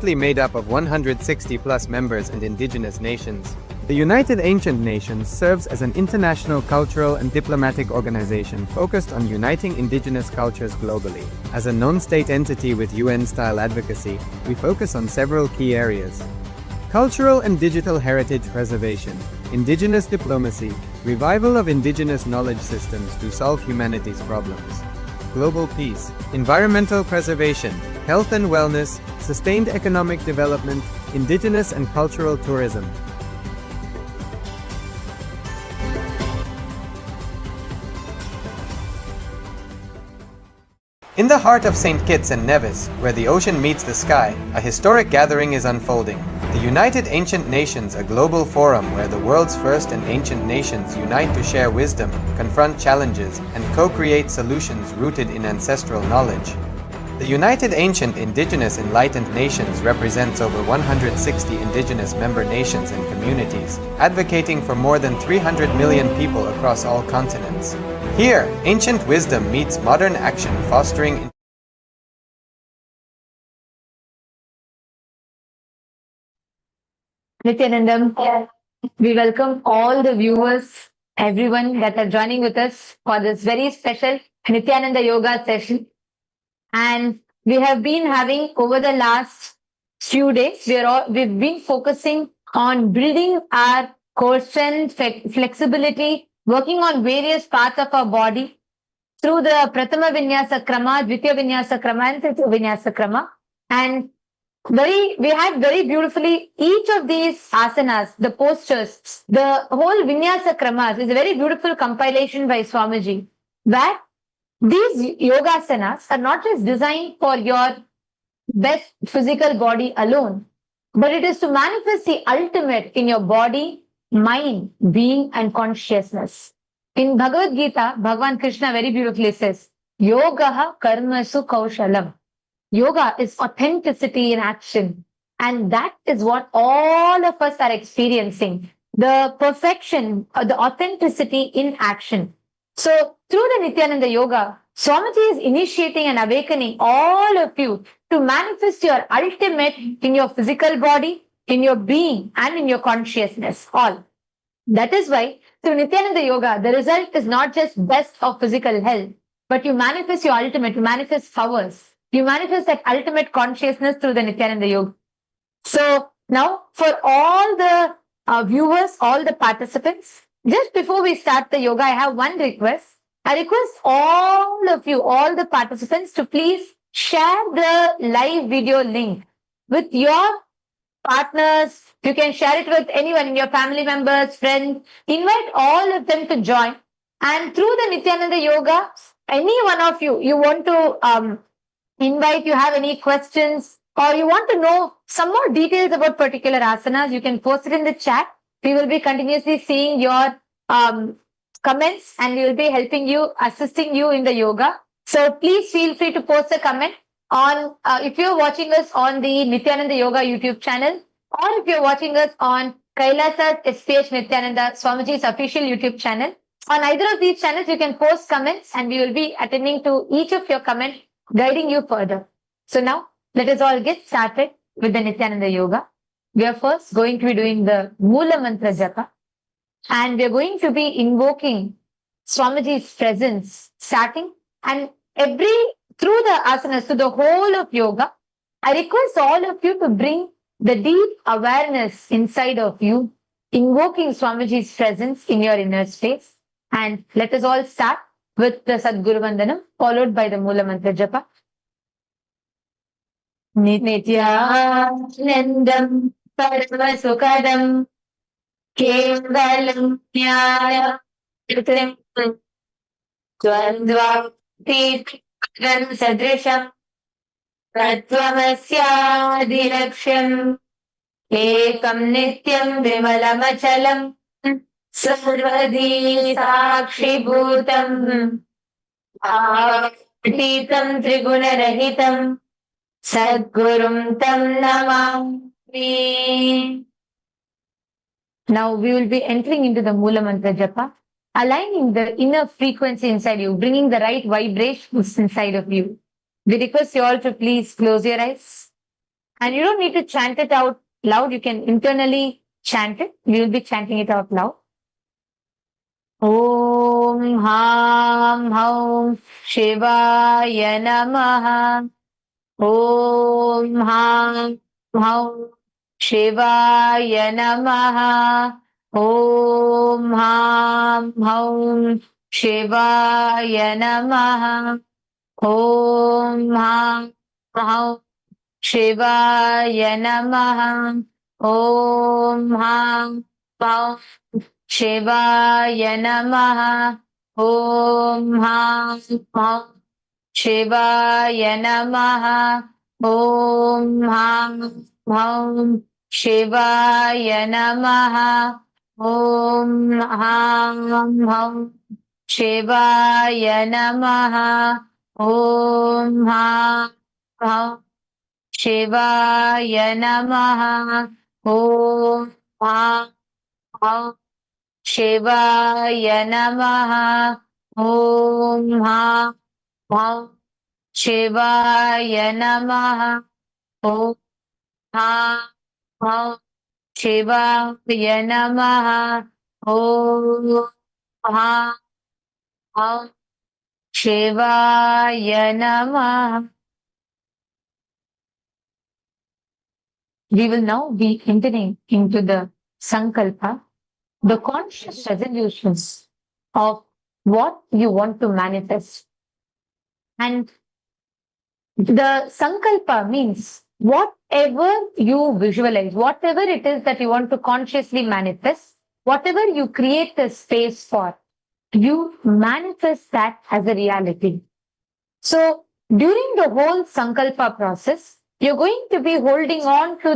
currently made up of 160 plus members and indigenous nations. The United Ancient Nations serves as an international cultural and diplomatic organization focused on uniting indigenous cultures globally. As a non-state entity with UN-style advocacy, we focus on several key areas: cultural and digital heritage preservation, indigenous diplomacy, revival of indigenous knowledge systems to solve humanity's problems, global peace, environmental preservation, health and wellness, sustained economic development, indigenous and cultural tourism. In the heart of St. Kitts and Nevis, where the ocean meets the sky, a historic gathering is unfolding. The United Ancient Nations, a global forum where the world's first and ancient nations unite to share wisdom, confront challenges, and co-create solutions rooted in ancestral knowledge. The United Ancient Indigenous Enlightened Nations represents over 160 indigenous member nations and communities, advocating for more than 300 million people across all continents. Here, ancient wisdom meets modern action, fostering Nithyanandam, we welcome all the viewers, everyone that are joining with us for this very special Nithyananda Yoga session. And we have been having over the last few days, we've been focusing on building our core strength, flexibility, working on various parts of our body through the Prathama Vinyasa Krama, Dvitiya Vinyasa Krama, and Tritiya Vinyasa Krama. And we had very beautifully each of these asanas, the postures, the whole Vinyasa Kramas is a very beautiful compilation by Swamiji, where these yogasanas are not just designed for your best physical body alone, but it is to manifest the ultimate in your body, mind, being, and consciousness. In Bhagavad Gita, Bhagavan Krishna very beautifully says, Yogaha karmasu kaushalam. Yoga is authenticity in action. And that is what all of us are experiencing. The perfection, or the authenticity in action. So, through the Nithyananda Yoga, Swamiji is initiating and awakening all of you to manifest your ultimate in your physical body, in your being, and in your consciousness, all. That is why, through Nithyananda Yoga, the result is not just best of physical health, but you manifest your ultimate, you manifest powers. You manifest that ultimate consciousness through the Nithyananda Yoga. So, now, for all the viewers, all the participants, just before we start the yoga, I have one request. I request all of you, all the participants, to please share the live video link with your partners. You can share it with anyone, in your family members, friends. Invite all of them to join. And through the Nithyananda Yoga, any one of you, you want to invite, you have any questions, or you want to know some more details about particular asanas, you can post it in the chat. We will be continuously seeing your comments, and we will be helping you, assisting you in the yoga. So please feel free to post a comment on, if you're watching us on the Nithyananda Yoga YouTube channel, or if you're watching us on KAILASA SPH Nithyananda Swamiji's official YouTube channel. On either of these channels, you can post comments, and we will be attending to each of your comments, guiding you further. So now, let us all get started with the Nithyananda Yoga. We are first going to be doing the Moola Mantra Japa, and we are going to be invoking Swamiji's presence, starting, and through the asanas, through the whole of yoga, I request all of you to bring the deep awareness inside of you, invoking Swamiji's presence in your inner space. And let us all start with the Sadguru Vandanam, followed by the Moola Mantra Japa. Nithyanandam Paramasukadam Kevalam Jnana Dvandva Sadrisham Tattvamasyadilaksham Ekam Nityam Vimalamachalam Sarvadi Sakshi Bhutam Atitam Triguna-rahitam Sadgurum Tam Namami. Now we will be entering into the Moola Mantra Japa, aligning the inner frequency inside you, bringing the right vibrations inside of you. We request you all to please close your eyes And you don't need to chant it out loud. You can internally chant it. We will be chanting it out loud. Om Ham Haum Shivaya Namaha. Om Ham Haum Shivaya Namaha. Om Ham Haum Shivaya Namaha. Om Ham Haum Shivaya Namaha. Om Ham Haum Shivaya Namaha. Om Ham Haum Shivaya Namaha. Om Ham Haum Shivaya Namaha. Om Ham Haum Shivaya Namaha. Om Ham Haum Shivaya Namaha. Om Ham Haum Shivaya Namaha. Om Ham Haum Shivaya Namaha. Om Ham Haum Shivaya Namaha. Om Ham Haum Shivaya Namaha. We will now be entering into the Sankalpa, the conscious resolutions of what you want to manifest. And the Sankalpa means whatever you visualize, whatever it is that you want to consciously manifest, whatever you create the space for, you manifest that as a reality. So during the whole Sankalpa process, you're going to be holding on to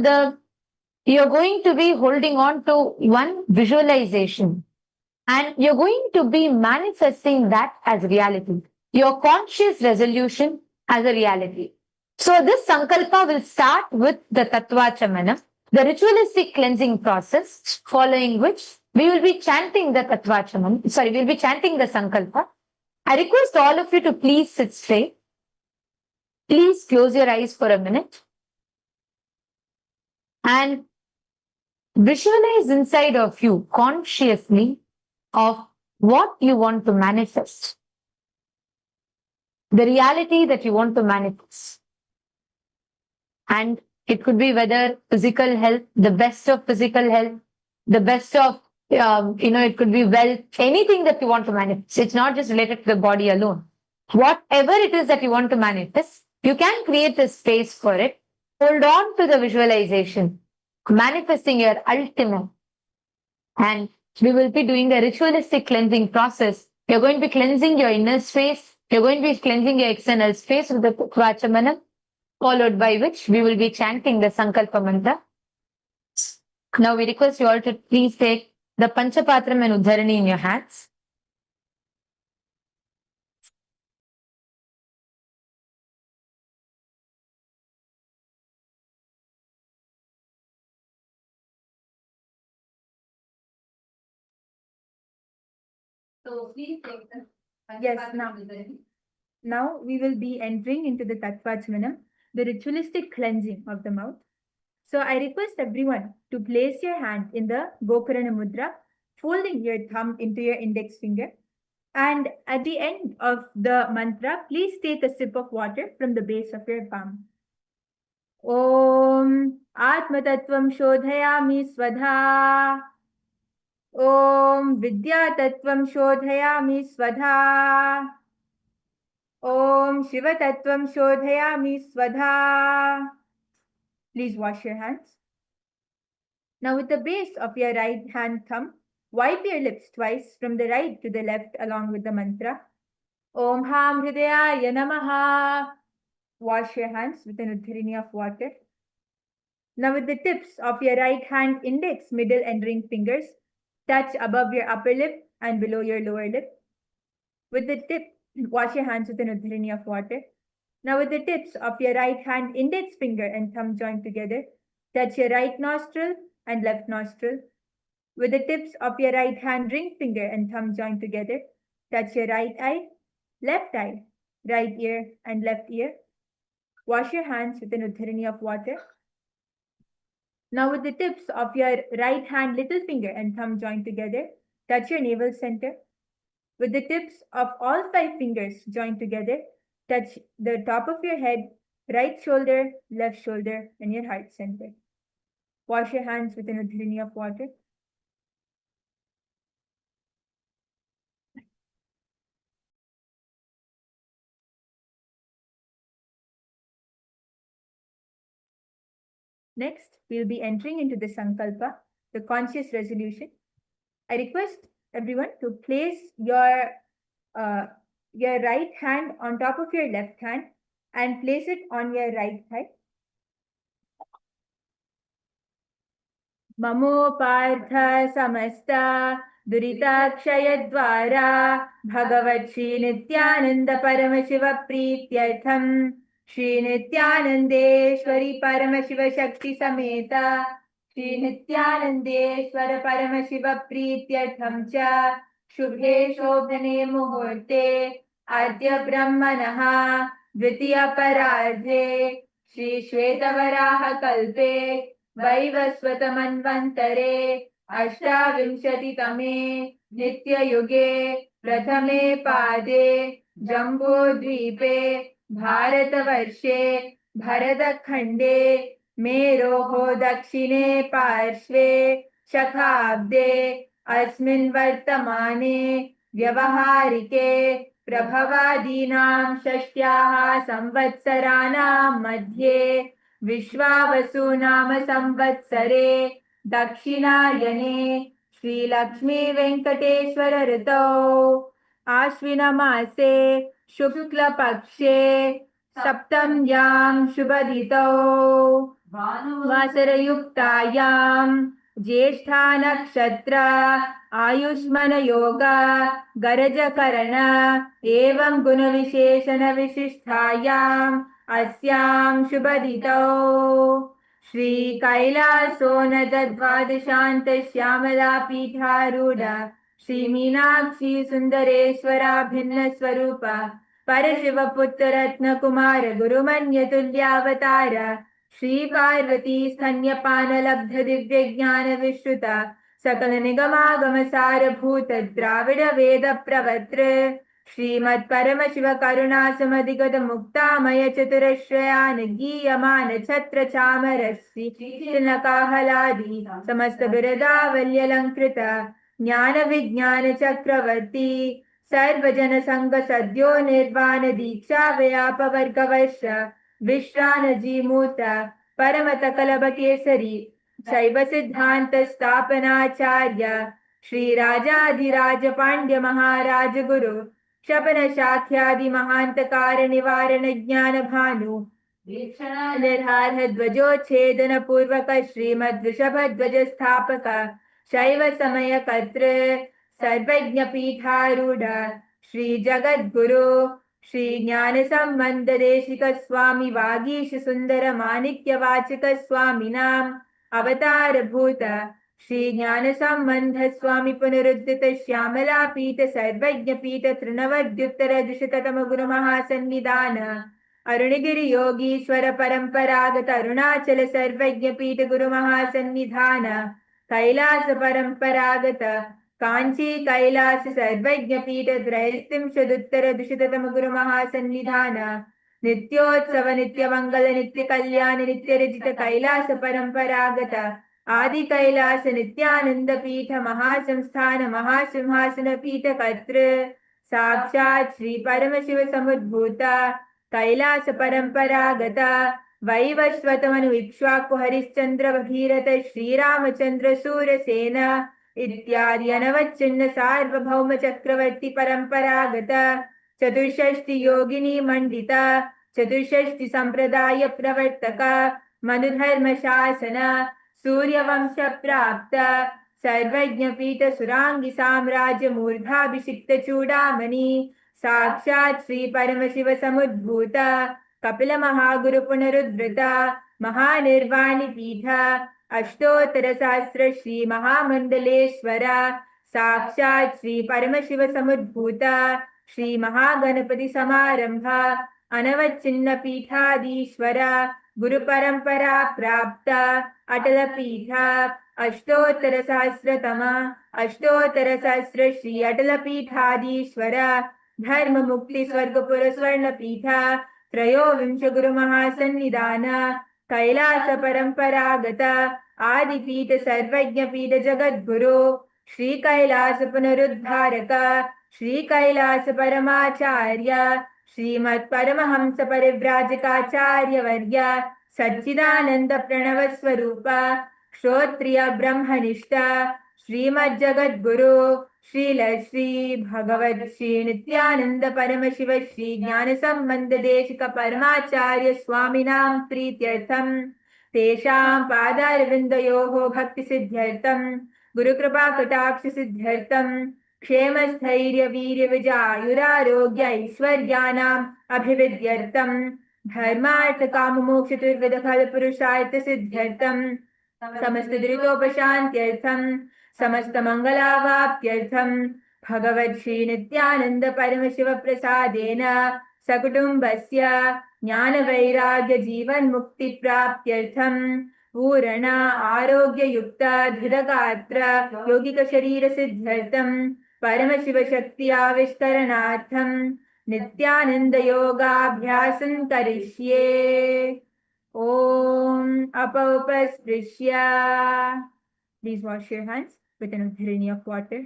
one visualization, and you're going to be manifesting that as reality, your conscious resolution as a reality. So this Sankalpa will start with the Tattvachamanam, the ritualistic cleansing process, following which we will be chanting the we'll be chanting the Sankalpa. I request all of you to please sit straight. Please close your eyes for a minute and visualize inside of you consciously of what you want to manifest, the reality that you want to manifest. And it could be whether physical health, the best of physical health, the best of, it could be wealth, anything that you want to manifest. It's not just related to the body alone. Whatever it is that you want to manifest, you can create a space for it. Hold on to the visualization, manifesting your ultimate. And we will be doing the ritualistic cleansing process. You're going to be cleansing your inner space. You're going to be cleansing your external space with the Vachamanam, followed by which we will be chanting the Sankalpa mantra. Now we request you all to please take the Panchapatram and Uddharani in your hands. So please take the Yes, now we will be entering into the Tattvachmanam, the ritualistic cleansing of the mouth. So I request everyone to place your hand in the Gokarana Mudra, folding your thumb into your index finger. And at the end of the mantra, please take a sip of water from the base of your palm. Om Atmatattvam Shodhayami Swadha. Om Vidyatattvam Shodhayami Swadha. Om Shivatattvam Shodhayami Swadha. Please wash your hands. Now with the base of your right hand thumb, wipe your lips twice from the right to the left along with the mantra. Om Ham Hridayaya Namaha. Wash your hands with an uddharini of water. Now with the tips of your right hand index, middle and ring fingers, touch above your upper lip and below your lower lip. With the tip, wash your hands with an uddharini of water. Now with the tips of your right hand index finger and thumb joined together, touch your right nostril and left nostril. With the tips of your right hand ring finger and thumb joined together, touch your right eye, right ear and left ear. Wash your hands with an uddharini of water. Now with the tips of your right hand little finger and thumb joined together, touch your navel center. With the tips of all 5 fingers joined together, touch the top of your head, right shoulder, left shoulder, and your heart center. Wash your hands with an udhrini of water. Next, we'll be entering into the Sankalpa, the conscious resolution. I request everyone to place your right hand on top of your left hand and place it on your right thigh. ममोपार्थ समस्त दुरिताक्षयद्वारा भगवत् श्रीनित्यानन्द परमशिव प्रीत्यर्थं श्रीनित्यानन्देश्वरी परमशिव शक्ति समेत श्रीनित्यानन्देश्वर परमशिव प्रीत्यर्थं च शुभे शोभने मुहूर्ते अद्य ब्रह्मणः द्वितीयपरार्धे श्री श्वेतवराह कल्पे वैवस्वतमन्वन्तरे अष्टाविंशतितमे नित्ययुगे प्रथमे पादे जम्बूद्वीपे भारतवर्षे भरतखण्डे मेरोः दक्षिणे पार्श्वे शखाब्दे अस्मिन् वर्तमाने व्यवहारिके प्रभवादीनां षष्ट्याः संवत्सराणां मध्ये विश्वावसु नाम संवत्सरे दक्षिणायने श्रीलक्ष्मी वेंकटेश्वर ऋतौ आश्विन मासे शुक्लपक्षे सप्तम्यां शुभदितौ वासरयुक्तायां ज्येष्ठा नक्षत्र आयुष्मन योग गरजकरण एवं गुणविशेषण विशिष्टायाम् अस्यां शुभदितौ श्री कैलासोन्नत द्वादशान्त श्यामला पीठारूढ़ श्री मीनाक्षी सुंदरेश्वरा भिन्न स्वरूप परशिव पुत्र रत्न कुमार गुरुमन्य तुल्यावतार श्री पार्वती स्तन्यपान लब्ध दिव्य ज्ञान विश्रुत सकल निगमागम सारभूत द्राविड वेद प्रवक्त्र श्रीमत् परमशिव करुणा समधिगत मुक्तामय चतुरश्रयान गीयमान छत्र चामर श्री नकाहलादि समस्त बिरदावल्यलंकृत ज्ञान विज्ञान चक्रवर्ती सर्वजन संग सद्यो निर्वाण दीक्षा व्यापवर्गवर्ष विश्रान जीमूत परमत कलभ केसरी शैव सिद्धांत स्थापनाचार्य श्री राजाधिराज पांड्य महाराज गुरु शपन शाख्यादि महांतकार निवारण ज्ञान भानु निर्हार ध्वजोच्छेदन पूर्वक श्रीमद वृषभ ध्वज स्थापक शैव समय कर्तृ सर्वज्ञ पीठारूढ़ श्री जगद्गुरु श्री ज्ञान संबंध देशिक स्वामी वागीश सुंदर माणिक्य वाचक स्वामिनाम अवतार भूत श्री ज्ञान संबंध स्वामी पुनरुद्धित श्यामला पीठ सर्वज्ञ पीठ तृणवद्युत्तर द्विशततम गुरु महासन्निधान अरुणगिरि योगीश्वर परंपरागत अरुणाचल सर्वज्ञ पीठ गुरु महासन्निधान कैलास परंपरागत कांची कैलास सर्वज्ञ पीठ त्रैस्त्रिंशदुत्तर द्विशततम गुरु महासन्निधान नित्योत्सव नित्य मंगल नित्य कल्याण नित्य रचित कैलास परंपरागत आदि कैलास नित्यानंद पीठ महासंस्थान महासिंहासन पीठ कर्तृ साक्षात् श्री परमशिव समुद्भूत कैलास परंपरागत वैवस्वतमनु इक्ष्वाकु हरिश्चंद्र भगीरथ श्रीरामचंद्र सूरसेन इत्यादि अनवच्छिन्न सार्वभौम चक्रवर्ती परंपरागत चतुष्षष्टि योगिनी मंडित चतुष्षष्टि संप्रदाय प्रवर्तक मनुधर्म शासन सूर्यवंश प्राप्त सर्वज्ञ पीठ सुरांगी साम्राज्य मूर्धाभिषिक्त चूड़ामणि साक्षात् श्री परमशिव समुद्भूत कपिल महागुरु पुनरुद्धृत महानिर्वाणी पीठ अष्टोत्तर सहस्र श्री महामंडलेश्वर साक्षात् श्री परमशिव समुद्भूत श्री महागणपति समारंभ अनवच्छिन्न पीठाधीश्वर गुरुपरम्परा प्राप्त अटलपीठ अष्टोत्तरसहस्रतम अष्टोत्तरसहस्र श्री अटलपीठाधीश्वर धर्ममुक्तिस्वर्गपुरस्वर्णपीठ त्रयोविंश गुरुमहासन्निधान कैलास परम्परागत आदिपीठ सर्वज्ञपीठ जगद्गुरु श्री कैलास पुनरुद्धारक श्री कैलास परमाचार्य श्रीमत् परमहंस परिव्राजकाचार्य वर्य सच्चिदानंद प्रणव स्वरूप श्रोत्रिय ब्रह्मनिष्ठ श्रीमद् जगद्गुरु श्रील श्री भगवत श्री नित्यानंद परमशिव श्री ज्ञान संबंध देशिक परमाचार्य स्वामिनां प्रीत्यर्थम तेषां पादारविन्दयोः भक्ति सिद्ध्यर्थम गुरुकृपा कटाक्ष सिद्ध्यर्थम क्षेम स्थैर्य वीर्य विजयायुरारोग्य ऐश्वर्याणाम् अभिवृद्ध्यर्थम धर्मार्थ काम मोक्ष चतुर्विध फल पुरुषार्थ सिद्ध्यर्थम समस्त दुरितोपशान्त्यर्थम समस्त मंगलावाप्त्यर्थम भगवत् श्री नित्यानंद परमशिव प्रसादेन सकुटुम्बस्य ज्ञान वैराग्य जीवन मुक्ति प्राप्त्यर्थम पूर्ण आरोग्य युक्त धृतगात्र यौगिक शरीर सिद्ध्यर्थम परमशिव शक्ति आविष्करणार्थम नित्यानंद योगाभ्यासं करिष्ये। ओम अपौपस्पृश्य। Please wash your hands with an udharini of water.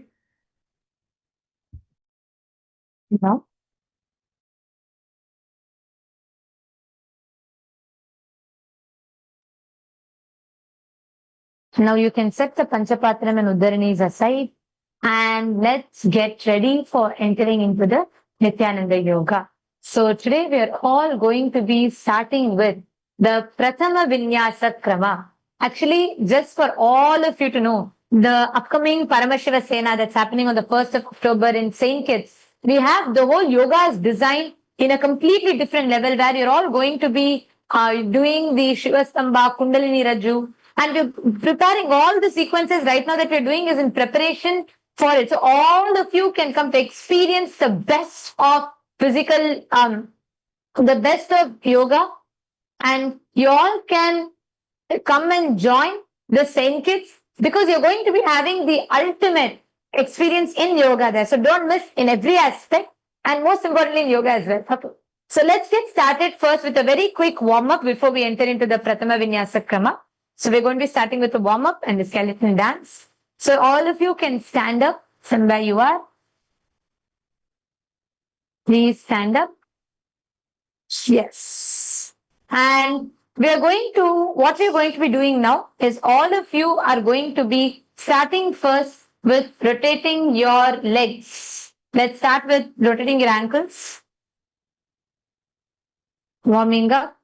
Now, you can set the Panchapatram and Uddaranis aside and let's get ready for entering into the Nithyananda Yoga. So today we are all going to be starting with the Prathama Vinyasa Krama. Actually, just for all of you to know, the upcoming Paramashiva Sena that's happening on the 1st of October in St. Kitts, we have the whole yoga is designed in a completely different level where you're all going to be doing the Shivastamba, Kundalini Raju, and we're preparing all the sequences right now that we're doing is in preparation for it. So all of you can come to experience the best of physical, the best of yoga, and you all can come and join the St. Kitts because you're going to be having the ultimate experience in yoga there. So don't miss in every aspect and most importantly in yoga as well. Okay. So let's get started first with a very quick warm-up before we enter into the Prathama Vinyasa Krama. So we're going to be starting with the warm-up and the skeleton dance. So all of you can stand up from where you are. Please stand up. Yes. And what we're going to be doing now is all of you are going to be starting first with rotating your legs. Let's start with rotating your ankles. Warming up.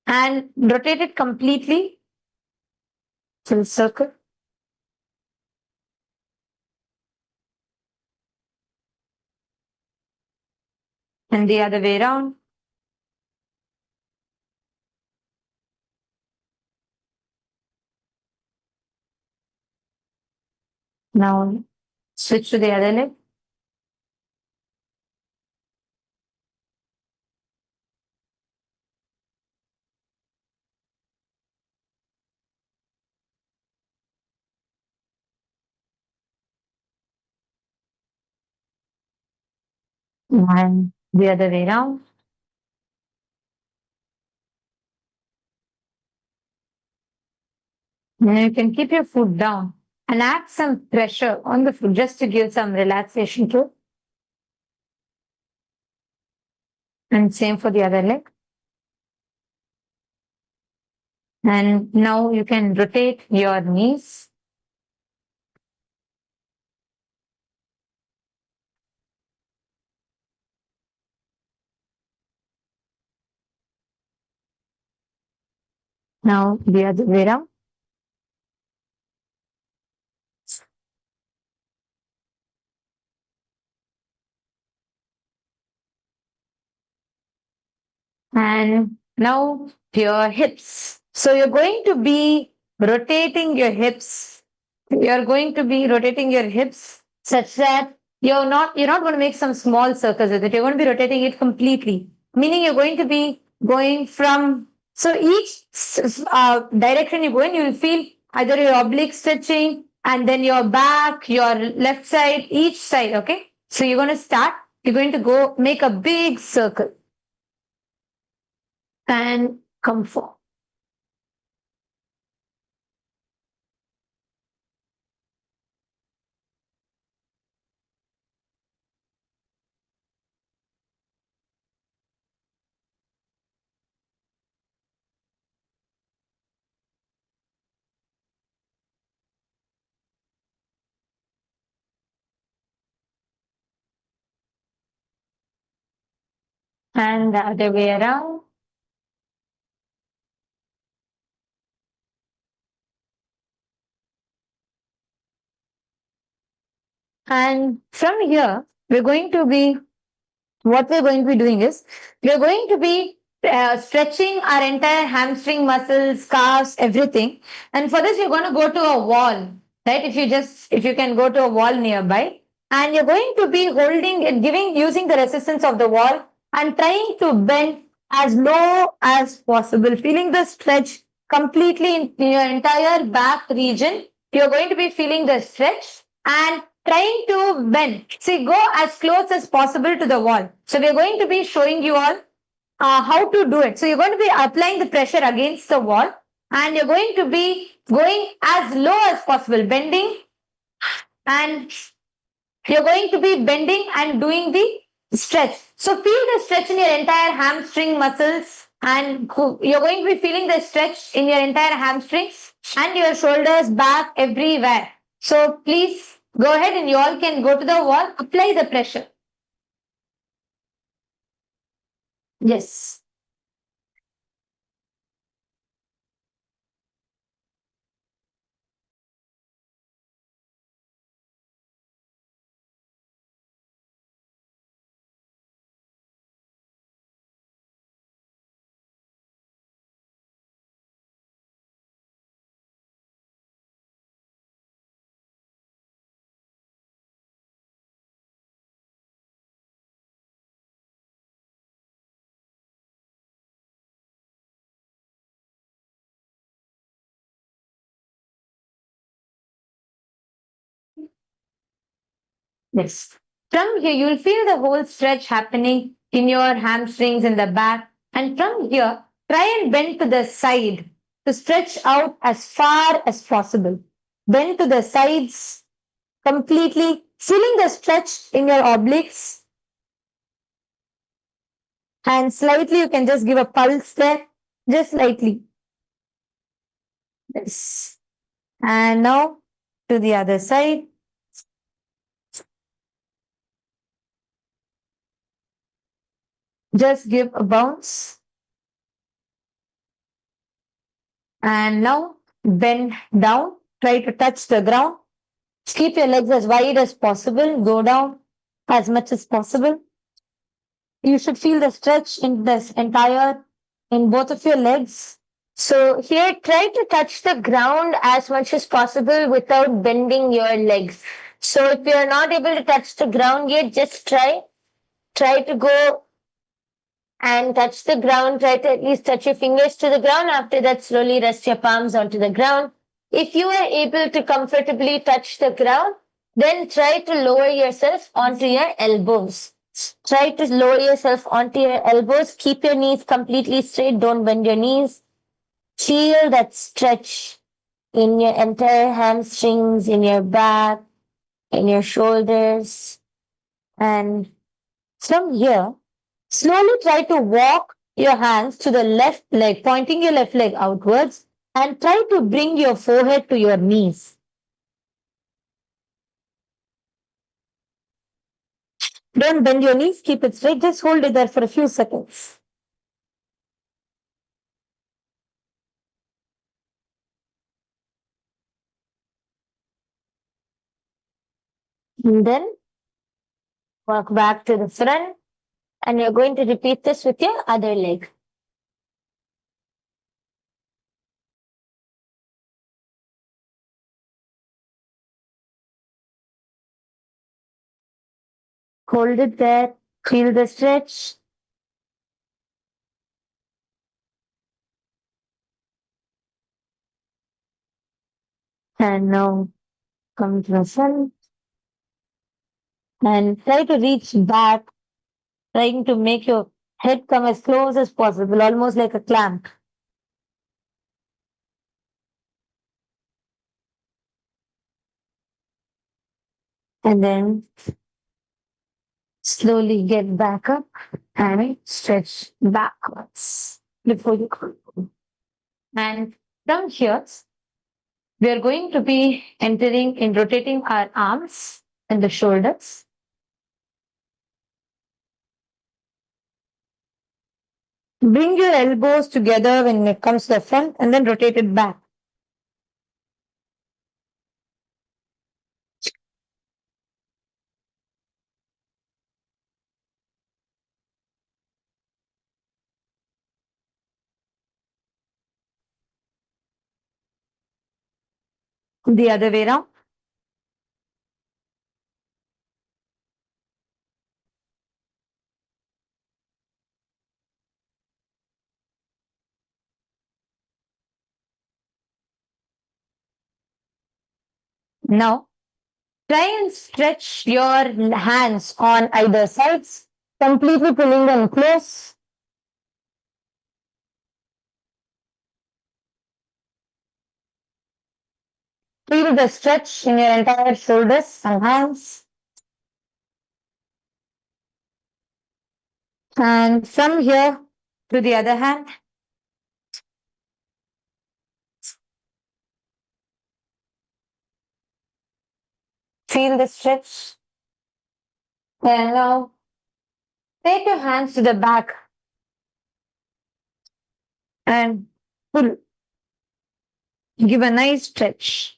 And rotate it completely. Full circle. And the other way around. Now switch to the other leg. And the other way around. Now you can keep your foot down and add some pressure on the foot just to give some relaxation to it. And same for the other leg. And now you can rotate your knees. Now the other way around. And now your hips. So you're going to be rotating your hips. You're going to be rotating your hips such that You're not going to make some small circles with it. You're going to be rotating it completely, meaning you're going to be going from, so each direction you go in, you'll feel either your oblique stretching and then your back, your left side, each side. Okay. So you're going to start, you're going to go make a big circle and come forward. And the other way around. And from here, we're going to be, what we're going to be doing is, we're going to be stretching our entire hamstring muscles, calves, everything. And for this, you're going to go to a wall, right? If you can go to a wall nearby, and you're going to be holding and using the resistance of the wall and trying to bend as low as possible, feeling the stretch completely in your entire back region. You're going to be feeling the stretch and trying to bend. See, go as close as possible to the wall. So we're going to be showing you all how to do it. So you're going to be applying the pressure against the wall and you're going to be going as low as possible, bending, and you're going to be bending and doing the stretch. So feel the stretch in your entire hamstring muscles, and you're going to be feeling the stretch in your entire hamstrings and your shoulders, back, everywhere. So please go ahead and you all can go to the wall, apply the pressure. Yes. Yes. From here, you'll feel the whole stretch happening in your hamstrings in the back. And from here, try and bend to the side to stretch out as far as possible. Bend to the sides completely, feeling the stretch in your obliques. And slightly, you can just give a pulse there, just slightly. Yes. And now to the other side. Just give a bounce. And now bend down. Try to touch the ground. Keep your legs as wide as possible. Go down as much as possible. You should feel the stretch in this entire, in both of your legs. So here, try to touch the ground as much as possible without bending your legs. So if you're not able to touch the ground yet, just try to go and touch the ground. Try to at least touch your fingers to the ground. After that, slowly rest your palms onto the ground. If you are able to comfortably touch the ground, then try to lower yourself onto your elbows. Try to lower yourself onto your elbows. Keep your knees completely straight. Don't bend your knees. Feel that stretch in your entire hamstrings, in your back, in your shoulders. And from here, slowly try to walk your hands to the left leg, pointing your left leg outwards, and try to bring your forehead to your knees. Don't bend your knees, keep it straight, just hold it there for a few seconds. And then walk back to the front, and you're going to repeat this with your other leg. Hold it there. Feel the stretch. And now come to the front. And try to reach back, trying to make your head come as close as possible, almost like a clamp. And then slowly get back up and stretch backwards before you go. And from here, we are going to be entering in rotating our arms and the shoulders. Bring your elbows together when it comes to the front and then rotate it back. The other way around. Now, try and stretch your hands on either sides, completely pulling them close. Feel the stretch in your entire shoulders and hands. And from here to the other hand. Feel the stretch. And now take your hands to the back and pull. Give a nice stretch.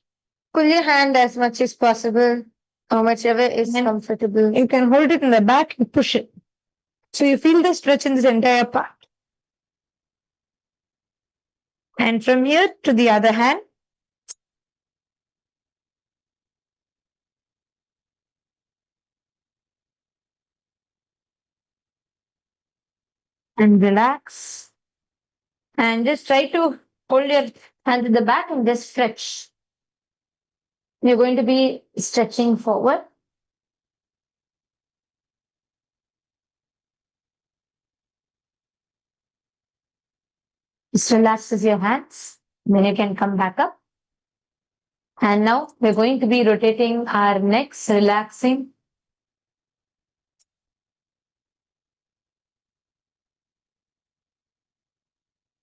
Pull your hand as much as possible, or whichever is comfortable. You can hold it in the back and push it. So you feel the stretch in this entire part. And from here to the other hand. And relax. And just try to hold your hand to the back and just stretch. You're going to be stretching forward. Just relaxes your hands. Then you can come back up. And now we're going to be rotating our necks, relaxing.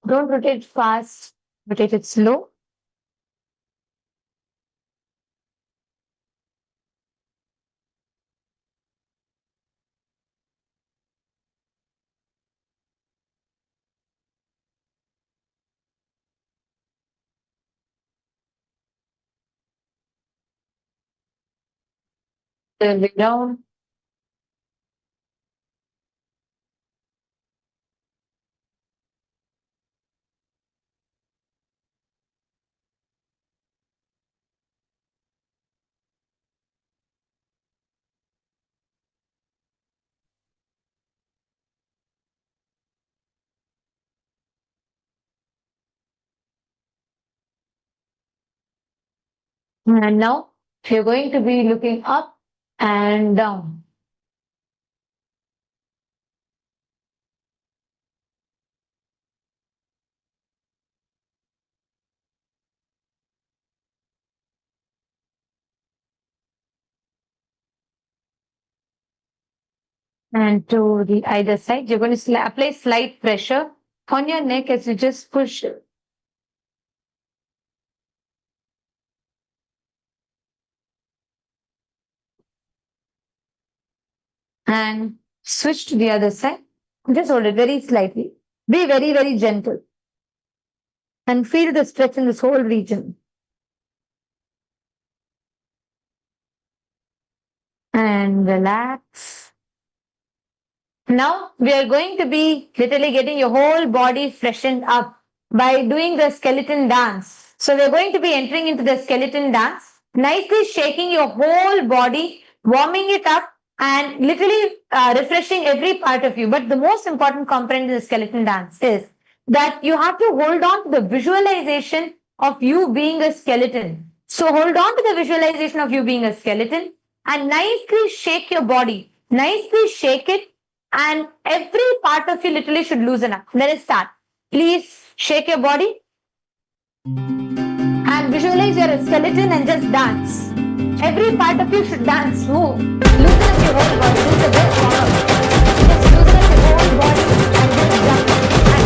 Don't rotate fast, rotate it slow. Then way down. And now you're going to be looking up and down. And to the either side, you're going to apply slight pressure on your neck as you just push it. And switch to the other side. Just hold it very slightly. Be very, very gentle. And feel the stretch in this whole region. And relax. Now we are going to be literally getting your whole body freshened up by doing the skeleton dance. So we're going to be entering into the skeleton dance, nicely shaking your whole body, warming it up and literally refreshing every part of you. But the most important component in the skeleton dance is that you have to hold on to the visualization of you being a skeleton. So hold on to the visualization of you being a skeleton and nicely shake your body. Nicely shake it, and every part of you literally should loosen up. Let us start. Please shake your body and visualize you're a skeleton and just dance. Every part of you should dance, move. Loosen up your whole body. This is the best form of it. Just loosen up your whole body and just jump and dance.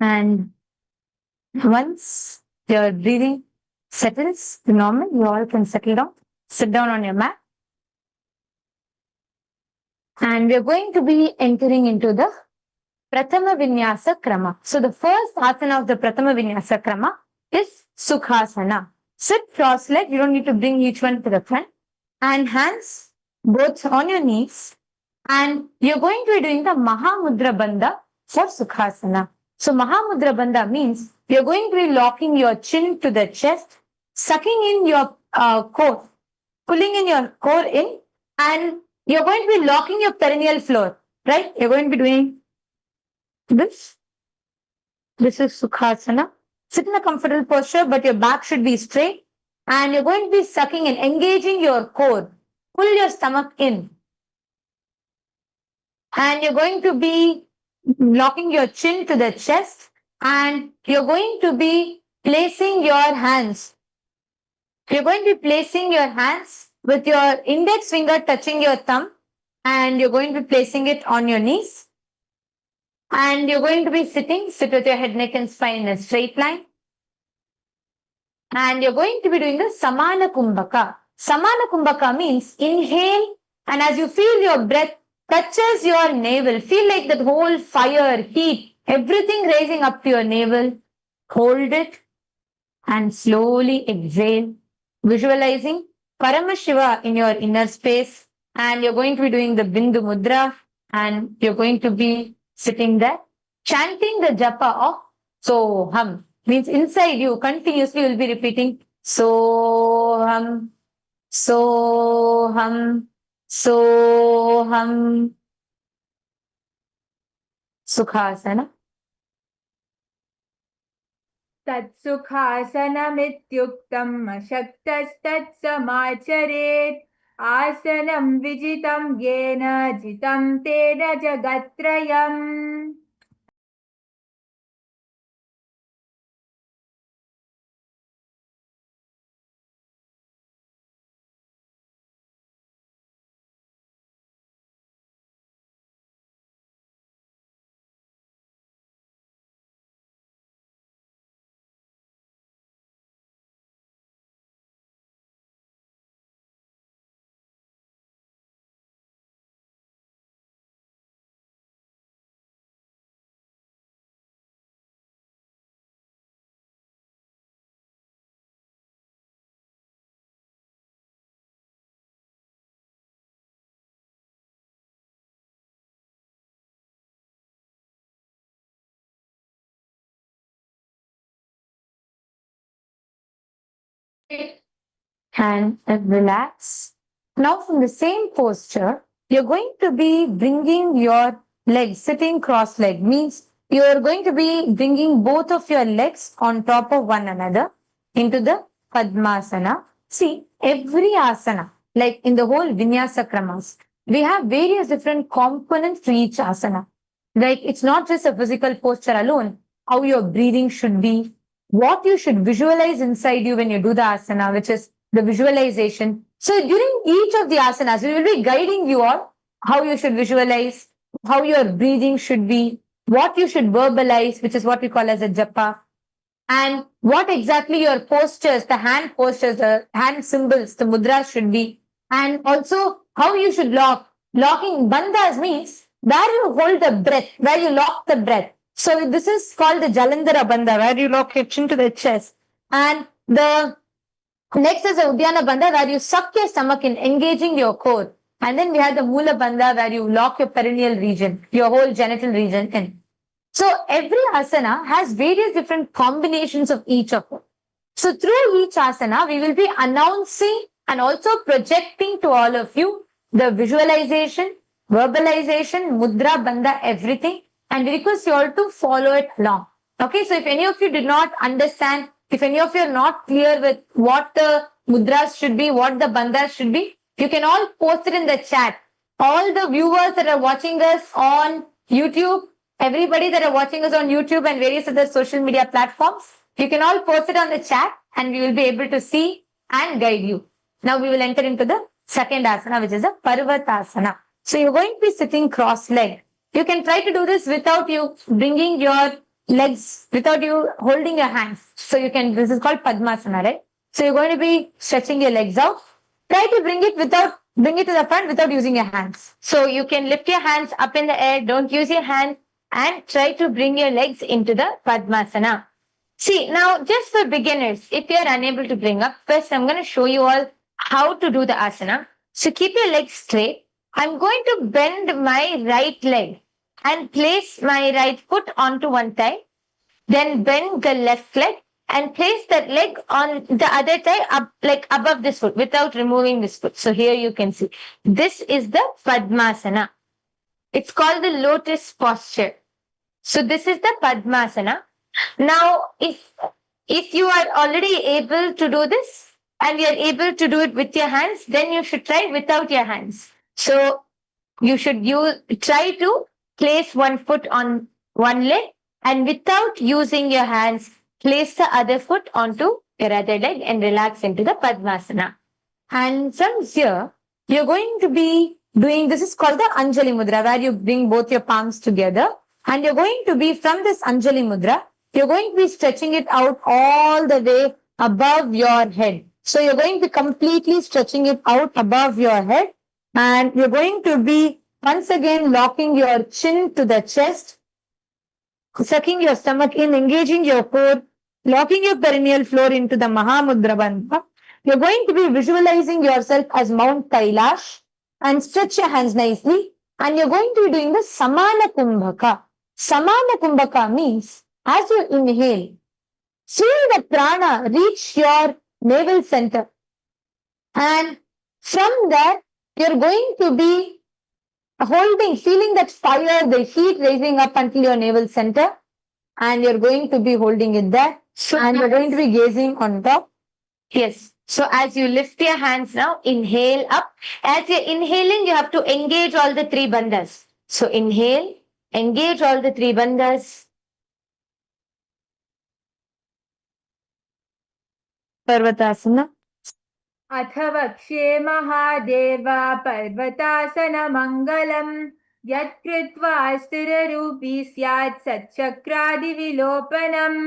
And once your breathing settles to normal, you all can settle down. Sit down on your mat. And we're going to be entering into the Prathama Vinyasa Krama. So the first asana of the Prathama Vinyasa Krama is Sukhasana. Sit cross-legged. You don't need to bring each one to the front. And hands both on your knees. And you're going to be doing the MahaMudra Bandha for Sukhasana. So Mahamudra Bandha means you're going to be locking your chin to the chest, sucking in your core, pulling in your core in, and you're going to be locking your perineal floor, right? You're going to be doing this. This is Sukhasana. Sit in a comfortable posture, but your back should be straight. And you're going to be sucking and engaging your core. Pull your stomach in. And you're going to be locking your chin to the chest, and you're going to be placing your hands. You're going to be placing your hands with your index finger touching your thumb, and you're going to be placing it on your knees. And you're going to be sitting, sit with your head, neck, and spine in a straight line. And you're going to be doing the Samana Kumbhaka. Samana Kumbhaka means inhale, and as you feel your breath touches your navel, feel like that whole fire, heat, everything rising up to your navel. Hold it and slowly exhale, visualizing Paramashiva in your inner space. And you're going to be doing the Bindu Mudra, and you're going to be sitting there, chanting the Japa of Soham. Means inside you continuously will be repeating Soham, Soham, Soham. Sukhasana. तत्सुखासनमित्युक्तम् अशक्तस्तत्समाचरेत् आसनं विजितं येन जितं तेन जगत्त्रयम् and relax. Now from the same posture, you're going to be bringing your legs, sitting cross-legged, means you're going to be bringing both of your legs on top of one another into the Padmasana. See, every asana, like in the whole Vinyasa Kramas, we have various different components to each asana. Like it's not just a physical posture alone, how your breathing should be, what you should visualize inside you when you do the asana, which is the visualization. So during each of the asanas, we will be guiding you on how you should visualize, how your breathing should be, what you should verbalize, which is what we call as a japa, and what exactly your postures, the hand postures, the hand symbols, the mudras should be, and also how you should lock. Locking bandhas means where you hold the breath, where you lock the breath. So this is called the Jalandhara bandha, where you lock your chin to the chest. And the next is the Uddiyana bandha, where you suck your stomach in, engaging your core. And then we have the Moola bandha, where you lock your perineal region, your whole genital region in. So every asana has various different combinations of each of them. So through each asana, we will be announcing and also projecting to all of you the visualization, verbalization, mudra, bandha, everything. And we request you all to follow it along. Okay, so if any of you did not understand, if any of you are not clear with what the mudras should be, what the bandhas should be, you can all post it in the chat. All the viewers that are watching us on YouTube, everybody that are watching us on YouTube and various other social media platforms, you can all post it on the chat and we will be able to see and guide you. Now we will enter into the second asana, which is the Parvatasana. So you're going to be sitting cross-legged. You can try to do this without you bringing your legs, without you holding your hands. So you can, this is called Padmasana, right? So you're going to be stretching your legs out. Try to bring it to the front without using your hands. So you can lift your hands up in the air, don't use your hands, and try to bring your legs into the Padmasana. See, now just for beginners, if you are unable to bring up, first I'm going to show you all how to do the asana. So keep your legs straight. I'm going to bend my right leg and place my right foot onto one thigh. Then bend the left leg and place that leg on the other thigh up, like above this foot without removing this foot. So here you can see, this is the Padmasana. It's called the lotus posture. So this is the Padmasana. Now, if you are already able to do this and you are able to do it with your hands, then you should try without your hands. So you should try to place one foot on one leg and without using your hands, place the other foot onto your other leg and relax into the Padmasana. And from here, you're going to be doing, this is called the Anjali Mudra, where you bring both your palms together. And you're going to be, from this Anjali Mudra, you're going to be stretching it out all the way above your head. So you're going to be completely stretching it out above your head. And you're going to be once again locking your chin to the chest, sucking your stomach in, engaging your core, locking your perineal floor into the Mahamudra Bandha. You're going to be visualizing yourself as Mount Kailash and stretch your hands nicely. And you're going to be doing the Samana Kumbhaka. Samana Kumbhaka means as you inhale, feel the prana reach your navel center. And from there, you're going to be feeling that fire, the heat rising up until your navel center. And you're going to be holding it there. And you're going to be gazing on top. Yes. So as you lift your hands now, inhale up. As you're inhaling, you have to engage all the three bandhas. So inhale, engage all the three bandhas. Parvatasana. अथ वक्ष्ये महादेव पर्वतासनमङ्गलम् यत्कृत्वा स्थिररूपी स्यात् सच्चक्रादिविलोपनम्.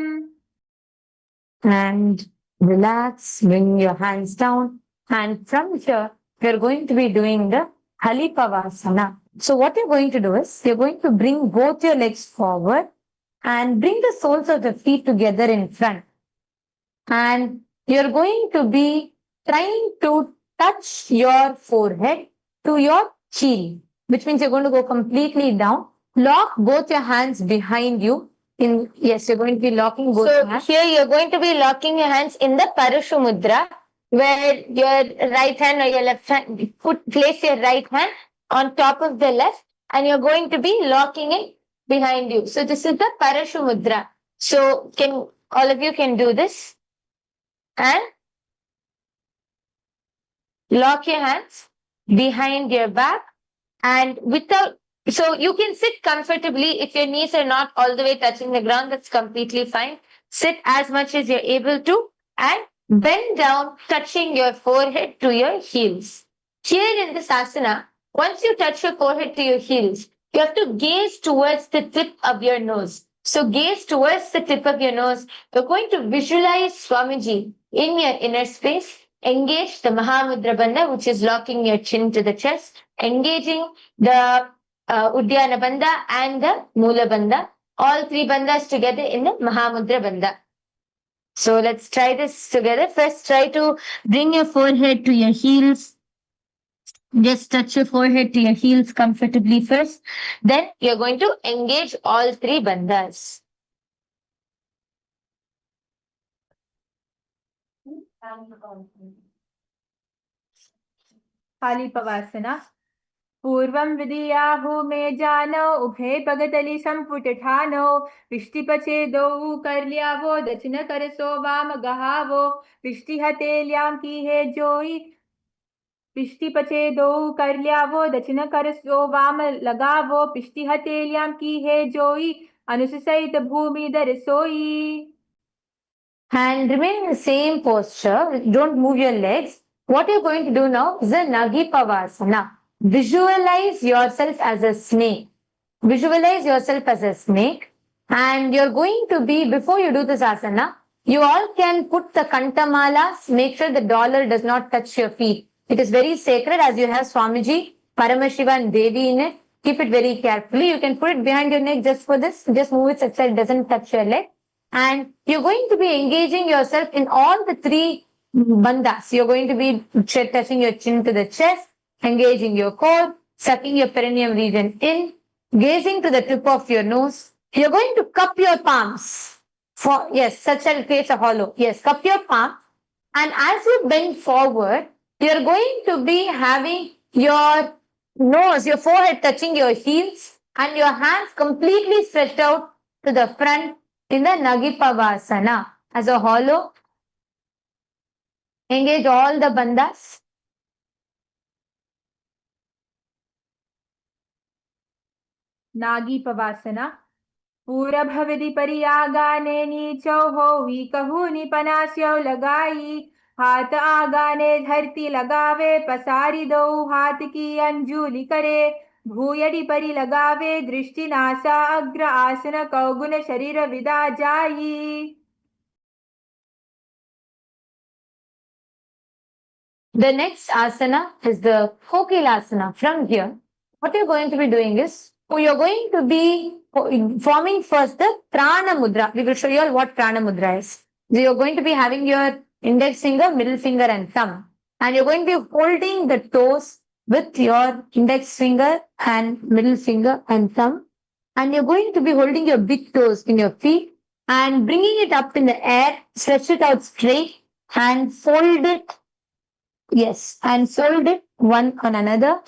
And relax, bring your hands down. And from here, we're going to be doing the Halipavasana. So what you're going to do is, you're going to bring both your legs forward and bring the soles of the feet together in front. And you're going to be trying to touch your forehead to your chin, which means you're going to go completely down. Lock both your hands behind you Yes, you're going to be locking both hands. So here you're going to be locking your hands in the Parashu Mudra, where your right hand or your left hand, place your right hand on top of the left, and you're going to be locking it behind you. So this is the Parashu Mudra. So all of you can do this and lock your hands behind your back, and so you can sit comfortably. If your knees are not all the way touching the ground, that's completely fine. Sit as much as you're able to and bend down, touching your forehead to your heels. Here in this asana, once you touch your forehead to your heels, you have to gaze towards the tip of your nose. So gaze towards the tip of your nose. You're going to visualize Swamiji in your inner space. Engage the MahaMudra Bandha, which is locking your chin to the chest. Engaging the Uddiyana Bandha and the Moola Bandha. All three bandhas together in the MahaMudra Bandha. So let's try this together. First, try to bring your forehead to your heels. Just touch your forehead to your heels comfortably first. Then you're going to engage all three bandhas. Pavasana. पूर्वं विधियाहु मे जानो उभे पगतलि संपुटठानो विष्टिपछेदो करल्यावो दक्षिण करसो वाम गहावो विष्टिहतेल्यां की है जोई विष्टिपछेदो करल्यावो दक्षिण करसो वाम लगावो पिष्टिहतेल्यां की है जोई अनुसहित भूमि दर सोई. And remain in the same posture. Don't move your legs. What you're going to do now is a Nagi Pavasana. Visualize yourself as a snake. Visualize yourself as a snake. And you're going to be, before you do this asana, you all can put the kantamalas. Make sure the dollar does not touch your feet. It is very sacred, as you have Swamiji, Paramashiva and Devi in it. Keep it very carefully. You can put it behind your neck just for this. Just move it such that it doesn't touch your leg. And you're going to be engaging yourself in all the three bandhas. You're going to be touching your chin to the chest, engaging your core, sucking your perineum region in, gazing to the tip of your nose. You're going to cup your palms. Such that it creates a hollow. Yes, cup your palms. And as you bend forward, you're going to be having your nose, your forehead touching your heels, and your hands completely stretched out to the front in the Nagi Pavasana. As a hollow, engage all the bandhas. Nagi Pavasana. पूरभविधि परियागाने नीचौ हो ही कहू निपनास्यौ लगाई हाथ आगाने धरती लगावे पसारी दो हाथ की अंजुली करे भूयड़ी परि लगावे दृष्टि नासा अग्र आसन कौगुन शरीर विदा जाई. The next asana is the KAILASA. From here, what you're going to be doing is, you're going to be forming first the Prana Mudra. We will show you all what Prana Mudra is. So you're going to be having your index finger, middle finger and thumb. And you're going to be holding the toes with your index finger and middle finger and thumb. And you're going to be holding your big toes in your feet and bringing it up in the air, stretch it out straight and fold it. Yes, and fold it one on another.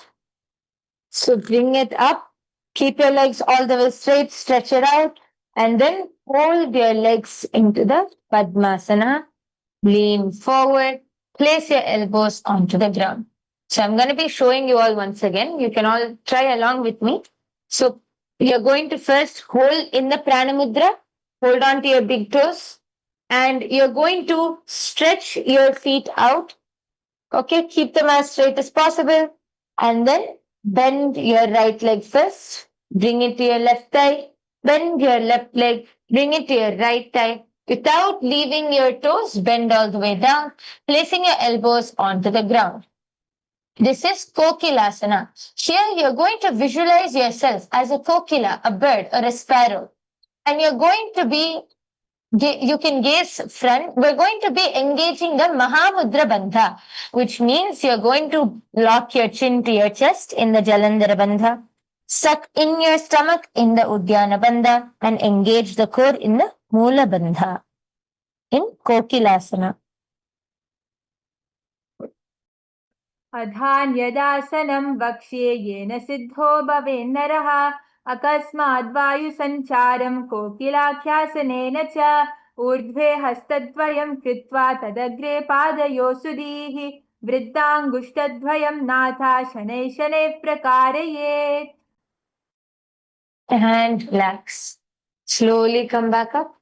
So bring it up. Keep your legs all the way straight, stretch it out, and then hold your legs into the Padmasana. Lean forward, place your elbows onto the ground. So I'm going to be showing you all once again. You can all try along with me. So you're going to first hold in the Prana Mudra, hold on to your big toes, and you're going to stretch your feet out. Okay, keep them as straight as possible, and then bend your right leg first, bring it to your left thigh, bend your left leg, bring it to your right thigh. Without leaving your toes, bend all the way down, placing your elbows onto the ground. This is KAILASA. Here you're going to visualize yourself as a kokila, a bird or a sparrow. And you're going to be, you can gaze front, we're going to be engaging the MahaMudra Bandha, which means you're going to lock your chin to your chest in the Jalandhara Bandha. Suck in your stomach in the Uddiyana Bandha and engage the core in the Moola Bandha in Kokilasana. अधान्यदासनं वक्ष्ये येन सिद्धो भवेन्नरः अकस्माद्वायुसञ्चारं कोकिलाख्यासनेन च ऊर्ध्वे हस्तद्वयं कृत्वा तदग्रे पादयोः सुधीः वृद्धाङ्गुष्ठद्वयं नाथा शनैः शनैः प्रकारयेत्. And relax. Slowly come back up.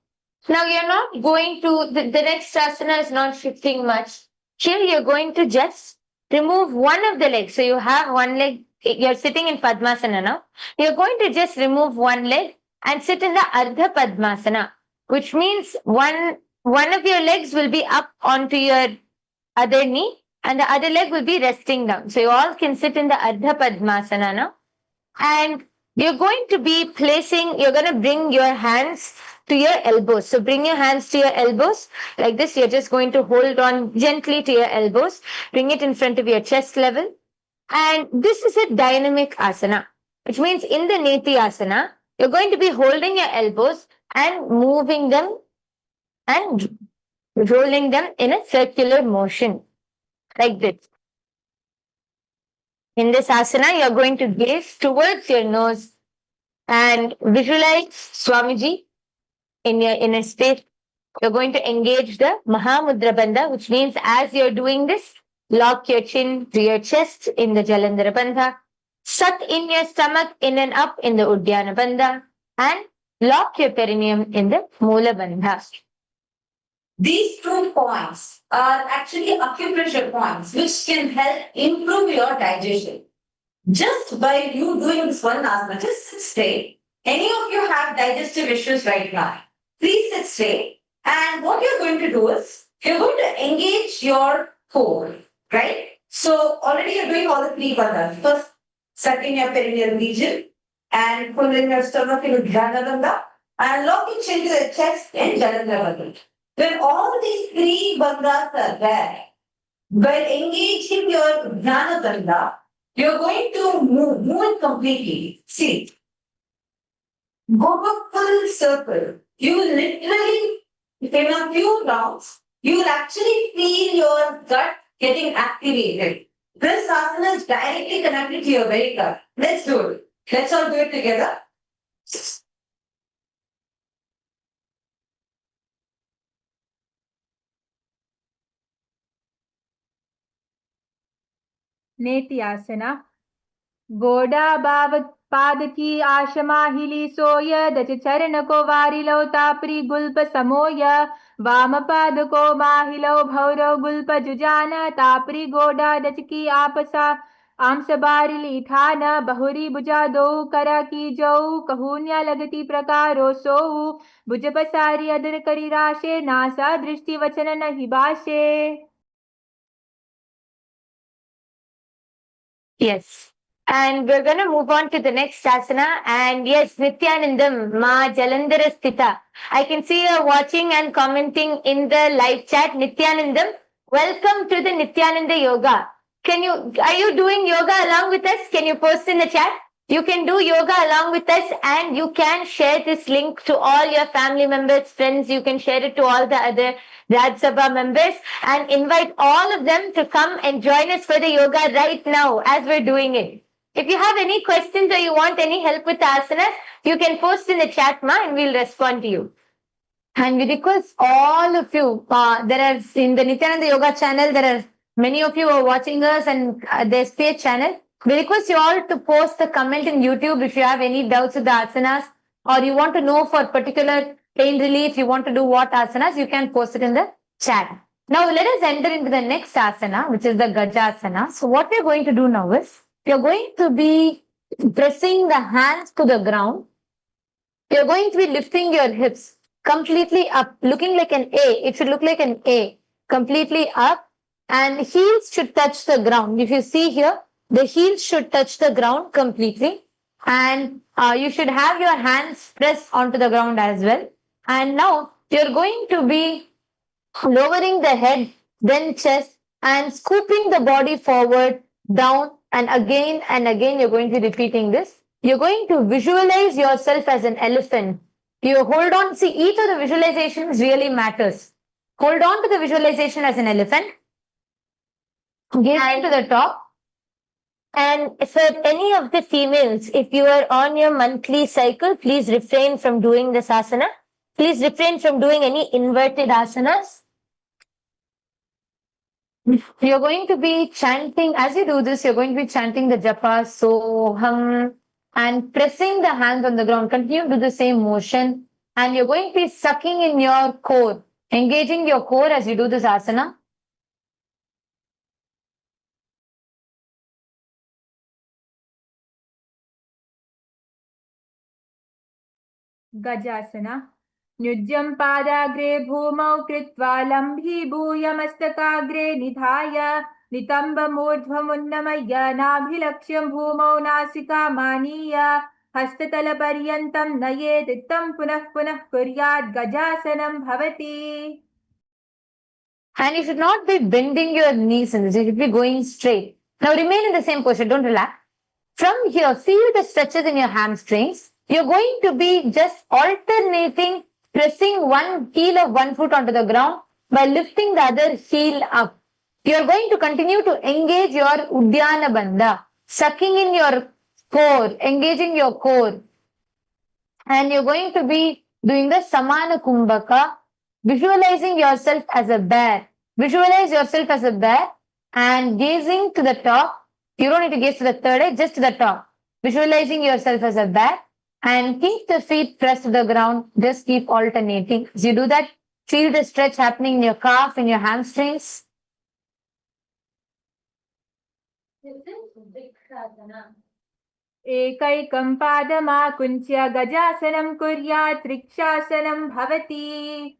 Now you're not going to, the next asana is not shifting much. Here you're going to just remove one of the legs. So you have one leg, you're sitting in Padmasana now. You're going to just remove one leg and sit in the Ardha Padmasana, which means one of your legs will be up onto your other knee and the other leg will be resting down. So you all can sit in the Ardha Padmasana now. And you're going to bring your hands to your elbows. So bring your hands to your elbows like this. You're just going to hold on gently to your elbows. Bring it in front of your chest level. And this is a dynamic asana, which means in the Nithyananda, you're going to be holding your elbows and moving them and rolling them in a circular motion like this. In this asana, you're going to gaze towards your nose and visualize Swamiji in your inner space. You're going to engage the Mahamudra Bandha, which means as you're doing this, lock your chin to your chest in the Jalandhara Bandha. Suck in your stomach in and up in the Uddiyana Bandha. And lock your perineum in the Moola Bandha. These 2 points are actually acupressure points which can help improve your digestion. Just by you doing this one asana, just sit straight. Any of you have digestive issues right now, please sit straight. And what you're going to do is, you're going to engage your core, right? So already you're doing all the 3 bandhas. First, sucking your perineal region and pulling your stomach into Jnana Bandha and locking chin to the chest in Jalandhara Bandha. When all these 3 bandhas are there, by engaging your Jnana Bandha, you're going to move completely. See, go a full circle. You will literally, in a few rounds, you will actually feel your gut getting activated. This asana is directly connected to your very gut. Let's do it. Let's all do it together. नेत्यासना गोडा पादकी आशमाहिली सोय दच चरण को वारिलो तापरी गुल्प समोय वाम पाद को माहिलो भौरव गुल्प जुजान तापरी गोडा दच की आपसा आमस बारिली थान बहुरी बुजा दो करा की जो कहून्या लगती प्रकारो सो भुज पसारी अदर करी राशे नासा दृष्टि वचन नहीं भाषे. Yes. And we're going to move on to the next asana. And yes, Nithyanandam, Ma Jalandhara Sthita. I can see you're watching and commenting in the live chat. Nithyanandam, welcome to the Nithyananda Yoga. Are you doing yoga along with us? Can you post in the chat? You can do yoga along with us and you can share this link to all your family members, friends. You can share it to all the other Raj Sabha members and invite all of them to come and join us for the yoga right now as we're doing it. If you have any questions or you want any help with the asanas, you can post in the chat, ma, and we'll respond to you. And we request all of you, there are in the Nithyananda Yoga channel, there are many of you who are watching us and there's page channel. We request you all to post a comment in YouTube if you have any doubts with the asanas or you want to know for particular pain relief, you want to do what asanas, you can post it in the chat. Now let us enter into the next asana, which is the Gajasana. So what we're going to do now is, you're going to be pressing the hands to the ground. You're going to be lifting your hips completely up, looking like an A. It should look like an A, completely up, and heels should touch the ground. If you see here, the heels should touch the ground completely, and you should have your hands pressed onto the ground as well. And now you're going to be lowering the head, then chest, and scooping the body forward, down, and again you're going to be repeating this. you're going to visualize yourself as an elephant. You hold on, see, each of the visualizations really matters. Hold on to the visualization as an elephant, gaze to the top. And for any of the females, if you are on your monthly cycle, please refrain from doing this asana. Please refrain from doing any inverted asanas. You're going to be chanting, as you do this, you're going to be chanting the Japa, Soham, and pressing the hands on the ground. Continue to do the same motion. And you're going to be sucking in your core, engaging your core as you do this asana. Gajasana. Nyujjam padagre bhumau kritva lambhibhuya mastakagre nidhaya nitamba murdhvamunnamaya nabhilaksham bhumau nasika maniya hastatalaparyantam nayedittam punah punah kuryat gajasanam bhavati. And you should not be bending your knees in this. You should be going straight. Now remain in the same posture. Don't relax. From here, feel the stretches in your hamstrings. You're going to be just alternating, pressing one heel of one foot onto the ground by lifting the other heel up. You're going to continue to engage your Uddiyana Bandha, sucking in your core, engaging your core. And you're going to be doing the Samana Kumbhaka, visualizing yourself as a bear. Visualize yourself as a bear and gazing to the top. You don't need to gaze to the third eye, just to the top. Visualizing yourself as a bear and keep the feet pressed to the ground. Just keep alternating. As you do that, feel the stretch happening in your calf, in your hamstrings. एकैकं पादमाकुञ्च्य गजासनं कुर्यात् रिक्षासनं भवति.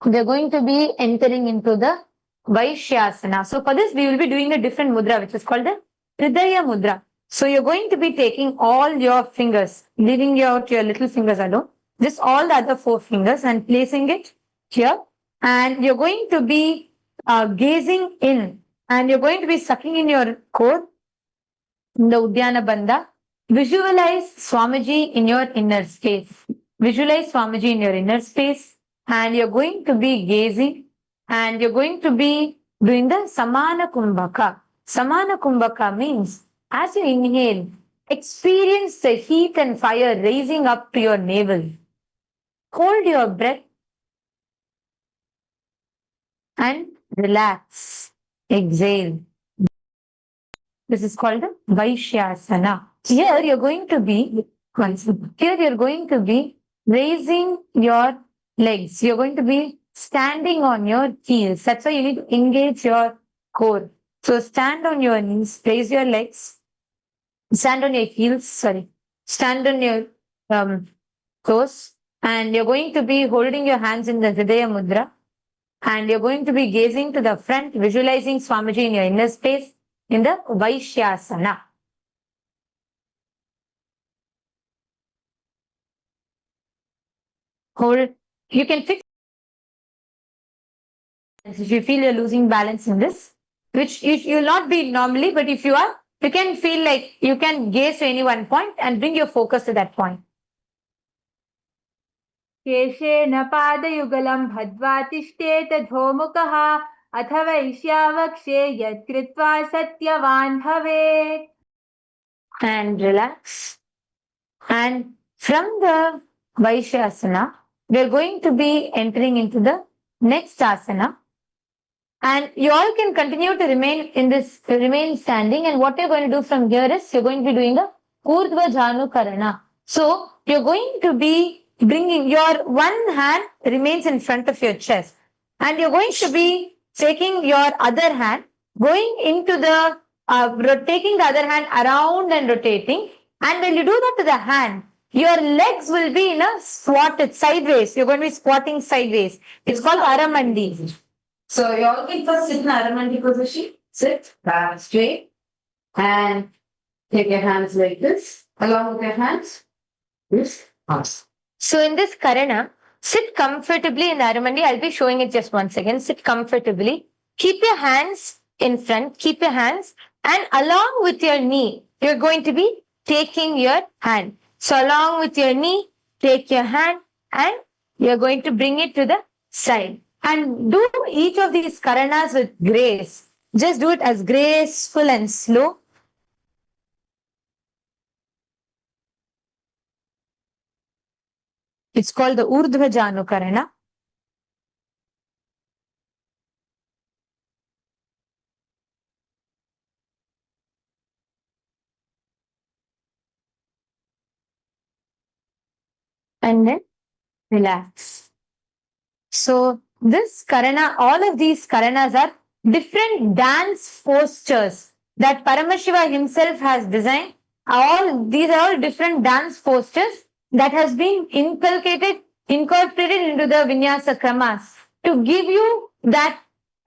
We're going to be entering into the Vaishyasana. So for this, we will be doing a different mudra, which is called the Hridaya Mudra. So you're going to be taking all your fingers, leaving out your little fingers alone, just all the other 4 fingers and placing it here. And you're going to be gazing in and you're going to be sucking in your core, in the Uddiyana Bandha. Visualize Swamiji in your inner space. Visualize Swamiji in your inner space. And you're going to be gazing and you're going to be doing the Samana Kumbhaka. Samana Kumbhaka means as you inhale, experience the heat and fire raising up to your navel. Hold your breath and relax. Exhale. This is called the Vaishyasana. Here you're going to be raising your legs. You're going to be standing on your heels. That's why you need to engage your core. So stand on your knees, raise your legs, stand on your heels, stand on your toes, and you're going to be holding your hands in the Hridaya Mudra, and you're going to be gazing to the front, visualizing Swamiji in your inner space in the Vaishyasana. Hold. You can fix if you feel you're losing balance in this, which you'll not be normally, but if you are, you can feel like you can gaze to any one point and bring your focus to that point. केशेन पादयुगलं भद्वा तिष्ठेत धोमुखः अथ वैश्यावक्षे यत्कृत्वा सत्यवान् भवेत्. And relax. And from the Vaishyasana, we're going to be entering into the next asana. And you all can continue to remain standing. And what you're going to do from here is you're going to be doing the Urdhva Janu Karana. So you're going to be bringing your one hand remains in front of your chest. And you're going to be taking your other hand, going into the, taking the other hand around and rotating. And when you do that to the hand, your legs will be in a squatted sideways. You're going to be squatting sideways. It's called Aramandi. So you all can first sit in Aramandi position. Sit back straight and take your hands like this. Along with your hands, this pass. So in this Karana, sit comfortably in the Aramandi. I'll be showing it just once again. Sit comfortably. Keep your hands in front. Keep your hands And along with your knee, you're going to be taking your hand. So along with your knee, take your hand and you're going to bring it to the side. And do each of these karanas with grace. Just do it as graceful and slow. It's called the Urdhva Janu Karana. And then relax. So this karana, all of these karanas are different dance postures that Paramashiva himself has designed. These are all different dance postures that has been incorporated into the Vinyasa Kramas to give you that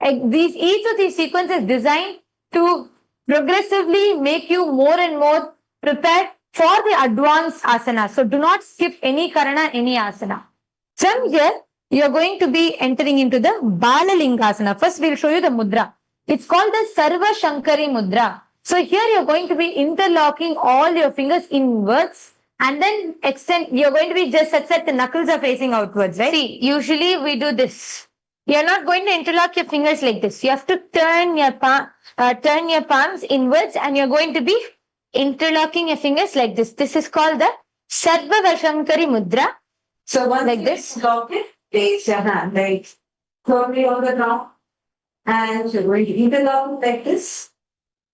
each of these sequences designed to progressively make you more and more prepared for the advanced asana. So do not skip any karana, any asana. From here, you are going to be entering into the Balalingasana. First, we'll show you the mudra. It's called the Sarva Shankari Mudra. So here you're going to be interlocking all your fingers inwards and then extend. You're going to be just such that the knuckles are facing outwards, right? See, usually we do this. You're not going to interlock your fingers like this. You have to turn your palms inwards and you're going to be interlocking your fingers like this. This is called the Sarva Shankari Mudra. So once Like you this? lock it, place your hand like firmly on the ground and you're going to interlock it like this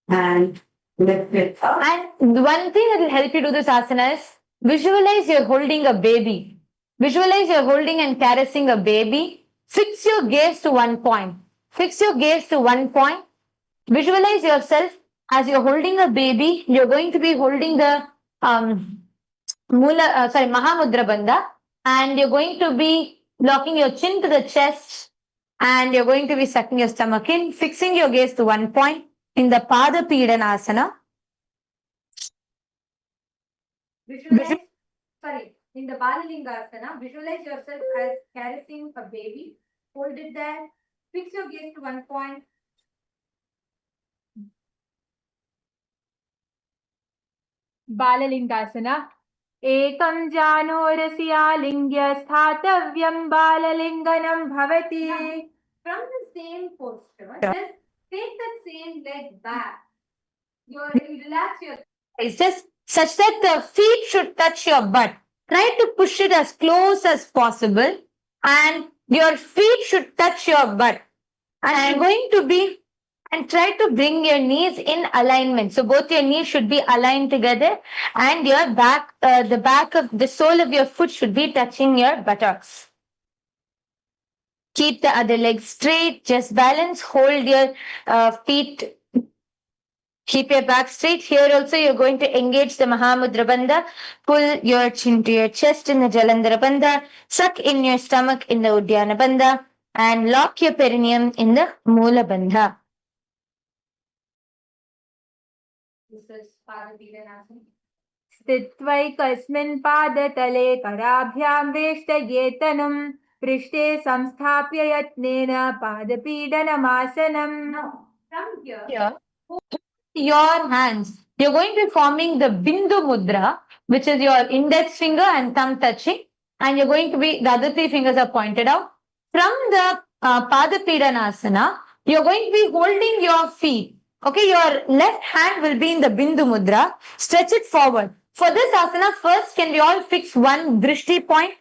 and lift it up. And one thing that will help you do this asana is visualize you're holding a baby. Visualize you're holding and caressing a baby. Fix your gaze to one point. Fix your gaze to one point. Visualize yourself as you're holding a baby. You're going to be holding the Mahamudra Bandha, and you're going to be locking your chin to the chest, and you're going to be sucking your stomach in, fixing your gaze to one point in the Pada Pidana Asana. In the Balalingasana, visualize yourself as caressing a baby. Hold it there. Fix your gaze to one point. Balalingasana. Ekam janorasya sthathavyam balalinganam bhavati. From the same posture, just take that same leg back. You relax your. It's just such that the feet should touch your butt. Try to push it as close as possible, and your feet should touch your butt. And I'm going to be and try to bring your knees in alignment. So both your knees should be aligned together, and your back, the sole of your foot should be touching your buttocks. Keep the other leg straight. Just balance. Hold your feet. Keep your back straight. Here also you're going to engage the Mahamudra Bandha. Pull your chin to your chest in the Jalandhara Bandha. Suck in your stomach in the Uddiyana Bandha. And lock your perineum in the Moola Bandha. This is Paramashivam. स्थित्वैकस्मिन् पादतले कराभ्यां वेष्टयेतनं पृष्ठे संस्थाप्य यत्नेन पादपीडनमासनम्. From here, your hands. You're going to be forming the Bindu Mudra, which is your index finger and thumb touching. And you're going to be, the other three fingers are pointed out. From the Pada Pidanasana, you're going to be holding your feet. Okay, your left hand will be in the Bindu Mudra. Stretch it forward. For this asana, first, can we all fix one drishti point?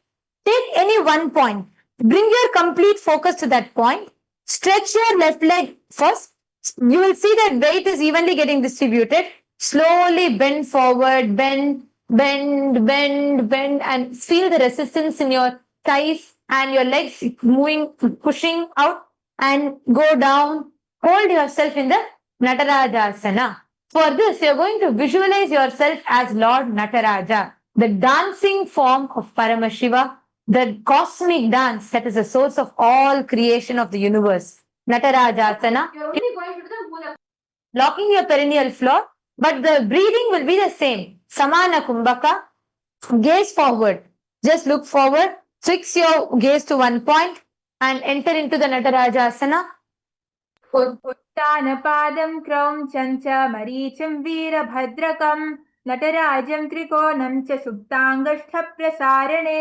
Take any one point. Bring your complete focus to that point. Stretch your left leg first. You will see that weight is evenly getting distributed. Slowly bend forward, bend, and feel the resistance in your thighs and your legs moving, pushing out and go down. Hold yourself in the Natarajasana. For this, you're going to visualize yourself as Lord Nataraja, the dancing form of Paramashiva, the cosmic dance that is the source of all creation of the universe. Natarajasana. you're only going to do the Moola. Locking your perineal floor, but the breathing will be the same. Samana Kumbhaka. Gaze forward. Just look forward. Fix your gaze to one point and enter into the Natarajasana. उत्तानपादं क्रौञ्चं च मरीचिं वीरभद्रकं नटराजं त्रिकोणं च सुप्ताङ्गष्ठप्रसारणे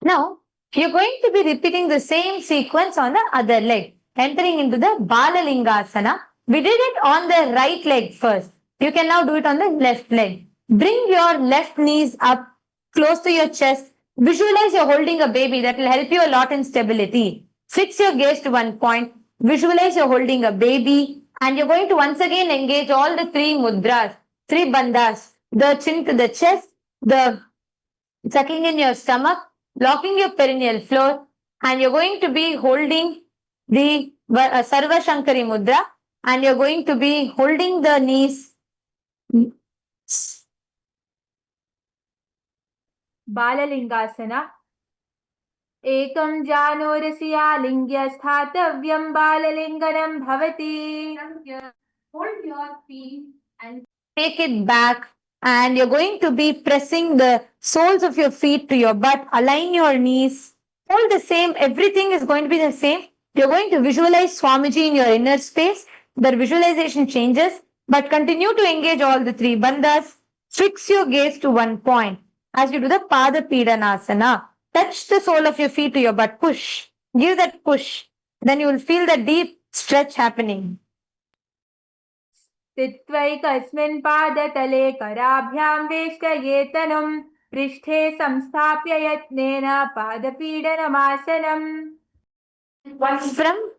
Now, you're going to be repeating the same sequence on the other leg, entering into the Balalingasana. We did it on the right leg first. You can now do it on the left leg. Bring your left knees up close to your chest. Visualize you're holding a baby. That will help you a lot in stability. Fix your gaze to one point. Visualize you're holding a baby. And you're going to once again engage all the three mudras, three bandhas. The chin to the chest, the sucking in your stomach, locking your perineal floor, and you're going to be holding the Sarva Shankari Mudra, and you're going to be holding the knees. बाललिङ्गासना एकं जानोरसियालिङ्ग्य स्थातव्यं बाललिङ्गनं भवति. Hold your feet and Take it back, and you're going to be pressing the soles of your feet to your butt. Align your knees. All the same, everything is going to be the same. You're going to visualize Swamiji in your inner space. The visualization changes, but continue to engage all the three bandhas. Fix your gaze to one point. As you do the Pada Pidanasana, touch the sole of your feet to your butt. Push. Give that push. Then you will feel the deep stretch happening. स्थित्वैकस्मिन् पादतले कराभ्यां वेष्टयेतनं पृष्ठे संस्थाप्य यत्नेन पादपीडनमासनम्. From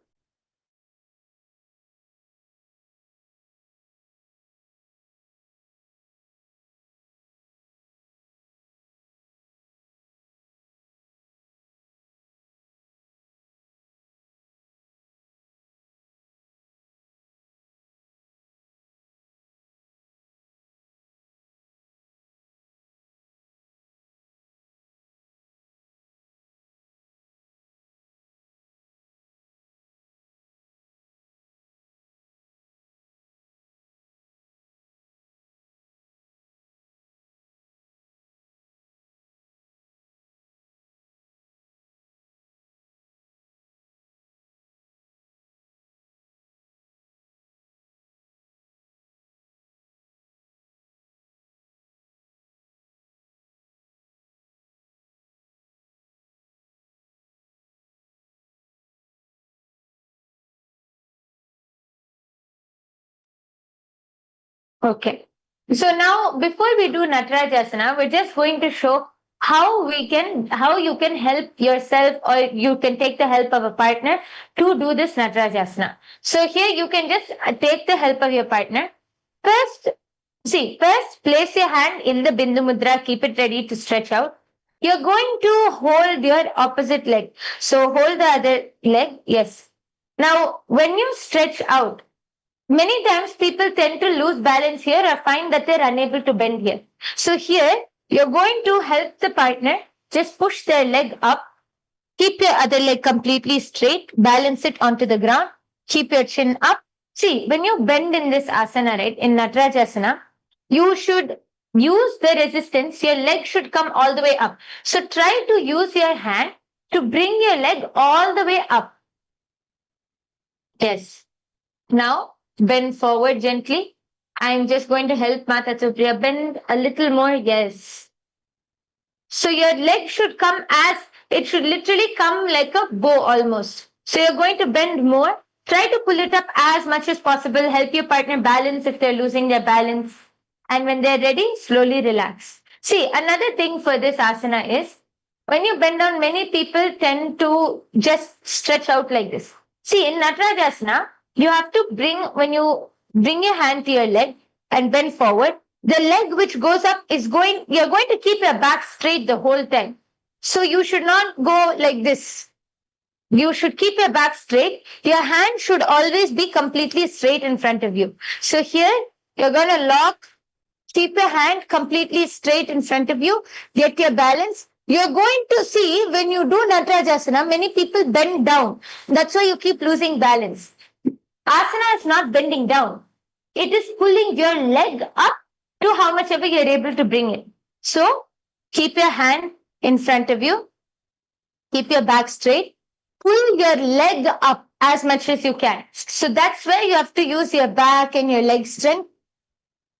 Okay. So now, before we do Natarajasana, we're just going to show how you can help yourself, or you can take the help of a partner to do this Natarajasana. So here you can just take the help of your partner. First place your hand in the Bindu Mudra, keep it ready to stretch out. You're going to hold your opposite leg. So hold the other leg, yes. Now, when you stretch out, many times people tend to lose balance here or find that they're unable to bend here. So here, you're going to help the partner, just push their leg up, keep your other leg completely straight, balance it onto the ground, keep your chin up. See, when you bend in this asana, right, in Natarajasana, you should use the resistance, your leg should come all the way up. So try to use your hand to bring your leg all the way up. Yes. Now, bend forward gently. I'm just going to help Mata Supriya. Bend a little more. Yes. So your leg should come it should literally come like a bow almost. So you're going to bend more. Try to pull it up as much as possible. Help your partner balance if they're losing their balance. And when they're ready, slowly relax. See, another thing for this asana is, when you bend down, many people tend to just stretch out like this. See, in Natarajasana, you have to when you bring your hand to your leg and bend forward, the leg which goes up you're going to keep your back straight the whole time. So you should not go like this. You should keep your back straight. Your hand should always be completely straight in front of you. So here, you're going to keep your hand completely straight in front of you, get your balance. You're going to see when you do Natarajasana, many people bend down. That's why you keep losing balance. Asana is not bending down. It is pulling your leg up to how much ever you're able to bring it. So keep your hand in front of you. Keep your back straight. Pull your leg up as much as you can. So that's where you have to use your back and your leg strength,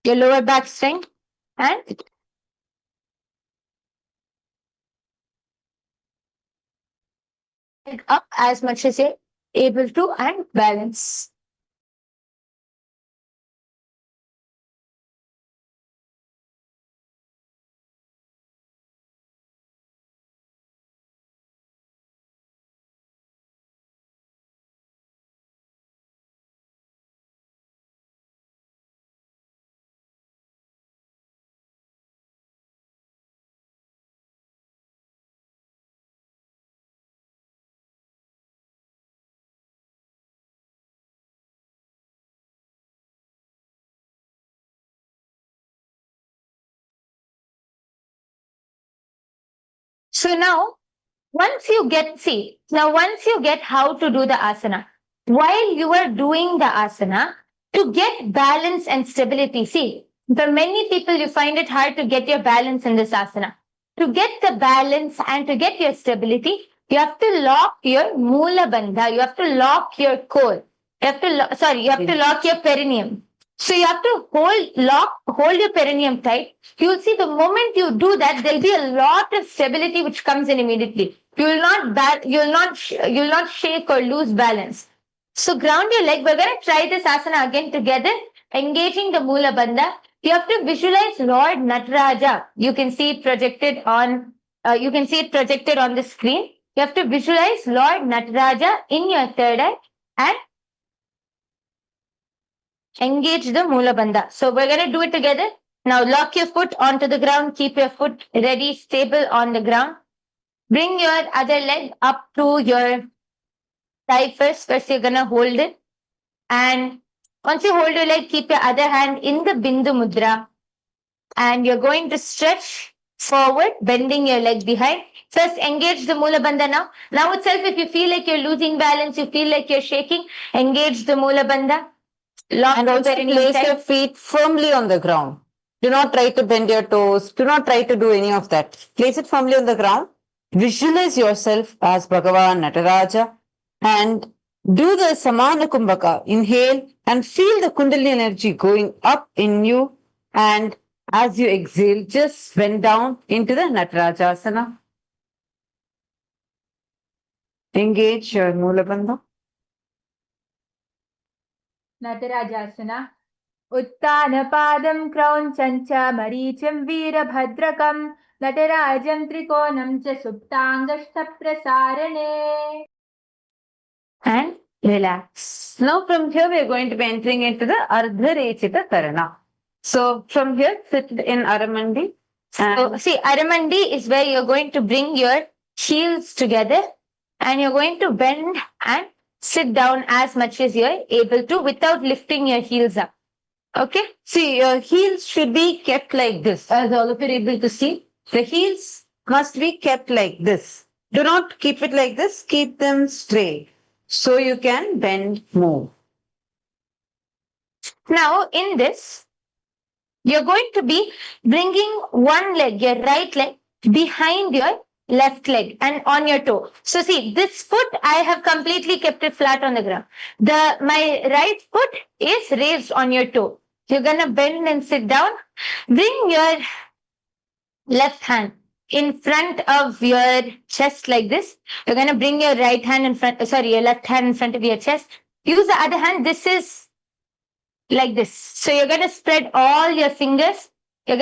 your lower back strength, and leg up as much as you're able to and balance. So now, once you get how to do the asana, while you are doing the asana, to get balance and stability, see, for many people, you find it hard to get your balance in this asana. To get the balance and to get your stability, you have to lock your Moola Bandha, you have to lock your core. You have to lock your perineum. So you have to hold your perineum tight. You'll see the moment you do that, there'll be a lot of stability which comes in immediately. You'll not shake or lose balance. So ground your leg. We're going to try this asana again together, engaging the Moola Bandha. You have to visualize Lord Nataraja. You can see it projected on the screen. You have to visualize Lord Nataraja in your third eye and engage the Moola Bandha. So we're going to do it together. Now lock your foot onto the ground. Keep your foot ready, stable on the ground. Bring your other leg up to your thigh first. First, you're going to hold it. And once you hold your leg, keep your other hand in the Bindu Mudra. And you're going to stretch forward, bending your leg behind. First, engage the Moola Bandha now. Now itself, if you feel like you're losing balance, you feel like you're shaking, engage the Moola Bandha. And also place your feet firmly on the ground. Do not try to bend your toes. Do not try to do any of that. Place it firmly on the ground. Visualize yourself as Bhagavan Nataraja and do the Samana Kumbhaka. Inhale and feel the Kundalini energy going up in you. And as you exhale, just bend down into the Nataraja Asana. Engage your Moola Bandha. Natarajasana. Uttanapadam krauncancha maricam veerabhadrakam natarajam trikonam cha suptangashta prasarane. And relax. Now from here we are going to be entering into the Ardharechita Karana. So from here sit in Aramandi. So see, Aramandi is where you're going to bring your heels together and you're going to bend and sit down as much as you're able to without lifting your heels up. Okay? See, your heels should be kept like this. As all of you are able to see, the heels must be kept like this. Do not keep it like this. Keep them straight. So you can bend more. Now, in this, you're going to be bringing one leg, your right leg, behind your left leg and on your toe. So see, this foot, I have completely kept it flat on the ground. My right foot is raised on your toe. You're going to bend and sit down. Bring your left hand in front of your chest like this. You're going to bring your your left hand in front of your chest. Use the other hand. This is like this. So you're going to spread all your fingers. Bring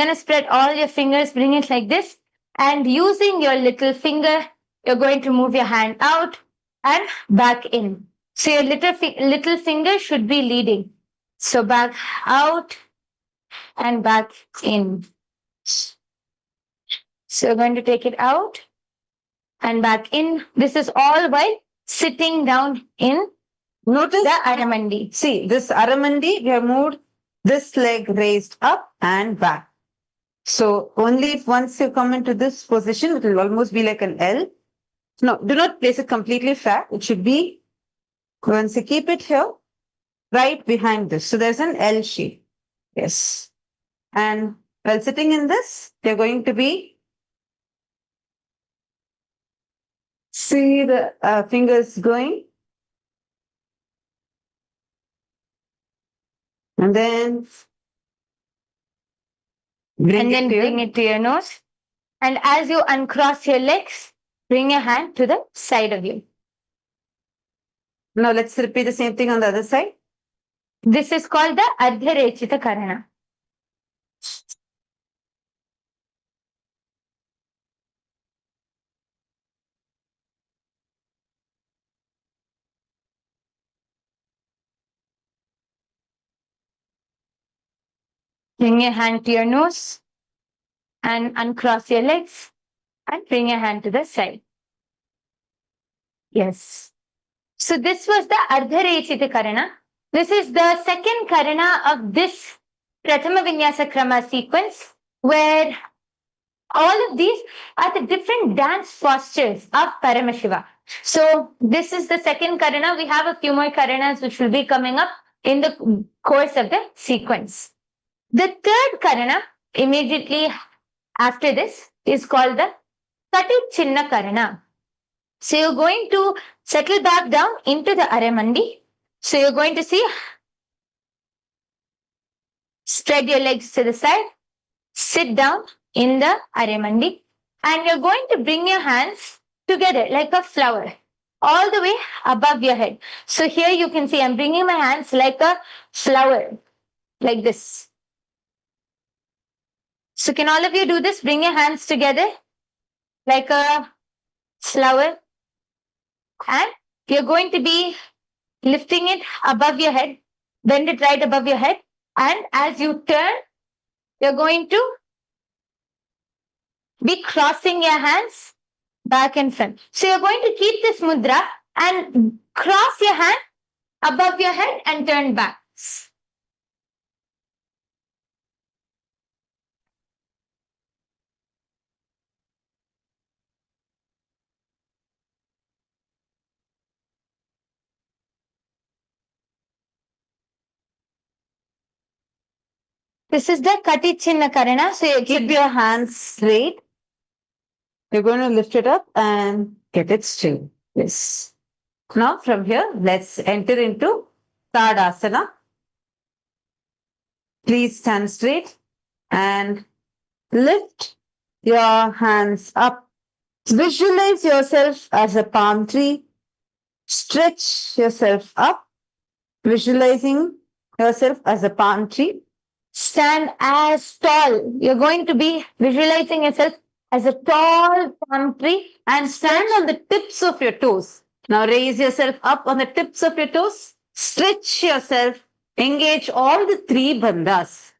it like this. And using your little finger, you're going to move your hand out and back in. So your little finger should be leading. So back out and back in. So you're going to take it out and back in. This is all while sitting down in Notice the Aramandi. See, this Aramandi, we have moved this leg raised up and back. So only if once you come into this position, it will almost be like an L. No, do not place it completely flat. It should be, once you keep it here, right behind this. So there's an L shape. Yes. And while sitting in this, you're going to be, see the fingers going. And then bring it to your nose. And as you uncross your legs, bring your hand to the side of you. Now let's repeat the same thing on the other side. This is called the Ardharechita Karana. Bring your hand to your nose and uncross your legs and bring your hand to the side. Yes. So this was the Ardharechita Karana. This is the second Karana of this Prathama Vinyasa Krama sequence, where all of these are the different dance postures of Paramashiva. So this is the second Karana. We have a few more Karanas which will be coming up in the course of the sequence. The third Karana, immediately after this, is called the Kati Chinna Karana. So you're going to settle back down into the Aramandi. So you're going to see, spread your legs to the side, sit down in the Aramandi, and you're going to bring your hands together like a flower, all the way above your head. So here you can see I'm bringing my hands like a flower, like this. So can all of you do this? Bring your hands together like a flower, and you're going to be lifting it above your head, bend it right above your head, and as you turn, you're going to be crossing your hands back and front. So you're going to keep this mudra and cross your hand above your head and turn back. This is the Kati Chinna Karana. So you Keep your hands straight. You're going to lift it up and get it still. Yes. Now from here, let's enter into Tadasana. Please stand straight and lift your hands up. Visualize yourself as a palm tree. Stretch yourself up. Visualizing yourself as a palm tree. Stand as tall. You're going to be visualizing yourself as a tall palm tree and stand on the tips of your toes. Now raise yourself up on the tips of your toes. Stretch yourself. Engage all the three bandhas.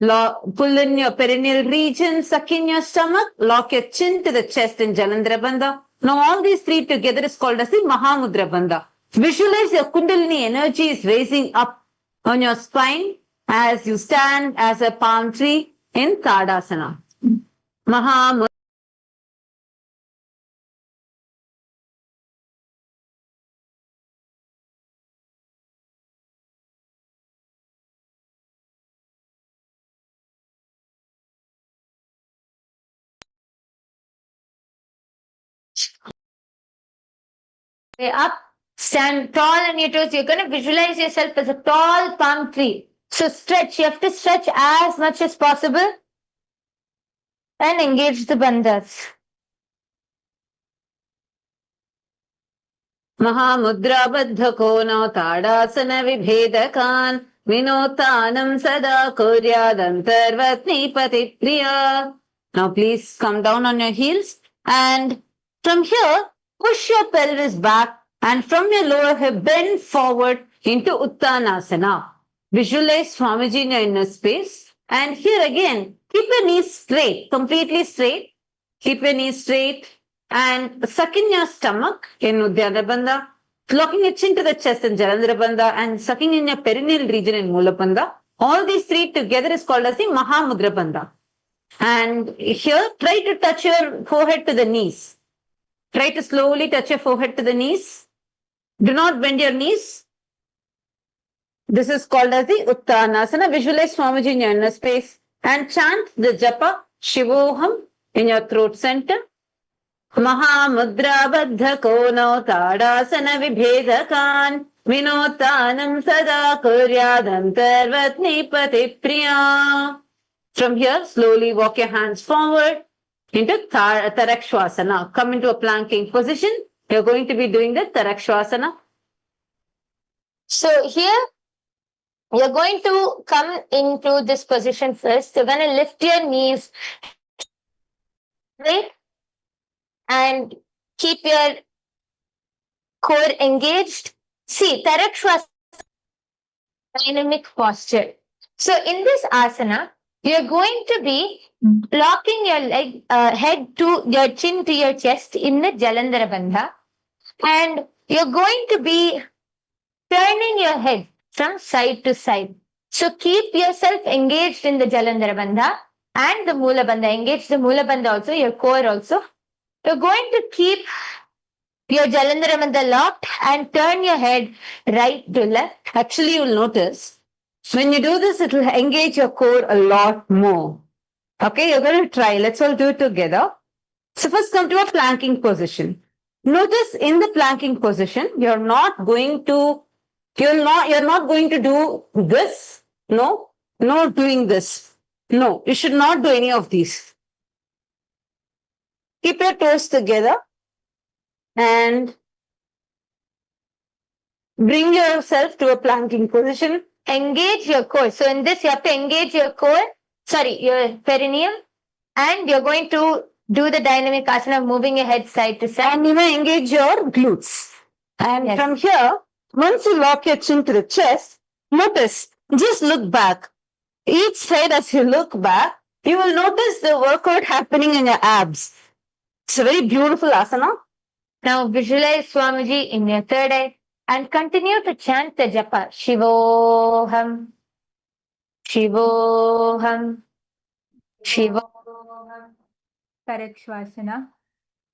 Pull in your perineal region, suck in your stomach, lock your chin to the chest in Jalandhara Bandha. Now all these three together is called as the Mahamudra Bandha. Visualize your Kundalini energy is raising up on your spine as you stand as a palm tree in Tadasana. Mahamudra. way up, stand tall on your toes. You're going to visualize yourself as a tall palm tree. So stretch. You have to stretch as much as possible and engage the bandhas. Mahamudra Baddhakono Tadasana Vibhedakan Vinotanam Sada Kuryadantarvatni Patipriya. Now please come down on your heels and from here push your pelvis back and from your lower hip bend forward into Uttanasana. Visualize Swamiji in your inner space and here again keep your knees straight, completely straight. Keep your knees straight. And suck in your stomach in Uddiyana Bandha, locking your chin to the chest in Jalandhara Bandha, and sucking in your perineal region in Moola Bandha. All these three together is called as the Mahamudra Bandha. And here, try to touch your forehead to the knees. Try to slowly touch your forehead to the knees. Do not bend your knees. This is called as the Uttanasana. Visualize Swamiji in your inner space and chant the Japa Shivoham in your throat center. Mahamudra Baddha Kono Tadasana Vibhedakan Vinotanam Sada Kuryadantarvatni Pati Priya. From here, slowly walk your hands forward into Tarakshvasana. Come into a planking position. You're going to be doing the Tarakshvasana. So here, you're going to come into this position first. You're going to lift your knees, right? And keep your core engaged. See, Tarakshvasana, dynamic posture. So in this asana, you're going to be locking your head to your chin to your chest in the Jalandhara Bandha. And you're going to be turning your head from side to side. So keep yourself engaged in the Jalandhara Bandha and the Moola Bandha. Engage the Moola Bandha also, your core also. You're going to keep your Jalandhara Bandha locked and turn your head right to left. Actually, you'll notice when you do this, it will engage your core a lot more. Okay, you're going to try. Let's all do it together. So first come to a planking position. Notice in the planking position, you're not going to do this. No, not doing this. No, you should not do any of these. Keep your toes together and bring yourself to a planking position. Engage your core. So in this, you have to engage your core, your perineum, and you're going to do the dynamic asana of moving your head side to side. And you may engage your glutes. And Yes. from here, once you lock your chin to the chest, notice, just look back. Each side as you look back, you will notice the workout happening in your abs. It's a very beautiful asana. Now visualize Swamiji in your third eye and continue to chant the japa. Shivoham, Shivoham, Shivoham. Tarakshvasana.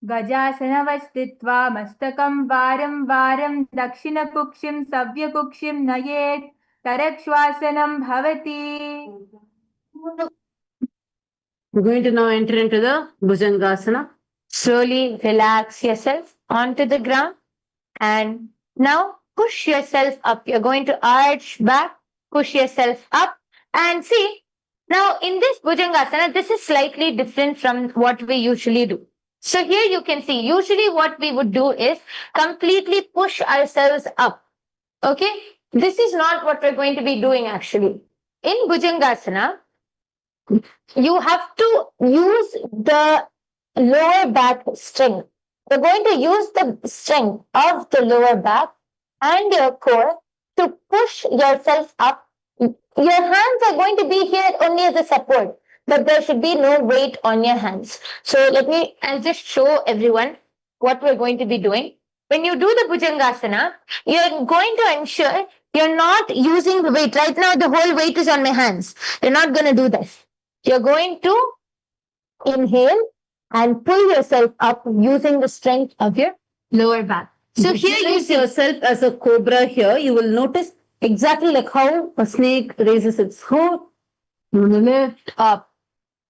गजासनवस्थित्वा मस्तकं वारं वारं दक्षिणकुक्षिं सव्यकुक्षिं नयेत् तरक्श्वासनं भवति. We're going to now enter into the Bhujangasana. Slowly relax yourself onto the ground and now push yourself up. You're going to arch back, push yourself up and see. Now in this Bhujangasana, this is slightly different from what we usually do. So here you can see, usually what we would do is completely push ourselves up. Okay? This is not what we're going to be doing actually. In Bhujangasana, you have to use the lower back strength. You're going to use the strength of the lower back and your core to push yourself up. Your hands are going to be here only as a support, but there should be no weight on your hands. So I'll just show everyone what we're going to be doing. When you do the Bhujangasana, you're going to ensure you're not using the weight. Right now, the whole weight is on my hands. You're not going to do this. You're going to inhale and pull yourself up using the strength of your lower back. So here you Visualize yourself as a cobra here. You will notice exactly like how a snake raises its hood. Lift up.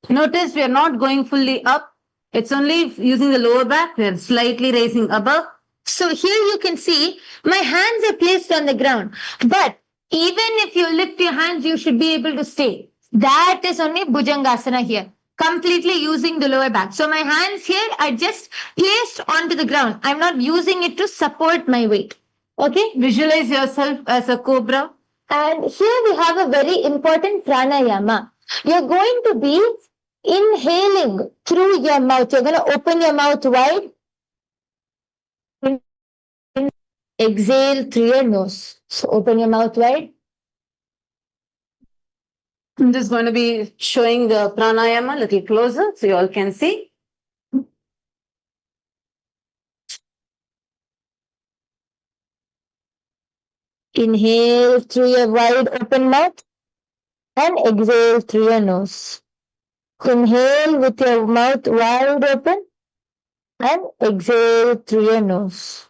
Notice we are not going fully up. It's only using the lower back. We are slightly raising above. So here you can see my hands are placed on the ground. But even if you lift your hands, you should be able to stay. That is only Bhujangasana here. Completely using the lower back. So my hands here are just placed onto the ground. I'm not using it to support my weight. Okay? Visualize yourself as a cobra. And here we have a very important pranayama. You're going to be inhaling through your mouth. You're going to open your mouth wide. Exhale through your nose. So open your mouth wide. I'm just going to be showing the pranayama a little closer so you all can see. Inhale through your wide open mouth and exhale through your nose. Inhale with your mouth wide open and exhale through your nose.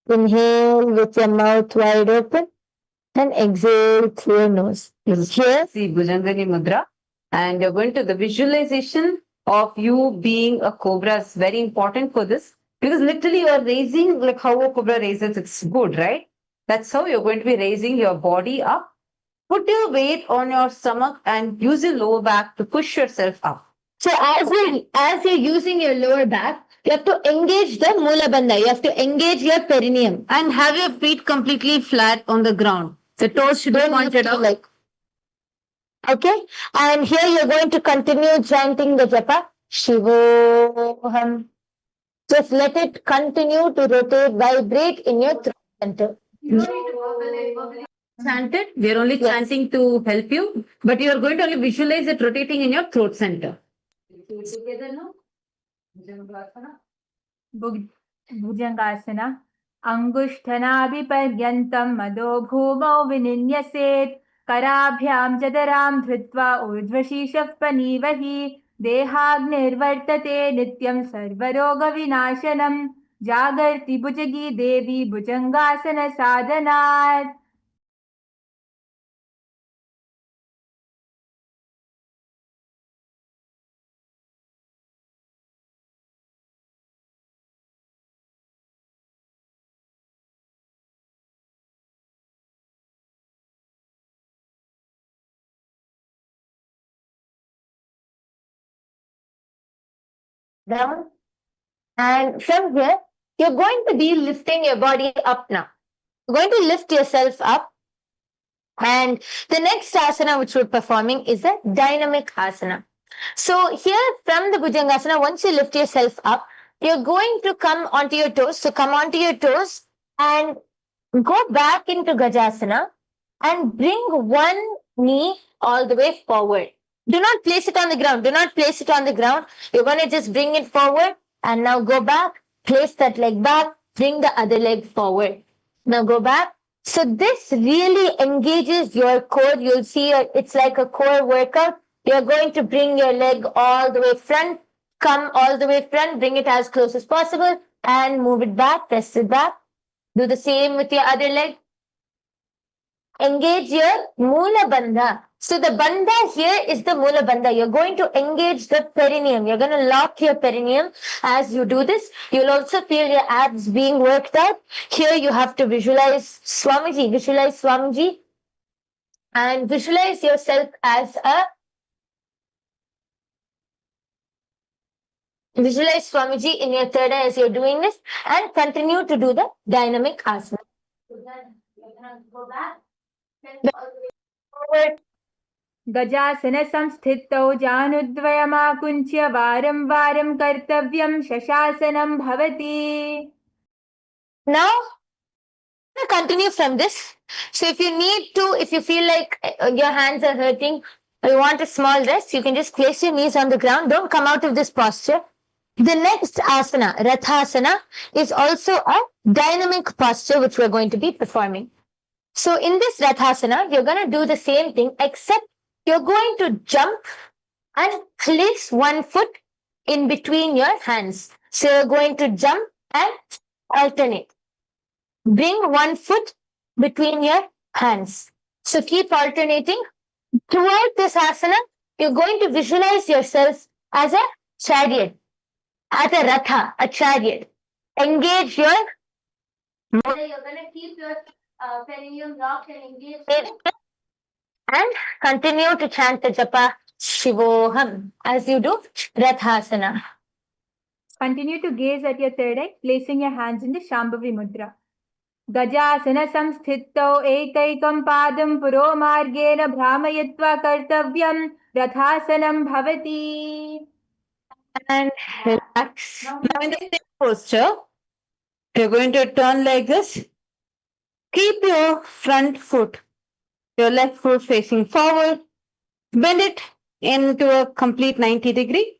Inhale with your mouth wide open and exhale through your nose. Here, See Bhujangani Mudra. And you're going to the visualization of you being a cobra is very important for this. Because literally you're raising like how a cobra raises its good, right? That's how you're going to be raising your body up. Put your weight on your stomach and use your lower back to push yourself up. so as you're using your lower back, you have to engage the Moola Bandha. You have to engage your perineum. And have your feet completely flat on the ground. The toes should be pointed out. Like, okay? And here you're going to continue chanting the japa. Shivoham. Just let it continue to rotate, vibrate in your throat center. Chant it. We are only chanting to help you, but you are going to only visualize it rotating in your throat center. Bhujangasana. Angushthanabiparyantam mado bhumau vininyaset. Karabhyam jadaram dhrutva urdhvashishah panivahi. Dehagnirvartate nityam sarvaroga vinashanam. Jagarti bhujagi devi bhujangasana sadhanat. Down. And from here, you're going to be lifting your body up now. You're going to lift yourself up. And the next asana which we're performing is a dynamic asana. So here from the Bhujangasana, once you lift yourself up, you're going to come onto your toes. So come onto your toes and go back into Gajasana and bring one knee all the way forward. Do not place it on the ground. Do not place it on the ground. You're going to just bring it forward and now go back, place that leg back, bring the other leg forward. Now go back. So this really engages your core. You'll see it's like a core workout. You're going to bring your leg all the way front, come all the way front, bring it as close as possible and move it back, press it back. Do the same with your other leg. Engage your Moola Bandha. So the bandha here is the Moola Bandha. You're going to engage the perineum. You're going to lock your perineum as you do this. You'll also feel your abs being worked out. Here you have to visualize Swamiji. Visualize Swamiji. And visualize yourself as a Visualize Swamiji in your third eye as you're doing this and continue to do the dynamic asana. Go back. Forward. गजासन संस्थितौ जानुद्वयमाकुञ्च्य वारं वारं कर्तव्यं शशासनं भवति. Now, continue from this. So if you feel like your hands are hurting or you want a small rest, you can just place your knees on the ground. Don't come out of this posture. The next asana, Rathasana, is also a dynamic posture which we're going to be performing. So in this Rathasana, you're going to do the same thing except you're going to jump and place one foot in between your hands. So you're going to jump and alternate. Bring one foot between your hands. So keep alternating. Throughout this asana, you're going to visualize yourself as a chariot, as a ratha, a chariot. Engage your... You're going to keep your perineum locked and engaged. And continue to chant the japa Shivoham as you do Rathasana. Continue to gaze at your third eye, placing your hands in the Shambhavi Mudra. Gajasana samsthitau ekaikam padam puro margena bhramayatva kartavyam rathasanam bhavati. And relax. Now in the same posture, you're going to turn like this. Keep your front foot, your left foot facing forward. Bend it into a complete 90 degree.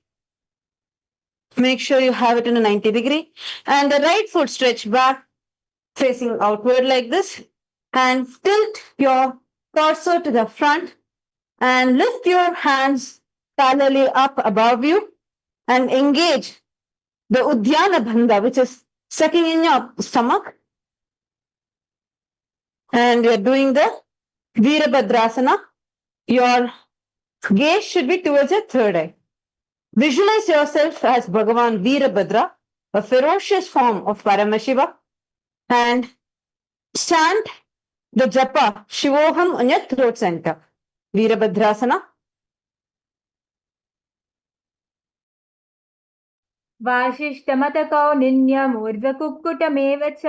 Make sure you have it in a 90 degree. And the right foot stretch back, facing outward like this. And tilt your torso to the front. And lift your hands parallelly up above you and engage the Udyana Bandha, which is sucking in your stomach. And you're doing the Virabhadrasana. Your gaze should be towards your third eye. Visualize yourself as Bhagavan Virabhadra, a ferocious form of Paramashiva, and chant the Japa Shivoham on your throat center. Virabhadrasana. वासिष्ठमतकौनिन्यमूर्ध्वकुक्कुटमेव च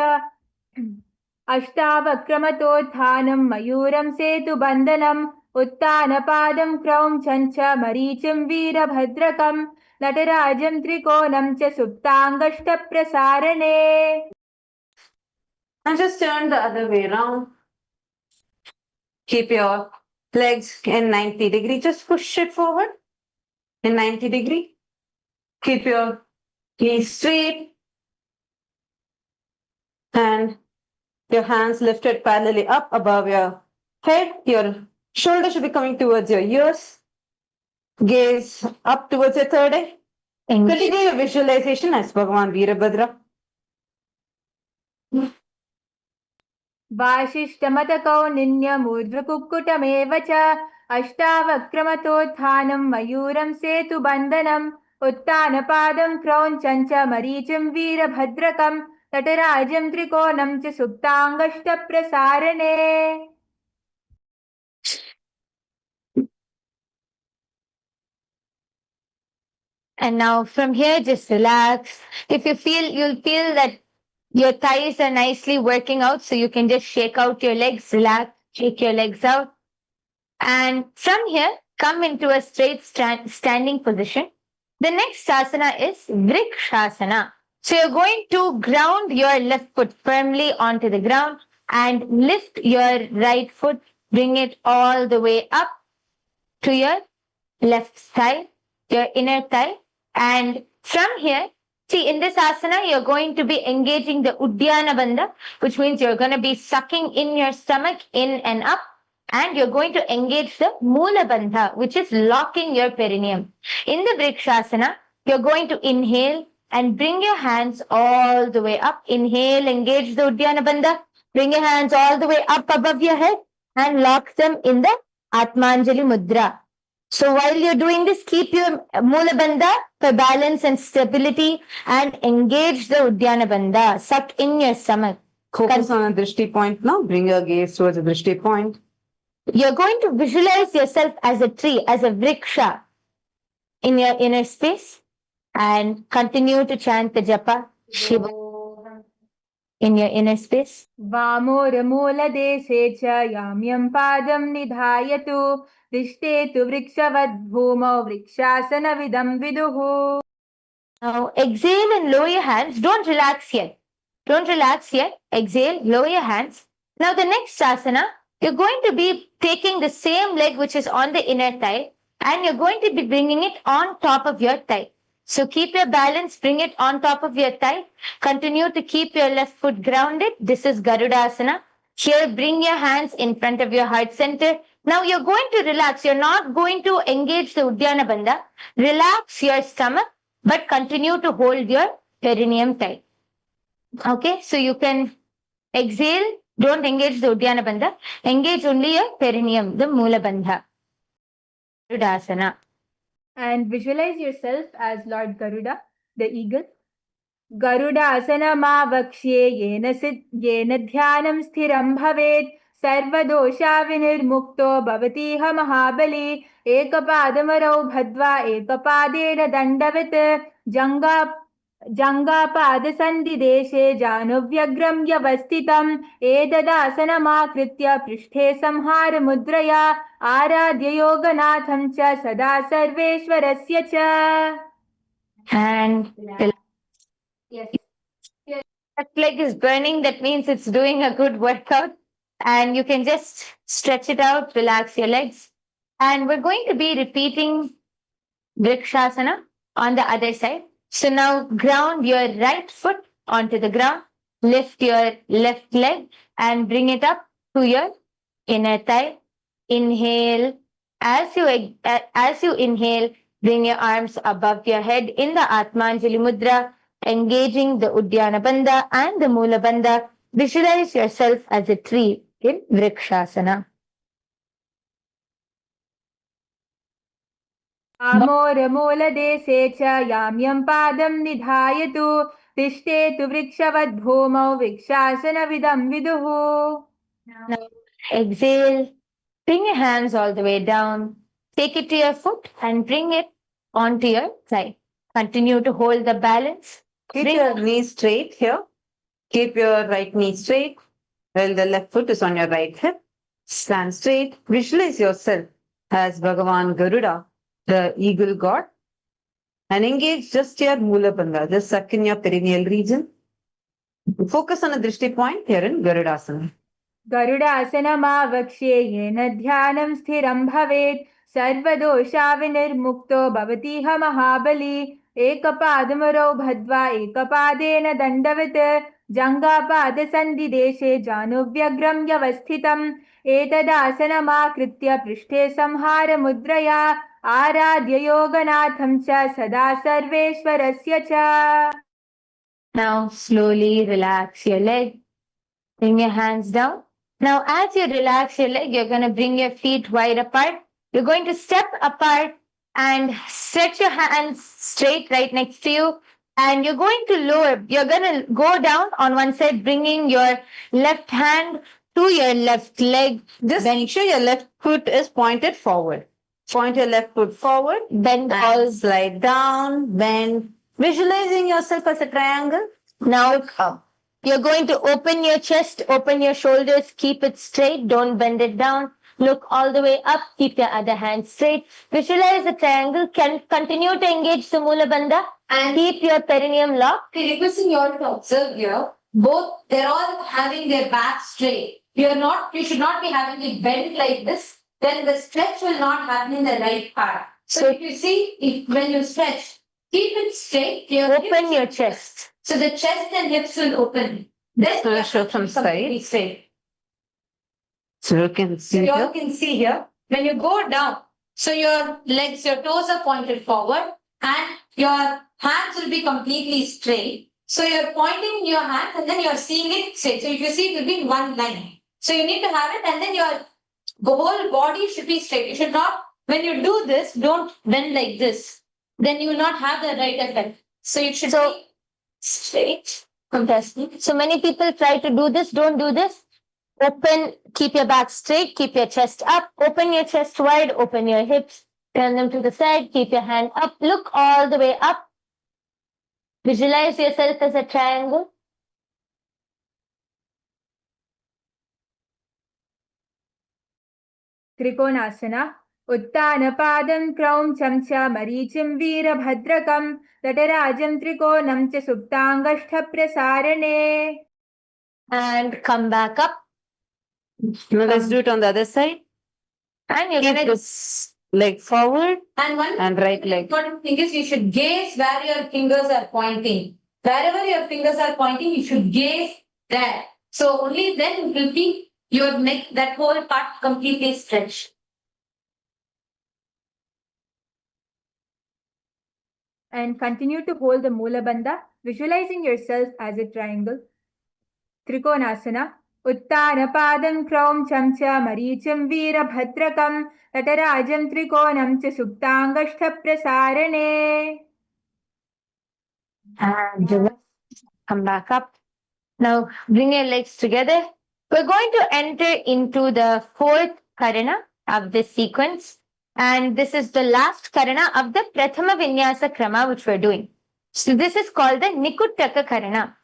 अष्टावक्रमतोत्थानं मयूरं सेतुबन्धनम् उत्तानपादं क्रौञ्चं च मरीचिं वीरभद्रकं नटराजं त्रिकोणं च सुप्ताङ्गष्टप्रसारणे. And just turn the other way around. Keep your legs in 90 degree. Just push it forward in 90 degree. Keep your knees straight and your hands lifted parallelly up above your head. Your shoulders should be coming towards your ears. Gaze up towards your third eye. Continue your visualization as Bhagavan Virabhadra. वासिष्ठमतकौनिन्यमूर्ध्वकुक्कुटमेव च अष्टावक्रमतोत्थानं मयूरं सेतुबन्धनम् उत्तानपादं क्रौञ्चं च मरीचिं वीरभद्रकं नटराजं त्रिकोणं च सुप्ताङ्गष्टप्रसारणे. And now from here, just relax. If you feel, you'll feel that your thighs are nicely working out, so you can just shake out your legs, relax, shake your legs out. And from here, come into a straight standing position. The next asana is Vrikshasana. So you're going to ground your left foot firmly onto the ground and lift your right foot, bring it all the way up to your left thigh, your inner thigh. And from here, see, in this asana, you're going to be engaging the Udyana Bandha, which means you're going to be sucking in your stomach in and up. And you're going to engage the Moola Bandha, which is locking your perineum. In the Vrikshasana, you're going to inhale and bring your hands all the way up. Inhale, engage the Udyana Bandha. Bring your hands all the way up above your head and lock them in the Atmanjali Mudra. So while you're doing this, keep your Moola Bandha for balance and stability and engage the Udyana Bandha. Suck in your stomach. Focus on a drishti point now. Bring your gaze towards a drishti point. You're going to visualize yourself as a tree, as a vriksha in your inner space, and continue to chant the japa Shiva in your inner space. वामोरमूलदेशे च याम्यं पादं निधायतु दिष्टे तु वृक्षवद्भूमौ वृक्षासनविदं विदुः. Now exhale and lower your hands. Don't relax yet. Don't relax yet. Exhale, lower your hands. Now the next asana, you're going to be taking the same leg which is on the inner thigh and you're going to be bringing it on top of your thigh. So keep your balance, bring it on top of your thigh. Continue to keep your left foot grounded. This is Garudasana. Here, bring your hands in front of your heart center. Now you're going to relax. You're not going to engage the Udyana Bandha. Relax your stomach, but continue to hold your perineum tight. Okay, so you can exhale. Don't engage the Udyana Bandha. Engage only your perineum, the Moola Bandha. Garudasana. And visualize yourself as Lord Garuda, the eagle. Garudasana-mavakshe yena dhyanam sthiram bhavet sarvadosha vinirmukto bhavatiha mahabali ekapadamaro bhadva ekapadena dandavat जङ्गापादसन्धिदेशे जानुभ्यग्रं व्यवस्थितम् एतदासनमाकृत्य पृष्ठे संहारमुद्रया आराध्य योगनाथं च सदा सर्वेश्वरस्य च. And Yes. that leg is burning. That means it's doing a good workout. And you can just stretch it out, relax your legs. And we're going to be repeating Vrikshasana on the other side. So now ground your right foot onto the ground, lift your left leg and bring it up to your inner thigh. Inhale. As you inhale, Bring your arms above your head in the Atmanjali Mudra, engaging the Uddiyana Bandha and the Moola Bandha. Visualize yourself as a tree in Vrikshasana. आमोरमूलदेशे च याम्यं पादं निधायतु तिष्ठेतु वृक्षवद्भूमौ वृक्षासनविदं विदुः. Now exhale, bring your hands all the way down. Take it to your foot and bring it onto your thigh. Continue to hold the balance. Keep your knees straight here. Keep your right knee straight while the left foot is on your right hip. Stand straight. Visualize yourself as Bhagavan Garuda, the eagle god, and engage just your Moola Bandha, just suck in your perineal region. Focus on a drishti point here in Garudasana. गरुडासनमावक्ष्ये येन ध्यानं स्थिरं भवेत् सर्वदोषाविनिर्मुक्तो भवतीह महाबली. एकपादमुरौ भद्वा एकपादेन दण्डवत् जङ्घापादसन्धिदेशे जानुव्यग्रं व्यवस्थितम्. एतदासनमाकृत्य पृष्ठे संहारमुद्रया आराध्य योगनाथं च सदा सर्वेश्वरस्य च. Now slowly relax your leg. Bring your hands down. Now as you relax your leg, you're going to bring your feet wide apart. You're going to step apart and stretch your hands straight right next to you. And you're going to lower. You're going to go down on one side, bringing your left hand to your left leg. Just make sure your left foot is pointed forward. Point your left foot forward. Bend And all. slide down, bend. Visualizing yourself as a triangle. Now Look up. you're going to open your chest, open your shoulders, keep it straight, don't bend it down. Look all the way up, keep your other hand straight. Visualize the triangle, can continue to engage the Moola Bandha and keep your perineum locked. Requesting you all to observe here, both they're all having their back straight. You should not be having it bent like this. Then the stretch will not happen in the right part. So if you see, when you stretch, keep it straight. Open your chest. So the chest and hips will open. Then So show from completely side. straight. So you can So see you all here. can see here, when you go down, so your legs, your toes are pointed forward and your hands will be completely straight. So you're pointing your hands and then you're seeing it straight. So if you see, it will be in one line. So you need to have it and then your whole body should be straight. You should not, when you do this, don't bend like this. Then you will not have the right effect. So it should be straight. Fantastic. So many people try to do this, don't do this. Open, keep your back straight, keep your chest up, open your chest wide, open your hips, turn them to the side, keep your hand up, look all the way up. Visualize yourself as a triangle. त्रिकोणासना. उत्तानपादं क्रौञ्चं च मरीचिं वीरभद्रकं तटराजं त्रिकोणं च सुप्ताङ्गष्ठप्रसारणे. And come back up. Now let's do it on the other side. And you're Keep going to this leg forward And one and right leg. important thing is you should gaze where your fingers are pointing. Wherever your fingers are pointing, you should gaze there. So only then it will be your neck, that whole part completely stretched. And continue to hold the Moola Bandha, visualizing yourself as a triangle. Trikonasana. Uttanapadam क्रौञ्चं च मरीचिं वीरभद्रकं तटराजं त्रिकोणं च सुप्ताङ्गष्ठप्रसारणे. and relax. Come back up. Now bring your legs together. We're going to enter into the fourth karana of this sequence. And this is the last karana of the Prathama Vinyasa Krama which we're doing. So this is called the Nikuttaka Karana.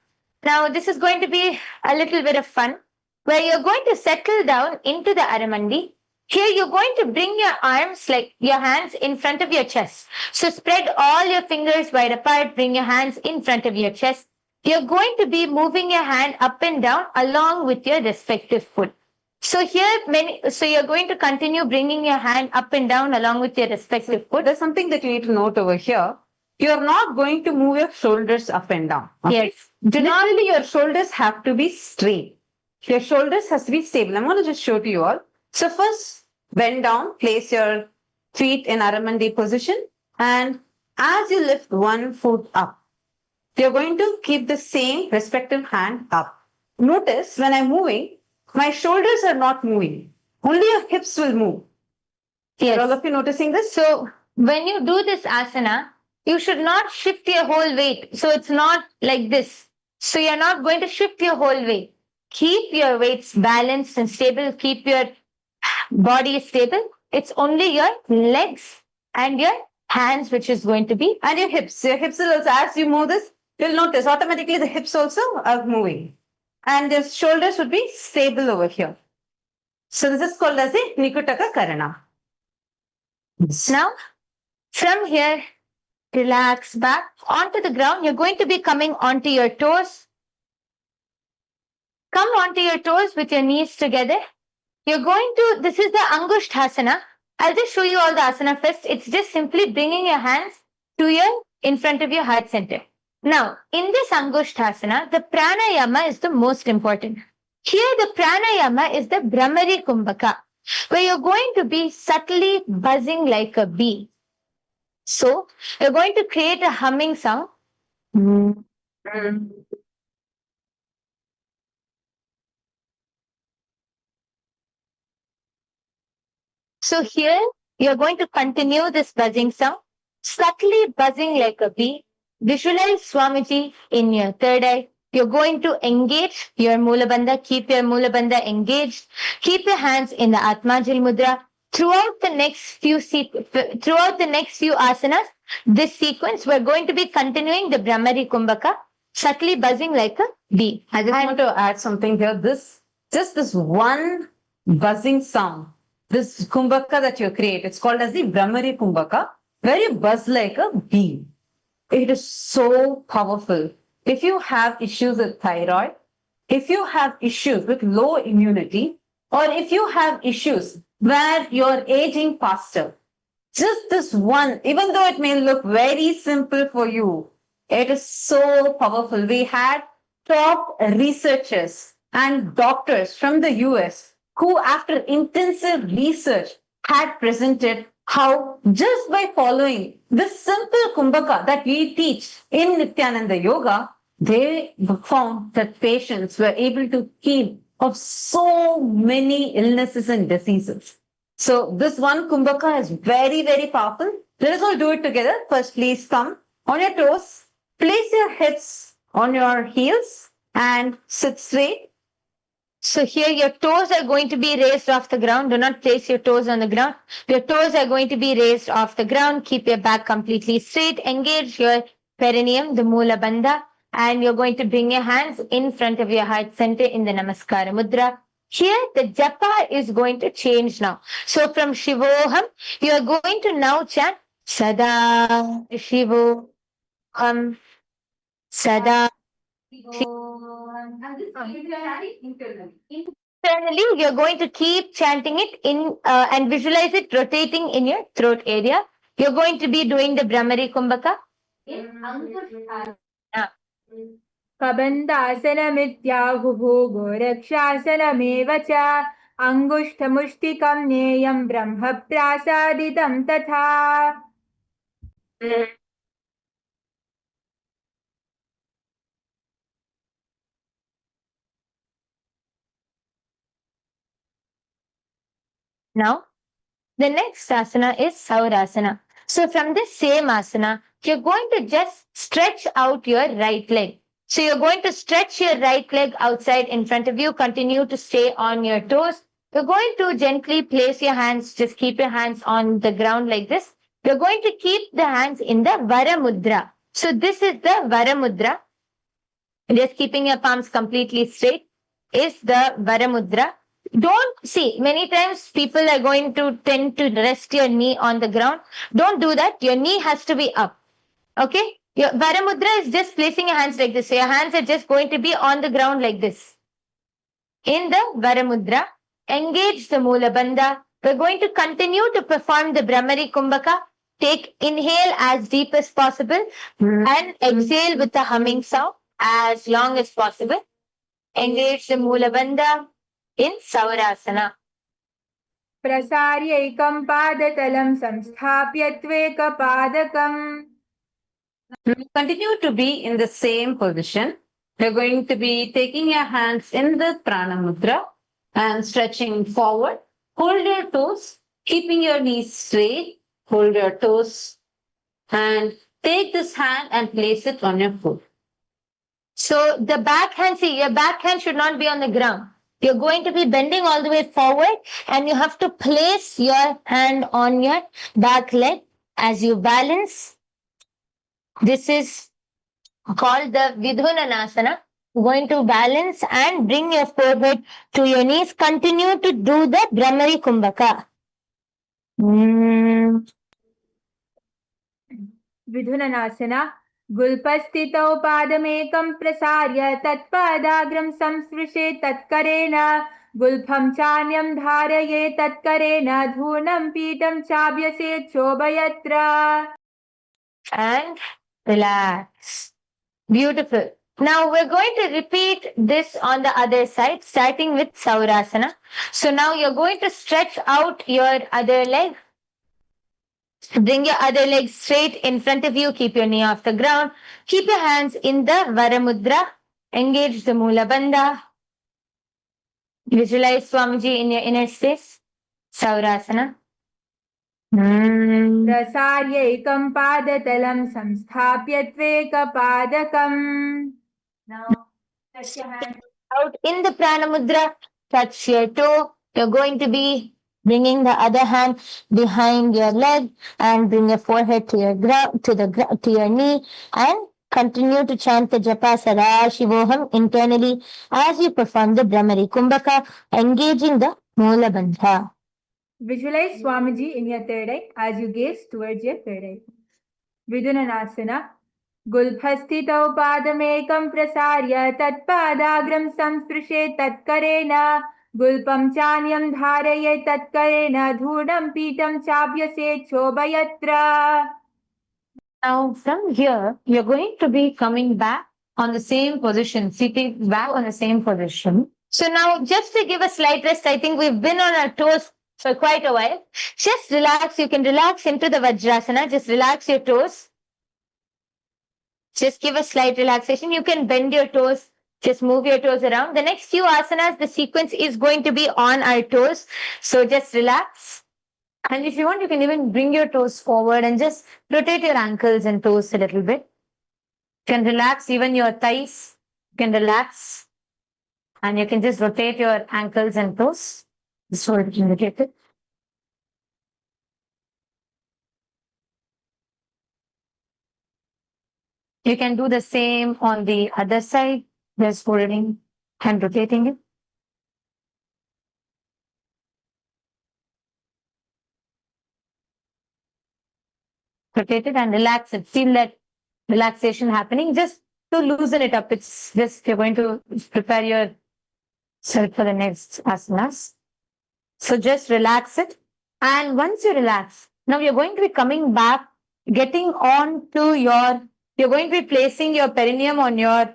Now this is going to be a little bit of fun where you're going to settle down into the Aramandi. Here you're going to bring your arms, like your hands, in front of your chest. So spread all your fingers wide apart, bring your hands in front of your chest. You're going to be moving your hand up and down along with your respective foot. So here, so you're going to continue bringing your hand up and down along with your respective foot. There's something that you need to note over here. You're not going to move your shoulders up and down. Okay? Yes. Do not. Literally, your shoulders have to be straight. Your shoulders has to be stable. I'm going to just show to you all. So first, bend down, place your feet in Aramandi position And as you lift one foot up, you're going to keep the same respective hand up. Notice when I'm moving, my shoulders are not moving. Only your hips will move. Yes. Are all of you noticing this? So when you do this asana, you should not shift your whole weight. So it's not like this. So you're not going to shift your whole weight. Keep your weights balanced and stable. Keep your body stable. It's only your legs and your hands which is going to be. And your hips. Your hips will also, as you move this, you'll notice automatically the hips also are moving. And the shoulders would be stable over here. So this is called as a Nikutaka Karana. Now, from here, relax back onto the ground. You're going to be coming onto your toes. Come onto your toes with your knees together. You're going to, this is the Angushthasana. I'll just show you all the asana first. It's just simply bringing your hands to your, in front of your heart center. Now, in this Angushthasana, the Pranayama is the most important. Here, the Pranayama is the Brahmari Kumbhaka, where you're going to be subtly buzzing like a bee. So, you're going to create a humming sound. So here, you're going to continue this buzzing sound, subtly buzzing like a bee. Visualize Swamiji in your third eye. You're going to engage your Moola Bandha. Keep your Moola Bandha engaged. Keep your hands in the Atmajal Mudra. Throughout the next few asanas, this sequence, we're going to be continuing the Brahmari Kumbhaka, subtly buzzing like a bee. I just want to add something here. Just this one buzzing sound, this kumbhaka that you create, it's called as the Brahmari Kumbhaka, where you buzz like a bee. It is so powerful. If you have issues with thyroid, if you have issues with low immunity, or if you have issues where you're aging faster, just this one, even though it may look very simple for you, it is so powerful. We had top researchers and doctors from the US who, after intensive research, had presented how just by following this simple kumbhaka that we teach in Nithyananda Yoga, they found that patients were able to heal of so many illnesses and diseases. So this one kumbhaka is very, very powerful. Let us all do it together. First, please come on your toes. Place your hips on your heels and sit straight. So here your toes are going to be raised off the ground. Do not place your toes on the ground. Your toes are going to be raised off the ground. Keep your back completely straight. Engage your perineum, the Moola Bandha. And you're going to bring your hands in front of your heart center in the Namaskara Mudra. Here the Japa is going to change now. So from Shivoham, you are going to now chant Sada Shivoham, Sada. Internally, you're going to keep chanting it in and visualize it rotating in your throat area. You're going to be doing the Brahmari Kumbhaka. कबन्दासनमित्याहुः गोरक्षासनमेव च अङ्गुष्ठमुष्टिकं नेयं ब्रह्मप्रासादितं तथा. Now, the next asana is Saurasana. So from this same asana, you're going to just stretch out your right leg. So you're going to stretch your right leg outside in front of you. Continue to stay on your toes. You're going to gently place your hands, just keep your hands on the ground like this. You're going to keep the hands in the Vara Mudra. So this is the Vara Mudra. Just keeping your palms completely straight is the Vara Mudra. Don't see, many times people are going to tend to rest your knee on the ground. Don't do that. Your knee has to be up. Okay? Your Vara Mudra is just placing your hands like this. So your hands are just going to be on the ground like this. In the Vara Mudra, engage the Moola Bandha. We're going to continue to perform the Brahmari Kumbhaka. Take inhale as deep as possible and exhale with a humming sound as long as possible. Engage the Moola Bandha in Saurasana. प्रसार्यैकं पादतलं संस्थाप्य त्वेकपादकम्. Continue to be in the same position. You're going to be taking your hands in the Prana Mudra and stretching forward. Hold your toes, keeping your knees straight. Hold your toes and take this hand and place it on your foot. So the back hand, see, your back hand should not be on the ground. You're going to be bending all the way forward and you have to place your hand on your back leg as you balance. This is called the Vidhunanasana. You're going to balance and bring your forehead to your knees. Continue to do the Brahmari Kumbhaka. विधुननासना. गुल्पस्थितौ पादमेकं प्रसार्य तत्पादाग्रं संस्पृशे तत्करेण. गुल्फं चान्यं धारये तत्करेण. धूनं पीठं चाभ्यसे चोभयत्र. And relax. Beautiful. Now we're going to repeat this on the other side, starting with Saurasana. So now you're going to stretch out your other leg. Bring your other leg straight in front of you. Keep your knee off the ground. Keep your hands in the Varamudra. Engage the Moola Bandha. Visualize Swamiji in your inner space. Saurasana. प्रसार्यैकं पादतलं संस्थाप्य त्वेकपादकम्. Now touch your hand out in the Prana Mudra. Touch your toe. You're going to be bringing the other hand behind your leg and bring your forehead to your to your knee and continue to chant the Japa Sadashivoham internally as you perform the Brahmari Kumbhaka, engaging the Moola Bandha. Visualize Swamiji in your third eye as you gaze towards your third eye. Vidunanasana. गुल्फस्थितौ पादमेकं प्रसार्य तत्पादाग्रं संस्पृशे तत्करेण. गुल्पं चान्यं धारये तत्करेण. धूढं पीठं चाभ्यसे चोभयत्र. Now from here, you're going to be coming back on the same position, sitting back on the same position. So now just to give a slight rest, I think we've been on our toes for quite a while. Just relax. You can relax into the Vajrasana. Just relax your toes. Just give a slight relaxation. You can bend your toes. Just move your toes around. The next few asanas, the sequence is going to be on our toes. So just relax. And if you want, you can even bring your toes forward and just rotate your ankles and toes a little bit. You can relax even your thighs. You can relax. And you can just rotate your ankles and toes. Just hold it indicated. You can do the same on the other side, just holding and rotating it. Rotate it and relax it. Feel that relaxation happening. Just to loosen it up, it's just you're going to prepare yourself for the next asanas. So just relax it. And once you relax, now you're going to be coming back, getting on to you're going to be placing your perineum on your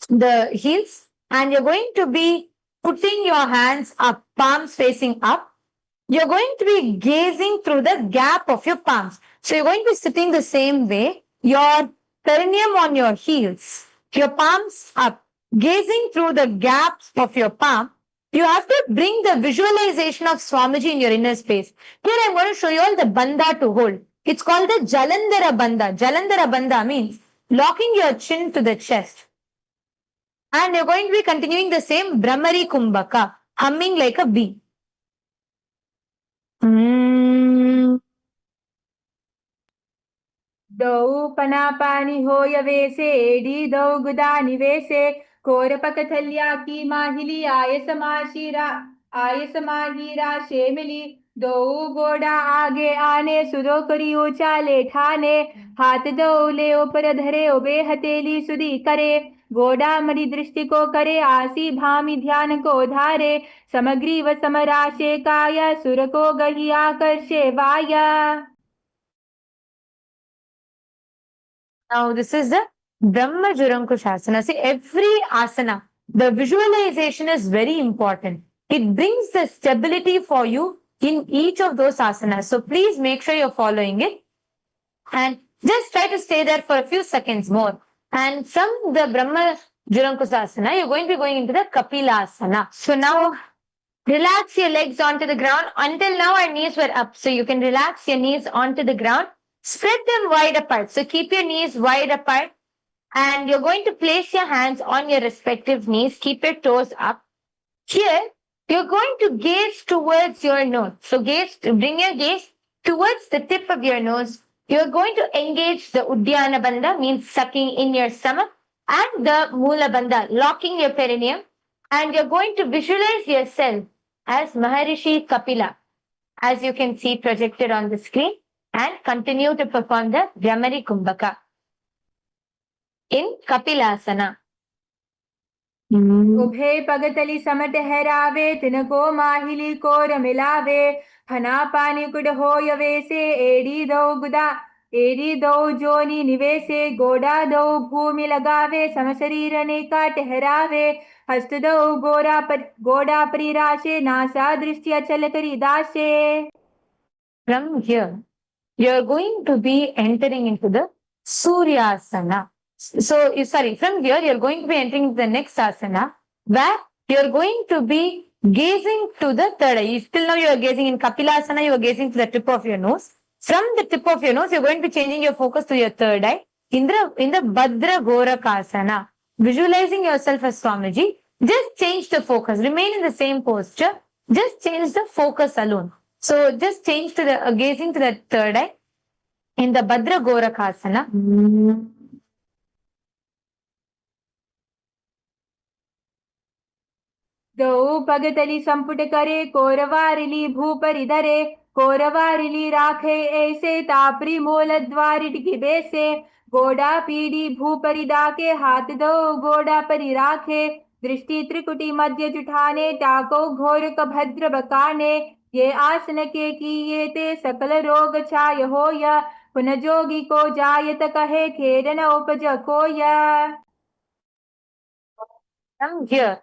the heels, and you're going to be putting your hands up, palms facing up. You're going to be gazing through the gap of your palms. So you're going to be sitting the same way, your perineum on your heels, your palms up, gazing through the gaps of your palm. You have to bring the visualization of Swamiji in your inner space. Here I'm going to show you all the bandha to hold. It's called the Jalandhara Bandha. Jalandhara Bandha means locking your chin to the chest. And you're going to be continuing the same Brahmari Kumbhaka, humming like a bee. Dau panapani hoya vese edi dau gudani vese korapakathalya ki mahili आय शेमिली दो गोड़ा आगे आने सुदो करी ऊंचाले ठाने हाथ दो ले ऊपर धरे ओबे हथेली सुधी करे गोड़ा मरी दृष्टि को करे आसी भामी ध्यान को धारे समग्री व समराशे काय सुर को गही आकर्षे via. Now this is the Brahma Juramkushasana. See, every asana, the visualization is very important. it brings the stability for you in each of those asanas. So please make sure you're following it and just try to stay there for a few seconds more. And from the Brahma Jurankusasana, you're going to be going into the Kapilasana. So now relax your legs onto the ground. Until now, our knees were up. So you can relax your knees onto the ground. Spread them wide apart. So keep your knees wide apart. And you're going to place your hands on your respective knees. Keep your toes up. Here, you're going to gaze towards your nose. So bring your gaze towards the tip of your nose. You're going to engage the Uddiyana Bandha, means sucking in your stomach, and the Moola Bandha, locking your perineum. And you're going to visualize yourself as Maharishi Kapila, as you can see projected on the screen, and continue to perform the Brahmari Kumbhaka in Kapilasana. उभे पगतली सम ठहरावे तिनको माहिली core मिलावे फना पानी could हो यवेसे एड़ी दो जोनी निवेसे गोड़ा दो भूमि लगावे सम शरीर ने का ठहरावे हस्त दो गोड़ा परिराशे नासा दृष्टि अचल करी दाशे. From here, you're going to be entering into the Suryasana. So, from here, you're going to be entering the next asana, where you're going to be gazing to the third eye. Till now, you're gazing in Kapilasana, you're gazing to the tip of your nose. From the tip of your nose, you're going to be changing your focus to your third eye. In the Bhadra Gorakasana, visualizing yourself as Swamiji, just change the focus. Remain in the same posture. Just change the focus alone. So, just change to the gazing to the third eye in the Bhadra Gorakasana. दो पगतली संपुट करे कोरवारिली भूपरि धरे कोरवारिली राखे ऐसे तापरी मोल द्वारि टिकी बेसे गोड़ा पीड़ी भूपरि दाके हाथ दो गोड़ा परि राखे दृष्टि त्रिकुटी मध्य जुठाने टाको घोर भद्र बकाने ये आसन के किए ते सकल रोग छाय होय पुन जोगी को जायत कहे खेर न उपज कोय. From here,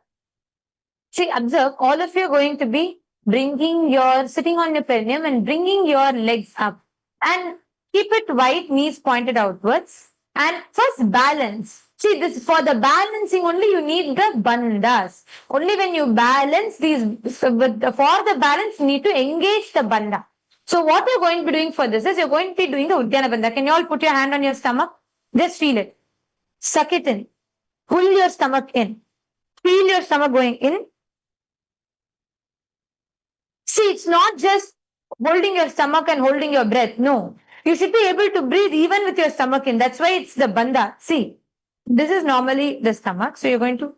see, observe, all of you are going to be sitting on your perineum and bringing your legs up. And keep it wide, knees pointed outwards. And first balance. See, this for the balancing only you need the bandhas. Only when you balance these, for the balance you need to engage the bandha. So what you're going to be doing for this is you're going to be doing the Uddiyana Bandha. Can you all put your hand on your stomach? Just feel it. Suck it in. Pull your stomach in. Feel your stomach going in. See, it's not just holding your stomach and holding your breath. No. You should be able to breathe even with your stomach in. That's why it's the bandha. See, this is normally the stomach. So you're going to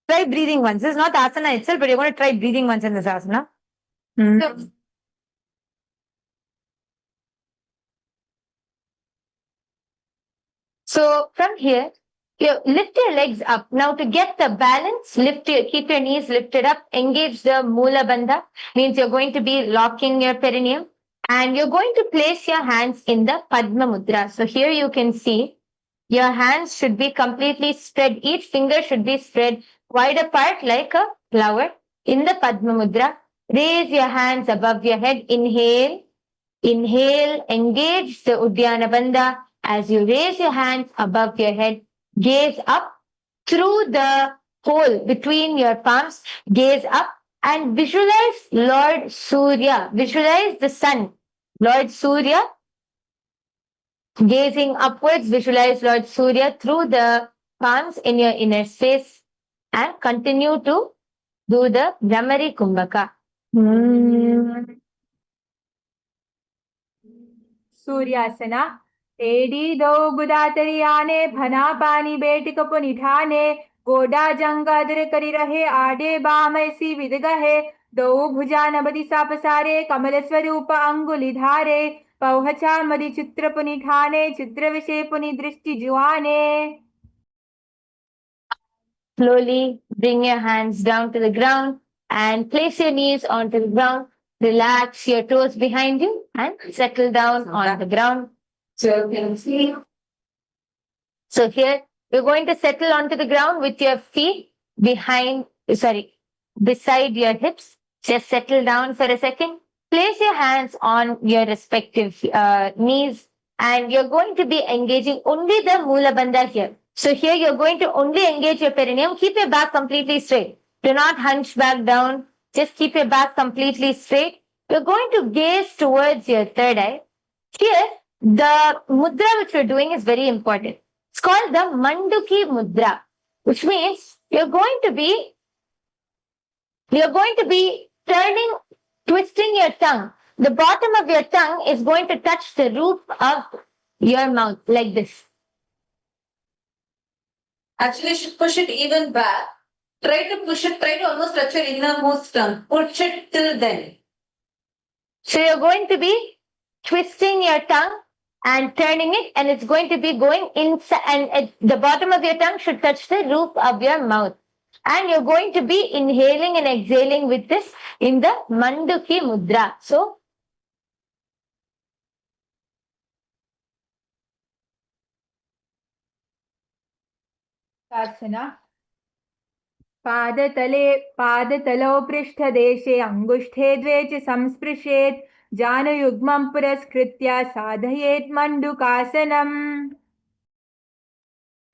try breathing once. This is not asana itself, but you're going to try breathing once in this asana. So from here, you lift your legs up. Now to get the balance, keep your knees lifted up, engage the Moola Bandha, means you're going to be locking your perineum and you're going to place your hands in the Padma Mudra. So here you can see your hands should be completely spread. Each finger should be spread wide apart like a flower in the Padma Mudra. Raise your hands above your head. Inhale, engage the Uddiyana Bandha. As you raise your hands above your head, gaze up through the hole between your palms, gaze up and visualize Lord Surya. Visualize the sun. Lord Surya, gazing upwards, visualize Lord Surya through the palms in your inner space and continue to do the Brahmari Kumbhaka. सूर्यासना एडी दो गुदातरियाने भना पानी बेटिक पुनिठाने गोडा जंगादर करी रहे आडे बामैसी विदगहे दो भुजा नबदी सापसारे कमल स्वरूप अंगुली धारे पौहचा मदि चित्र पुनिठाने चित्र विषय पुनि दृष्टि जुआने. Slowly bring your hands down to the ground and place your knees onto the ground. Relax your toes behind you and settle down on the ground. So here, You're going to settle onto the ground with your feet beside your hips. Just settle down for a second. Place your hands on your respective knees, and you're going to be engaging only the Moola Bandha here. So here you're going to only engage your perineum. Keep your back completely straight. Do not hunch back down. Just keep your back completely straight. You're going to gaze towards your third eye. Here, the mudra which we're doing is very important. It's called the Manduki Mudra, which means you're going to be twisting your tongue. The bottom of your tongue is going to touch the roof of your mouth like this. Actually, you should push it even back. Try to almost touch your innermost tongue. Push it till then. So you're going to be twisting your tongue and turning it, and it's going to be going inside, and the bottom of your tongue should touch the roof of your mouth. And you're going to be inhaling and exhaling with this in the Manduki Mudra. So, Asana. पादतलौ पृष्ठदेशे अङ्गुष्ठे द्वे च संस्पृशेत् जानुयुग्मं पुरस्कृत्य साधयेत् मण्डुकासनम्.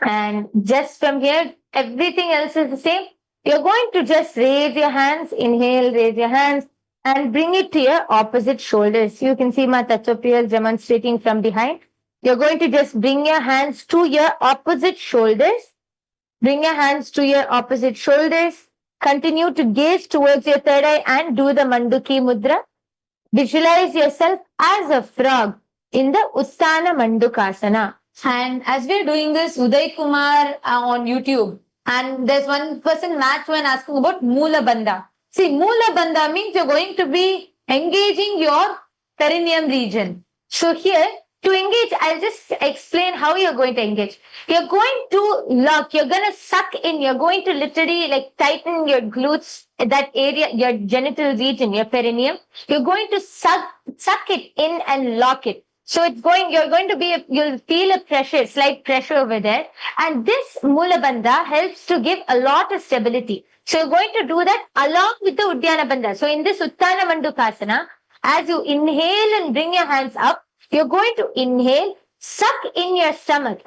And just from here, everything else is the same. You're going to just raise your hands, inhale, raise your hands, and bring it to your opposite shoulders. You can see my Tattva demonstrating from behind. You're going to just bring your hands to your opposite shoulders. Bring your hands to your opposite shoulders. Continue to gaze towards your third eye and do the Manduki Mudra. Visualize yourself as a frog in the Utthana Mandukasana. And as we're doing this, Uday Kumar on YouTube, and there's one person, Matt, when asking about Moola Bandha. See, Moola Bandha means you're going to be engaging your perineum region. So here, to engage, I'll just explain how you're going to engage. You're going to lock, you're going to suck in, you're going to literally like tighten your glutes, that area, your genital region, your perineum. You're going to suck it in and lock it. So you'll feel a pressure, slight pressure over there. And this Moola Bandha helps to give a lot of stability. So you're going to do that along with the Uddiyana Bandha. So in this Utthana Mandukasana, as you inhale and bring your hands up, you're going to inhale, suck your stomach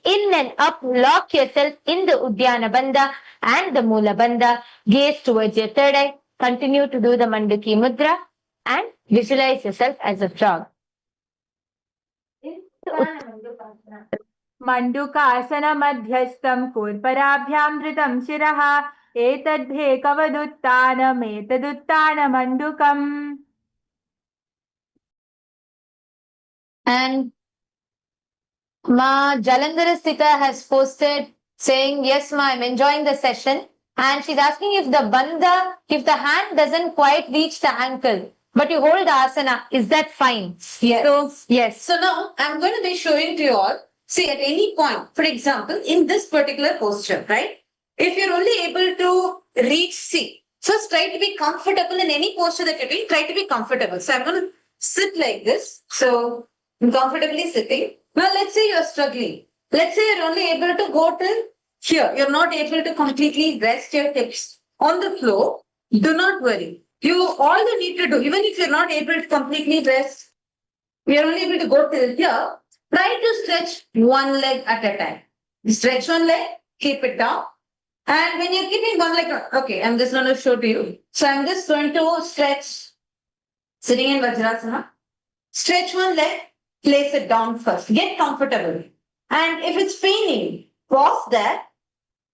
in and up, lock yourself in the Uddiyana Bandha and the Moola Bandha, gaze towards your third eye, continue to do the Manduki Mudra and visualize yourself as a frog. मण्डुकासन मध्यस्थं कूर्पराभ्यां धृतं शिरः एतद्भेकवदुत्थानमेतदुत्थानमण्डुकम्. And Ma Jalandhara Sita has posted saying, yes, Ma, I'm enjoying the session. And she's asking if the hand doesn't quite reach the ankle, but you hold the asana, is that fine? Yes. So, yes. So now I'm going to be showing to you all, see at any point, for example, in this particular posture, right? If you're only able to reach C, first try to be comfortable in any posture that you're doing, try to be comfortable. So I'm going to sit like this. So I'm comfortably sitting. Now let's say you're struggling. Let's say you're only able to go till here. You're not able to completely rest your hips on the floor. Do not worry. All you need to do, even if you're not able to completely rest, you're only able to go till here, try to stretch one leg at a time. Stretch one leg, keep it down. And when you're keeping one leg, okay, I'm just going to show to you. So I'm just going to stretch, sitting in Vajrasana. Stretch one leg, place it down first. Get comfortable. And if it's paining, pause there.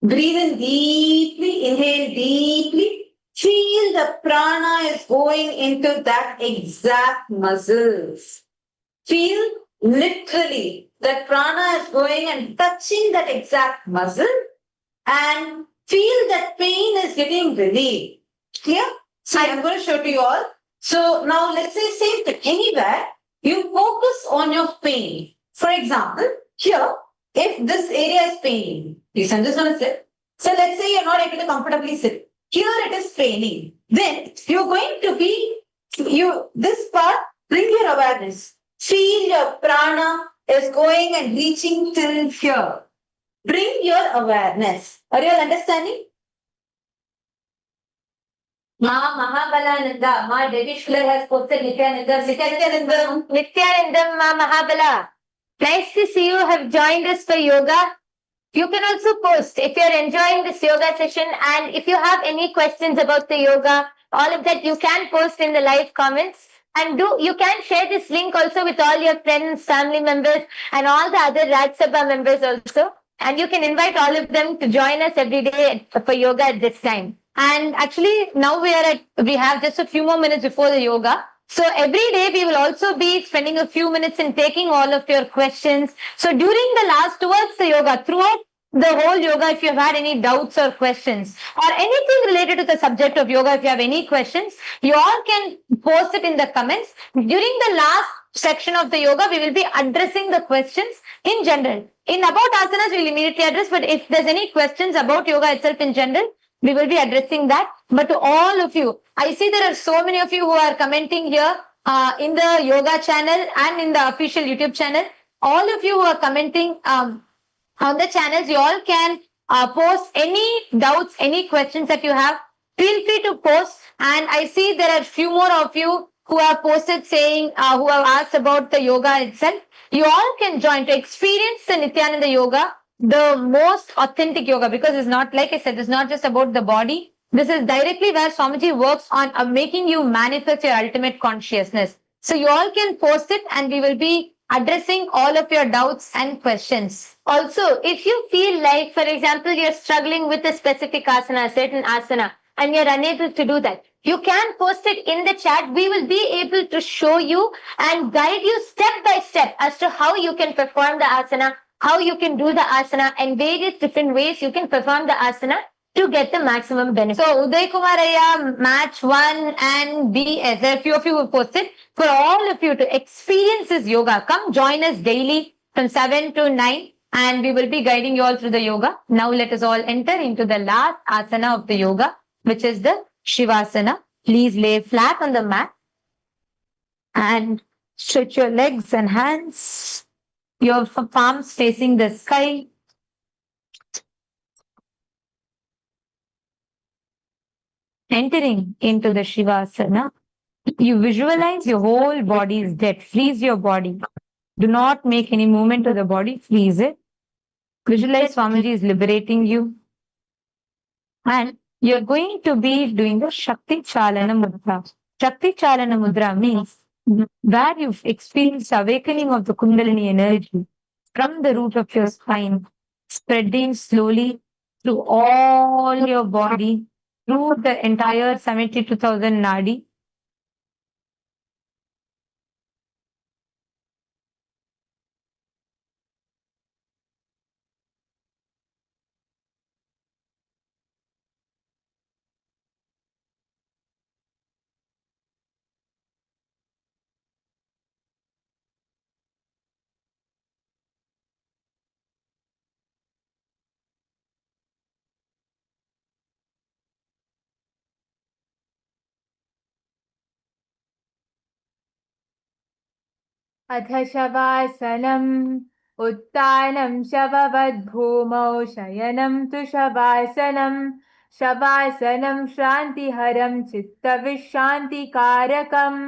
Breathe in deeply, inhale deeply. Feel the prana is going into that exact muscles. Feel literally that prana is going and touching that exact muscle and feel that pain is getting relieved. Clear? So I'm going to show to you all. So now let's say same thing. Anywhere you focus on your pain. For example, here, if this area is paining, please, I'm just going to sit. So let's say you're not able to comfortably sit. Here it is paining. Then you're going to be, this part, bring your awareness. Feel your prana is going and reaching till here. Bring your awareness. Are you all understanding? Ma Mahabalananda, Ma Devi Shuler has posted Nithyanandam, Ma Mahabala. Nice to see you have joined us for yoga. You can also post if you're enjoying this yoga session, and if you have any questions about the yoga, all of that you can post in the live comments. And you can share this link also with all your friends, family members, and all the other Raj Sabha members also. And you can invite all of them to join us every day for yoga at this time. And actually, now we have just a few more minutes before the yoga. So every day we will also be spending a few minutes in taking all of your questions. So during the last towards the yoga, throughout the whole yoga, if you have had any doubts or questions or anything related to the subject of yoga, if you have any questions, you all can post it in the comments. During the last section of the yoga, we will be addressing the questions in general. In about asanas, we will immediately address, but if there's any questions about yoga itself in general, we will be addressing that. But to all of you, I see there are so many of you who are commenting here in the yoga channel and in the official YouTube channel. All of you who are commenting on the channels, you all can post any doubts, any questions that you have. Feel free to post. And I see there are few more of you who have posted saying, who have asked about the yoga itself. You all can join to experience the Nithyananda Yoga, the most authentic yoga, because it's not, like I said, it's not just about the body. This is directly where Swamiji works on making you manifest your ultimate consciousness. So you all can post it and we will be addressing all of your doubts and questions. Also, if you feel like, for example, you're struggling with a specific asana, certain asana, and you're unable to do that, you can post it in the chat. We will be able to show you and guide you step by step as to how you can perform the asana, how you can do the asana, and various different ways you can perform the asana to get the maximum benefit. So Uday Kumaraya, Match 1 and BS, there are a few of you who posted. For all of you to experience this yoga, come join us daily from 7 to 9 and we will be guiding you all through the yoga. Now let us all enter into the last asana of the yoga, which is the Shavasana. Please lay flat on the mat and stretch your legs and hands, your palms facing the sky. Entering into the Shavasana, you visualize your whole body is dead. Freeze your body. Do not make any movement to the body. Freeze it. Visualize Swamiji is liberating you. And you're going to be doing the Shakti Chalana Mudra. Shakti Chalana Mudra means where you've experienced awakening of the Kundalini energy from the root of your spine, spreading slowly through all your body, through the entire 72,000 nadi. अथ शवासनम् उत्तानं शववद्भूमौ शयनं तु शवासनं शवासनं शान्तिहरं चित्तविश्रान्तिकारकम्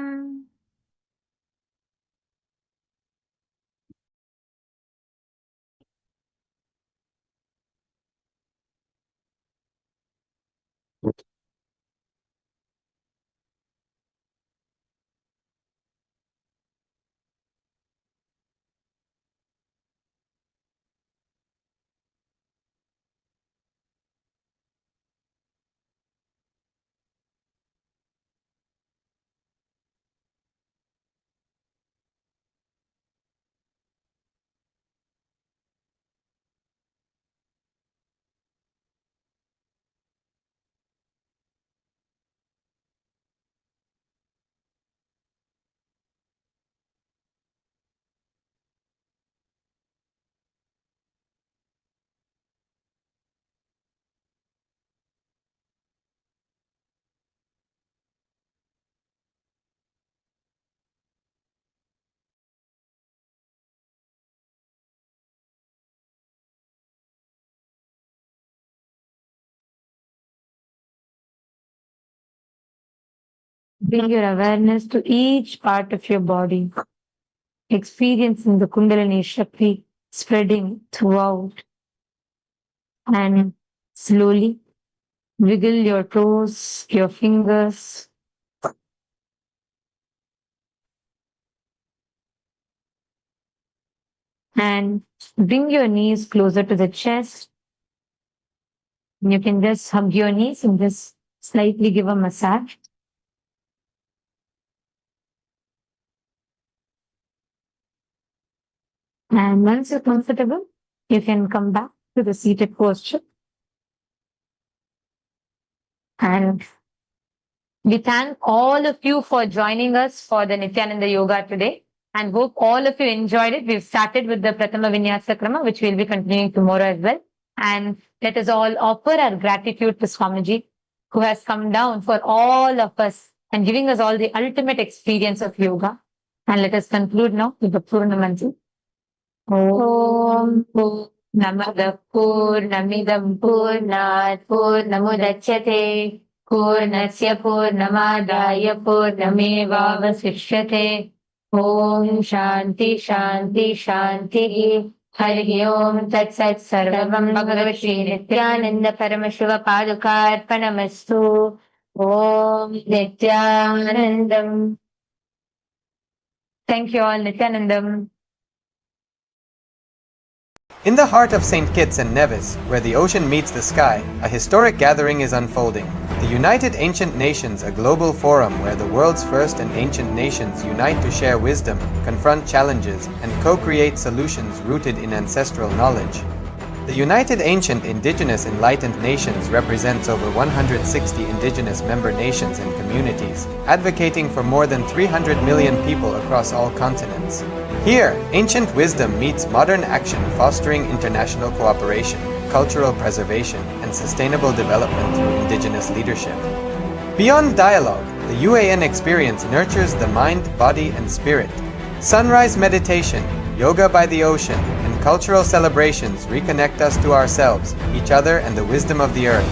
Bring your awareness to each part of your body, experiencing the Kundalini Shakti spreading throughout. And slowly wiggle your toes, your fingers. And bring your knees closer to the chest. You can just hug your knees and just slightly give a massage. And once you're comfortable, you can come back to the seated posture. And we thank all of you for joining us for the Nithyananda Yoga today, and hope all of you enjoyed it. We've started with the Prathama Vinyasa Krama, which we'll be continuing tomorrow as well. And let us all offer our gratitude to Swamiji, who has come down for all of us and giving us all the ultimate experience of yoga. And let us conclude now with the Purna Mantra. Om Purnamada Purnamidam Purnat Purnamudachyate Purnasya Purnamadaya Purnamevavasishyate. Om Shanti Shanti Shanti. Hari Om Tat Sat Sarvam Bhagavad Shri Nithyananda Paramashiva Paduka Arpanamastu. Om Nithyanandam. Thank you all, Nithyanandam. In the heart of St. Kitts and Nevis, where the ocean meets the sky, a historic gathering is unfolding. The United Ancient Nations, a global forum where the world's first and ancient nations unite to share wisdom, confront challenges, and co-create solutions rooted in ancestral knowledge. The United Ancient Indigenous Enlightened Nations represents over 160 indigenous member nations and communities, advocating for more than 300 million people across all continents. Here, ancient wisdom meets modern action, fostering international cooperation, cultural preservation, and sustainable development through indigenous leadership. Beyond dialogue, the UAN experience nurtures the mind, body, and spirit. Sunrise meditation, yoga by the ocean, and cultural celebrations reconnect us to ourselves, each other, and the wisdom of the earth.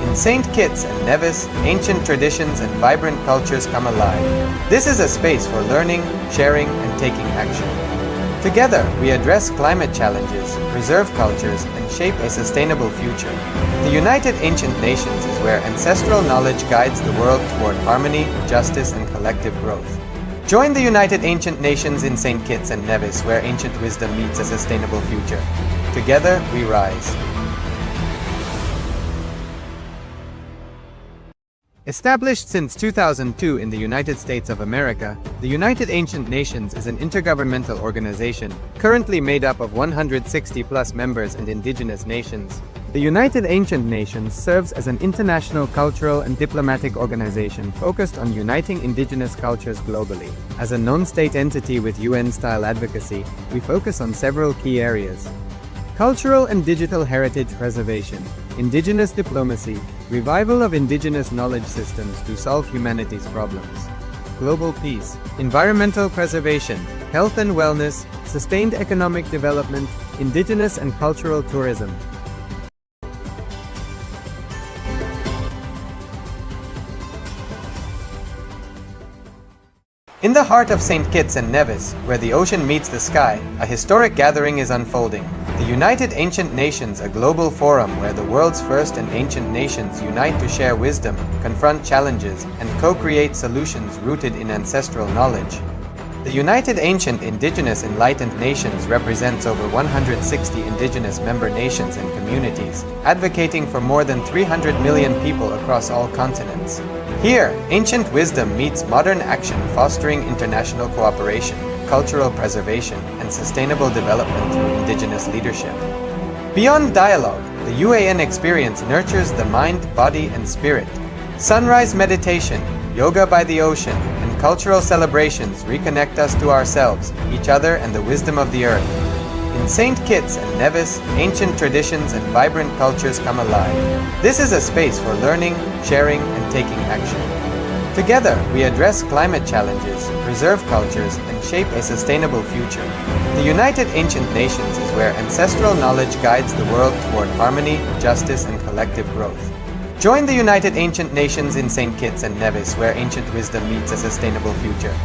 In St. Kitts and Nevis, ancient traditions and vibrant cultures come alive. This is a space for learning, sharing, and taking action. Together, we address climate challenges, preserve cultures, and shape a sustainable future. The United Ancient Nations is where ancestral knowledge guides the world toward harmony, justice, and collective growth. Join the United Ancient Nations in St. Kitts and Nevis, where ancient wisdom meets a sustainable future. Together, we rise. Established since 2002 in the United States of America, the United Ancient Nations is an intergovernmental organization currently made up of 160+ members and indigenous nations. The United Ancient Nations serves as an international cultural and diplomatic organization focused on uniting indigenous cultures globally. As a non-state entity with UN-style advocacy, we focus on several key areas: cultural and digital heritage preservation, indigenous diplomacy, revival of indigenous knowledge systems to solve humanity's problems, global peace, environmental preservation, health and wellness, sustained economic development, indigenous and cultural tourism. In the heart of St. Kitts and Nevis, where the ocean meets the sky, a historic gathering is unfolding. The United Ancient Nations, a global forum where the world's first and ancient nations unite to share wisdom, confront challenges, and co-create solutions rooted in ancestral knowledge. The United Ancient Indigenous Enlightened Nations represents over 160 indigenous member nations and communities, advocating for more than 300 million people across all continents. Here, ancient wisdom meets modern action, fostering international cooperation, cultural preservation, and sustainable development through indigenous leadership. Beyond dialogue, the UAN experience nurtures the mind, body, and spirit. Sunrise meditation, yoga by the ocean, and cultural celebrations reconnect us to ourselves, each other, and the wisdom of the earth. In St. Kitts and Nevis, ancient traditions and vibrant cultures come alive. This is a space for learning, sharing, and taking action. Together, we address climate challenges, preserve cultures, and shape a sustainable future. The United Ancient Nations is where ancestral knowledge guides the world toward harmony, justice, and collective growth. Join the United Ancient Nations in St. Kitts and Nevis, where ancient wisdom meets a sustainable future.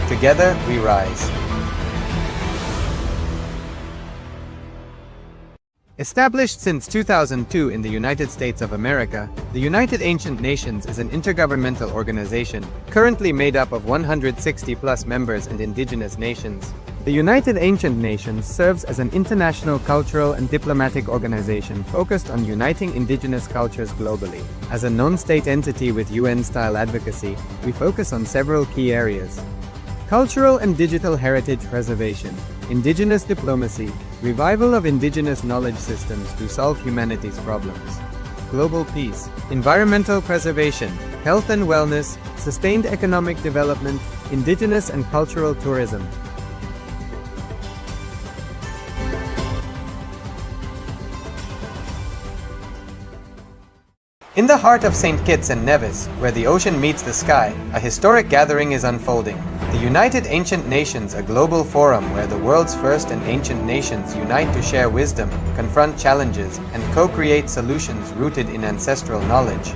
Together, we rise. Established since 2002 in the United States of America, the United Ancient Nations is an intergovernmental organization, currently made up of 160+ members and indigenous nations. The United Ancient Nations serves as an international cultural and diplomatic organization focused on uniting indigenous cultures globally. As a non-state entity with UN-style advocacy, we focus on several key areas: cultural and digital heritage preservation, indigenous diplomacy, revival of indigenous knowledge systems to solve humanity's problems, global peace, environmental preservation, health and wellness, sustained economic development, indigenous and cultural tourism. In the heart of St. Kitts and Nevis, where the ocean meets the sky, a historic gathering is unfolding. The United Ancient Nations, a global forum where the world's first and ancient nations unite to share wisdom, confront challenges, and co-create solutions rooted in ancestral knowledge.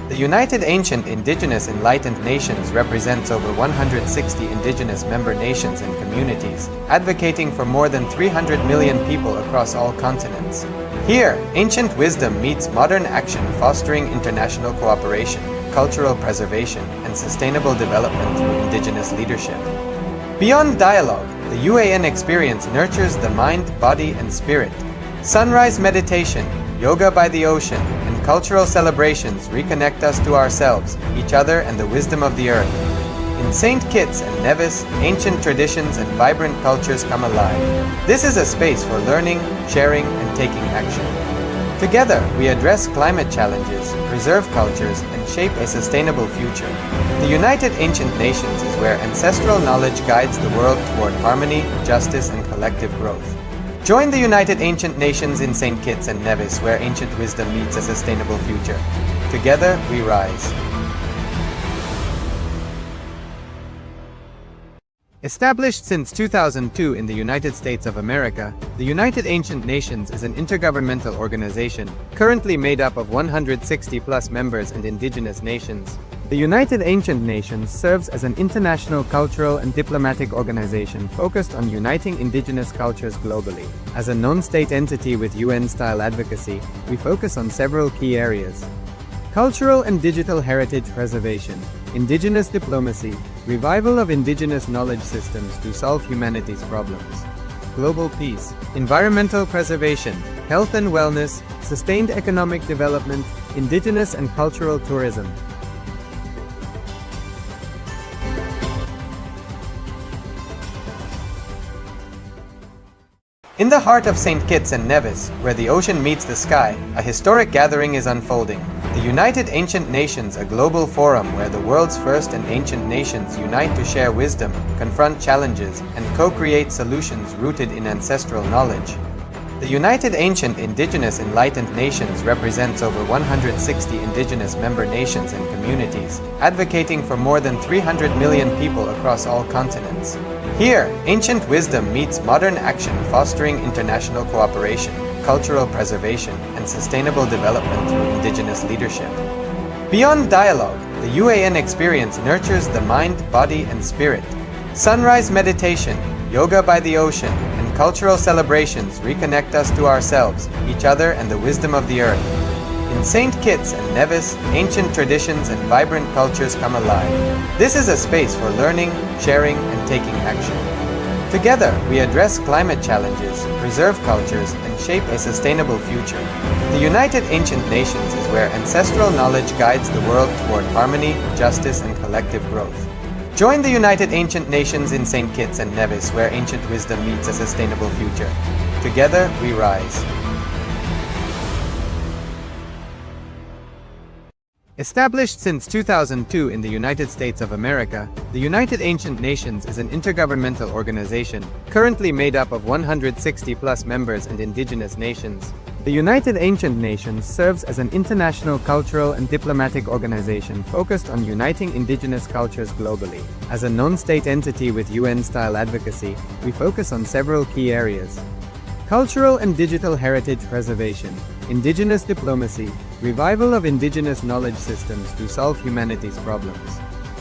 The United Ancient Indigenous Enlightened Nations represents over 160 indigenous member nations and communities, advocating for more than 300 million people across all continents. Here, ancient wisdom meets modern action, fostering international cooperation, cultural preservation, and sustainable development through indigenous leadership. Beyond dialogue, the UAN experience nurtures the mind, body, and spirit. Sunrise meditation, yoga by the ocean, and cultural celebrations reconnect us to ourselves, each other, and the wisdom of the earth. In St. Kitts and Nevis, ancient traditions and vibrant cultures come alive. This is a space for learning, sharing, and taking action. Together, we address climate challenges, preserve cultures, and shape a sustainable future. The United Ancient Nations is where ancestral knowledge guides the world toward harmony, justice, and collective growth. Join the United Ancient Nations in St. Kitts and Nevis, where ancient wisdom meets a sustainable future. Together, we rise. Established since 2002 in the United States of America, the United Ancient Nations is an intergovernmental organization, currently made up of 160+ members and indigenous nations. The United Ancient Nations serves as an international cultural and diplomatic organization focused on uniting indigenous cultures globally. As a non-state entity with UN-style advocacy, we focus on several key areas: cultural and digital heritage preservation, indigenous diplomacy, revival of indigenous knowledge systems to solve humanity's problems, global peace, environmental preservation, health and wellness, sustained economic development, indigenous and cultural tourism. In the heart of St. Kitts and Nevis, where the ocean meets the sky, a historic gathering is unfolding. The United Ancient Nations, a global forum where the world's first and ancient nations unite to share wisdom, confront challenges, and co-create solutions rooted in ancestral knowledge. The United Ancient Indigenous Enlightened Nations represents over 160 indigenous member nations and communities, advocating for more than 300 million people across all continents. Here, ancient wisdom meets modern action, fostering international cooperation, cultural preservation, and sustainable development through indigenous leadership. Beyond dialogue, the UAN experience nurtures the mind, body, and spirit. Sunrise meditation, yoga by the ocean, and cultural celebrations reconnect us to ourselves, each other, and the wisdom of the earth. In St. Kitts and Nevis, ancient traditions and vibrant cultures come alive. This is a space for learning, sharing, and taking action. Together, we address climate challenges, preserve cultures, and shape a sustainable future. The United Ancient Nations is where ancestral knowledge guides the world toward harmony, justice, and collective growth. Join the United Ancient Nations in St. Kitts and Nevis, where ancient wisdom meets a sustainable future. Together, we rise. Established since 2002 in the United States of America, the United Ancient Nations is an intergovernmental organization, currently made up of 160+ members and indigenous nations. The United Ancient Nations serves as an international cultural and diplomatic organization focused on uniting indigenous cultures globally. As a non-state entity with UN-style advocacy, we focus on several key areas: Cultural and digital heritage preservation, indigenous diplomacy, revival of indigenous knowledge systems to solve humanity's problems.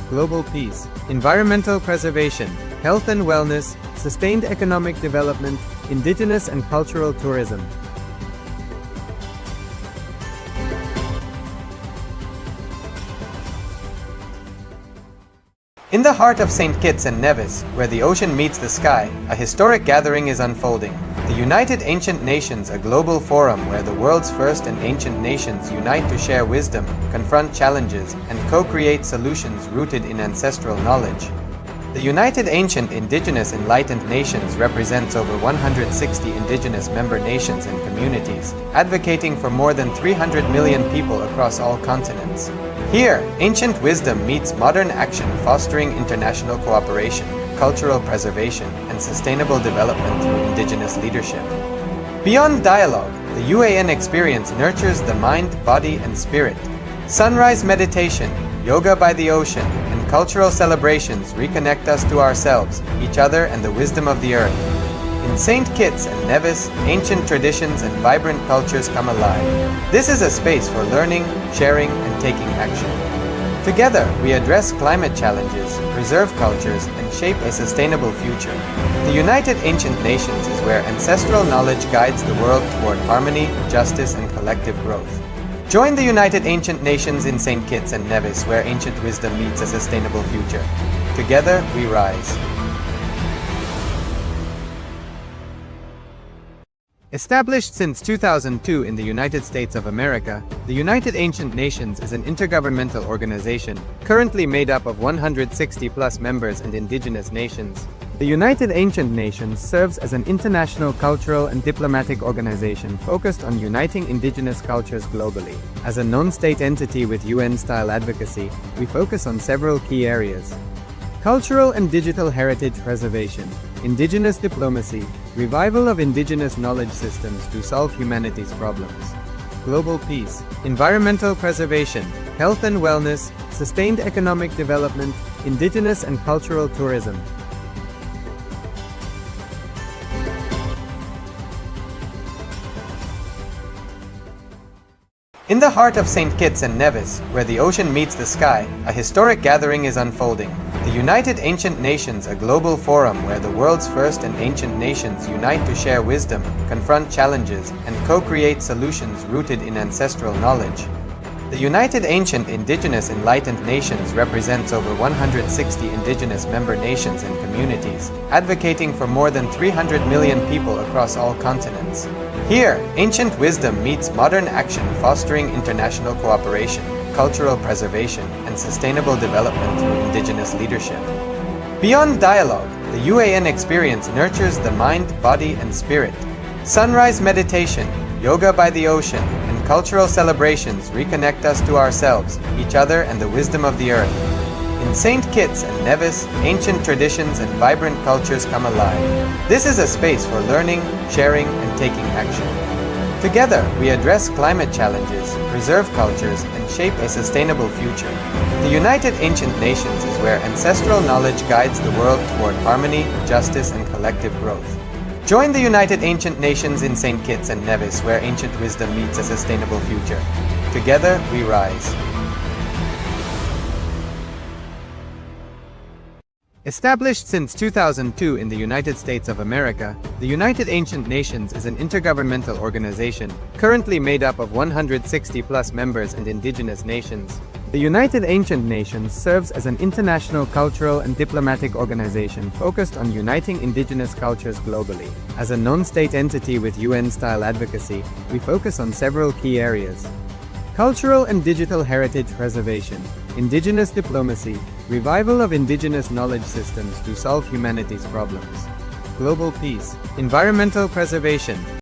Global peace, environmental preservation, health and wellness, sustained economic development, indigenous and cultural tourism. In the heart of St. Kitts and Nevis, where the ocean meets the sky, a historic gathering is unfolding. The United Ancient Nations, a global forum where the world's first and ancient nations unite to share wisdom, confront challenges, and co-create solutions rooted in ancestral knowledge. The United Ancient Indigenous Enlightened Nations represents over 160 indigenous member nations and communities, advocating for more than 300 million people across all continents. Here, ancient wisdom meets modern action, fostering international cooperation, cultural preservation, and sustainable development through indigenous leadership. Beyond dialogue, the UAN experience nurtures the mind, body, and spirit. Sunrise meditation, yoga by the ocean, and cultural celebrations reconnect us to ourselves, each other, and the wisdom of the earth. In St. Kitts and Nevis, ancient traditions and vibrant cultures come alive. This is a space for learning, sharing, and taking action. Together, we address climate challenges, preserve cultures, and shape a sustainable future. The United Ancient Nations is where ancestral knowledge guides the world toward harmony, justice, and collective growth. Join the United Ancient Nations in St. Kitts and Nevis, where ancient wisdom meets a sustainable future. Together, we rise. Established since 2002 in the United States of America, the United Ancient Nations is an intergovernmental organization, currently made up of 160+ members and indigenous nations. The United Ancient Nations serves as an international cultural and diplomatic organization focused on uniting indigenous cultures globally. As a non-state entity with UN-style advocacy, we focus on several key areas: cultural and digital heritage preservation, indigenous diplomacy, revival of indigenous knowledge systems to solve humanity's problems, global peace, environmental preservation, health and wellness, sustained economic development, indigenous and cultural tourism. In the heart of St. Kitts and Nevis, where the ocean meets the sky, a historic gathering is unfolding. The United Ancient Nations, a global forum where the world's first and ancient nations unite to share wisdom, confront challenges, and co-create solutions rooted in ancestral knowledge. The United Ancient Indigenous Enlightened Nations represents over 160 indigenous member nations and communities, advocating for more than 300 million people across all continents. Here, ancient wisdom meets modern action, fostering international cooperation, cultural preservation, and sustainable development through indigenous leadership. Beyond dialogue, the UAN experience nurtures the mind, body, and spirit. Sunrise meditation, yoga by the ocean, and cultural celebrations reconnect us to ourselves, each other, and the wisdom of the earth. In St. Kitts and Nevis, ancient traditions and vibrant cultures come alive. This is a space for learning, sharing, and taking action. Together, we address climate challenges, preserve cultures, and shape a sustainable future. The United Ancient Nations is where ancestral knowledge guides the world toward harmony, justice, and collective growth. Join the United Ancient Nations in St. Kitts and Nevis, where ancient wisdom meets a sustainable future. Together, we rise. Established since 2002 in the United States of America, the United Ancient Nations is an intergovernmental organization, currently made up of 160+ members and indigenous nations. The United Ancient Nations serves as an international cultural and diplomatic organization focused on uniting indigenous cultures globally. As a non-state entity with UN-style advocacy, we focus on several key areas: cultural and digital heritage preservation, indigenous diplomacy, revival of indigenous knowledge systems to solve humanity's problems, global peace, environmental preservation,